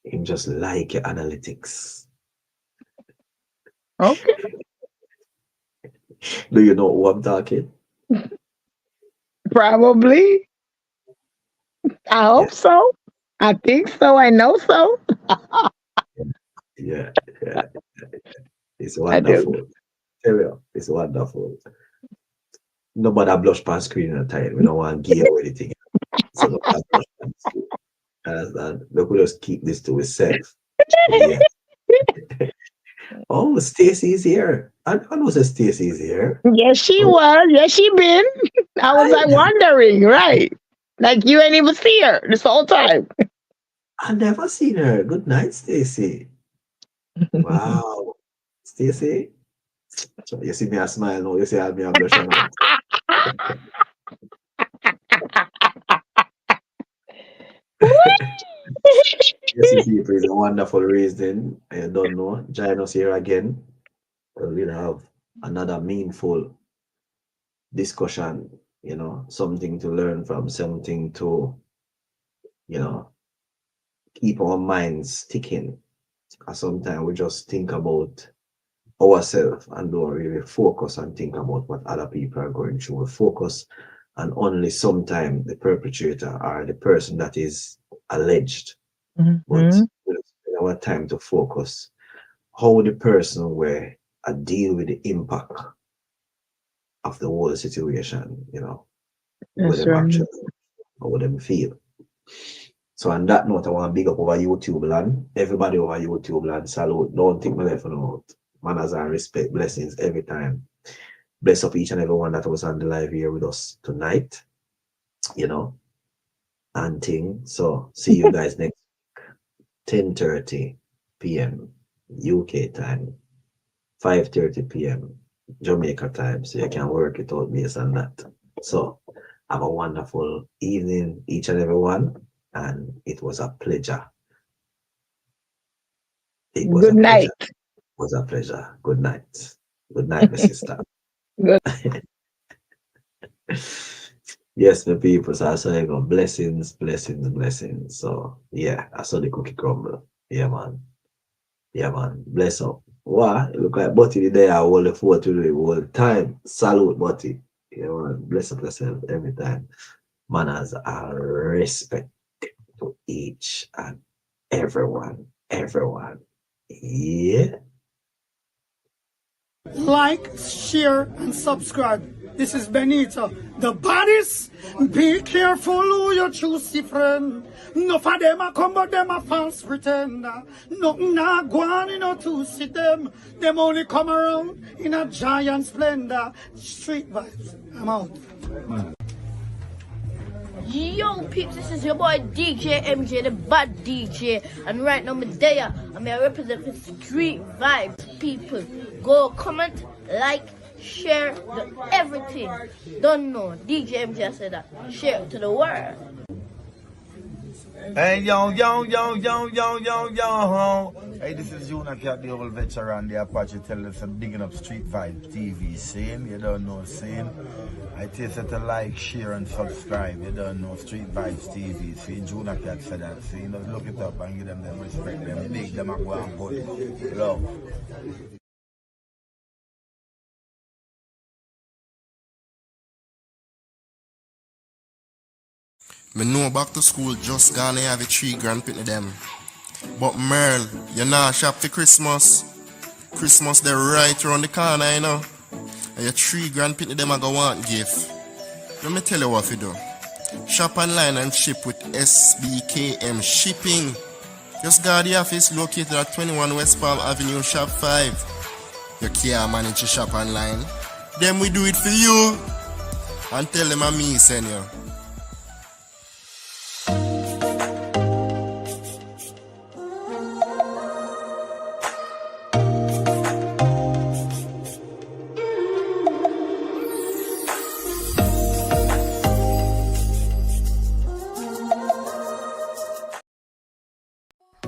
him just like your analytics. Okay. Do you know who I'm talking? Probably. I hope Yeah, so. I think so. I know so. yeah, yeah. It's I do. wonderful. Tell you, it's wonderful. Nobody blush pan screen at a time. We don't want to give away anything. So nobody blush pan screen. Understand? We could just keep this to itself. Yeah. Oh, Stacy's here. I know that Stacy's here. Yes, she Oh, was. Yes, she been. I was I like never, wondering, right? Like you ain't even see her this whole time. I never seen her. Good night, Stacy. Wow. Stacy. So you see me a smile now, you see me a blush out. Yes, you people, it's a wonderful reason. I don't know. Join us here again. We'll have another meaningful discussion, you know, something to learn from, something to, you know, keep our minds ticking. Sometimes we just think about ourselves and don't really focus and think about what other people are going through. We focus and only sometimes the perpetrator or the person that is alleged. But Mhm. we don't spend our time to focus how the person were deal with the impact of the whole situation, you know, what That's them right. actually or what them feel. So on that note, I want to big up over YouTube land. Everybody over YouTube land, salute. Don't think my life out. Manners and respect, blessings every time. Bless up each and every one that was on the live here with us tonight, you know, and thing. So see you guys next 10:30 p.m. UK time, 5:30 p.m. Jamaica time. So you can work it out based on that. So have a wonderful evening, each and every one. And it was a pleasure. It was Good a pleasure. night. It was a pleasure. Good night. Good night, my sister. Good. Yes, my people. So I saw you go blessings, blessings, blessings. So yeah, I saw the cookie crumble. Yeah, man. Yeah, man. Bless up. Wow, it look like Butty there. I hold the fort to the whole time. Salute, Butty. Yeah, man. Bless up yourself every time. Manners are respect to each and everyone. Everyone. Yeah. Like, share, and subscribe. This is Benita, the baddest. Be careful who you choose, friend. No for them a come, but them a false pretender. Nothing not go on, you know, to see them. Them only come around in a giant splendor. Street vibes. I'm out. Yo, peeps, this is your boy DJ MJ, the bad DJ, and right now I'm there. I'm here represent for Street Vibes. People, go comment, like, share, the everything. Don't know, DJ MJ said that. Share it to the world. Hey, yo. Hey, this is Cat, the old veteran, the Apache telling us I'm digging up Street Vibe TV scene. You don't know scene. I tell you to like, share, and subscribe. You don't know Street Vibes TV. See, Cat said that. See, you know, look it up and give them respect. Them big, them and go and good. Love. Me know back to school just gonna have a 3 grand pit of them. But Merle, you not shop for Christmas. Christmas they're right around the corner, you know. And your 3 grand pitney them a go want gift. Let me tell you what you do. Shop online and ship with SBKM Shipping. Just go to the office located at 21 West Palm Avenue, Shop 5. You can't manage to shop online. Then we do it for you. And tell them I'm me send you.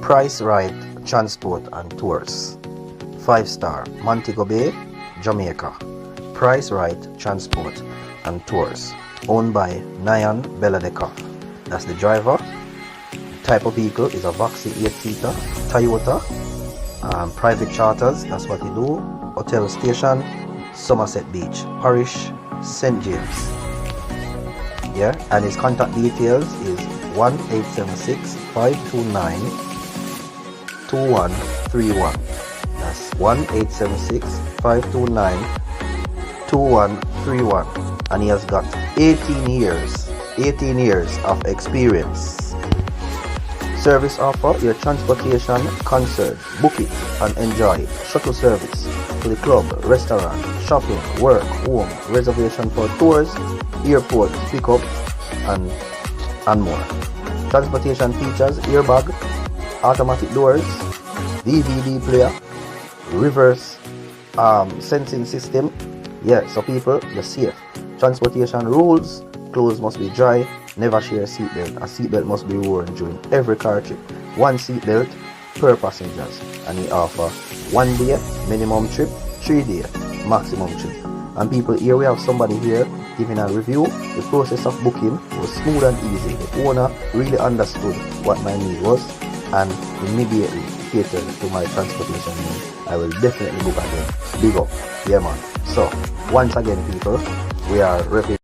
Price Right Transport and Tours. 5-star Montego Bay, Jamaica. Price Right Transport and Tours. Owned by Nyan Beladeka. That's the driver. Type of vehicle is a Voxy 8-seater Toyota. Private charters, that's what they do. Hotel Station, Somerset Beach, Parish, St. James. Yeah, and his contact details is 1-876-529-2131. That's 1-876-529-2131. And he has got 18 years of experience. Service offer, your transportation concert. Book it and enjoy it. Shuttle service to the club, restaurant, shopping, work, home, reservation for tours, airport pickup, and more. Transportation features airbag, automatic doors, DVD player, reverse sensing system. Yeah, so people, you're safe. Transportation rules: clothes must be dry, never share a seatbelt. A seatbelt must be worn during every car trip. 1 seatbelt per passengers. And he offer 1 day minimum trip, 3 day maximum trip. And people, here we have somebody here giving a review. The process of booking was smooth and easy. The owner really understood what my need was and immediately catered to my transportation need. I will definitely book again. Big up. Yeah, man. So, once again, people, we are repeating.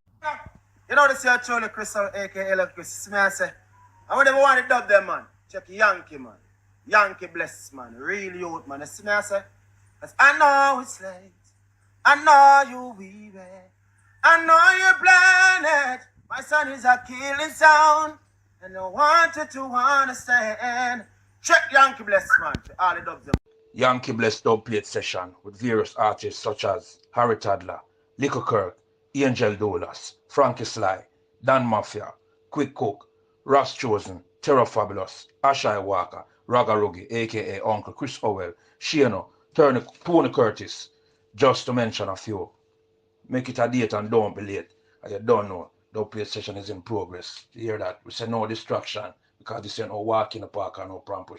You know this here truly Crissy, aka Crissy. Me I say, I would never want to dub them, man. Check Yankee, man. Yankee bless, man. Real youth, man. You see me I say? I know it's late. I know you weary. I know you're blinded. My son is a killing sound. And I want you to understand. Check Yankee bless, man. All the dubs them. Yankee Bless dubplate session with various artists such as Harry Tadler, Lico Kirk, Angel Dolas, Frankie Sly, Dan Mafia, Quick Cook, Ross Chosen, Terror Fabulous, Ashai Walker, Raga Rugi, aka Uncle Chris Howell, Shano, Tony Curtis, just to mention a few. Make it a date and don't be late. As you don't know, dubplate session is in progress. You hear that? We say no distraction because this ain't no walk in the park and no pram push.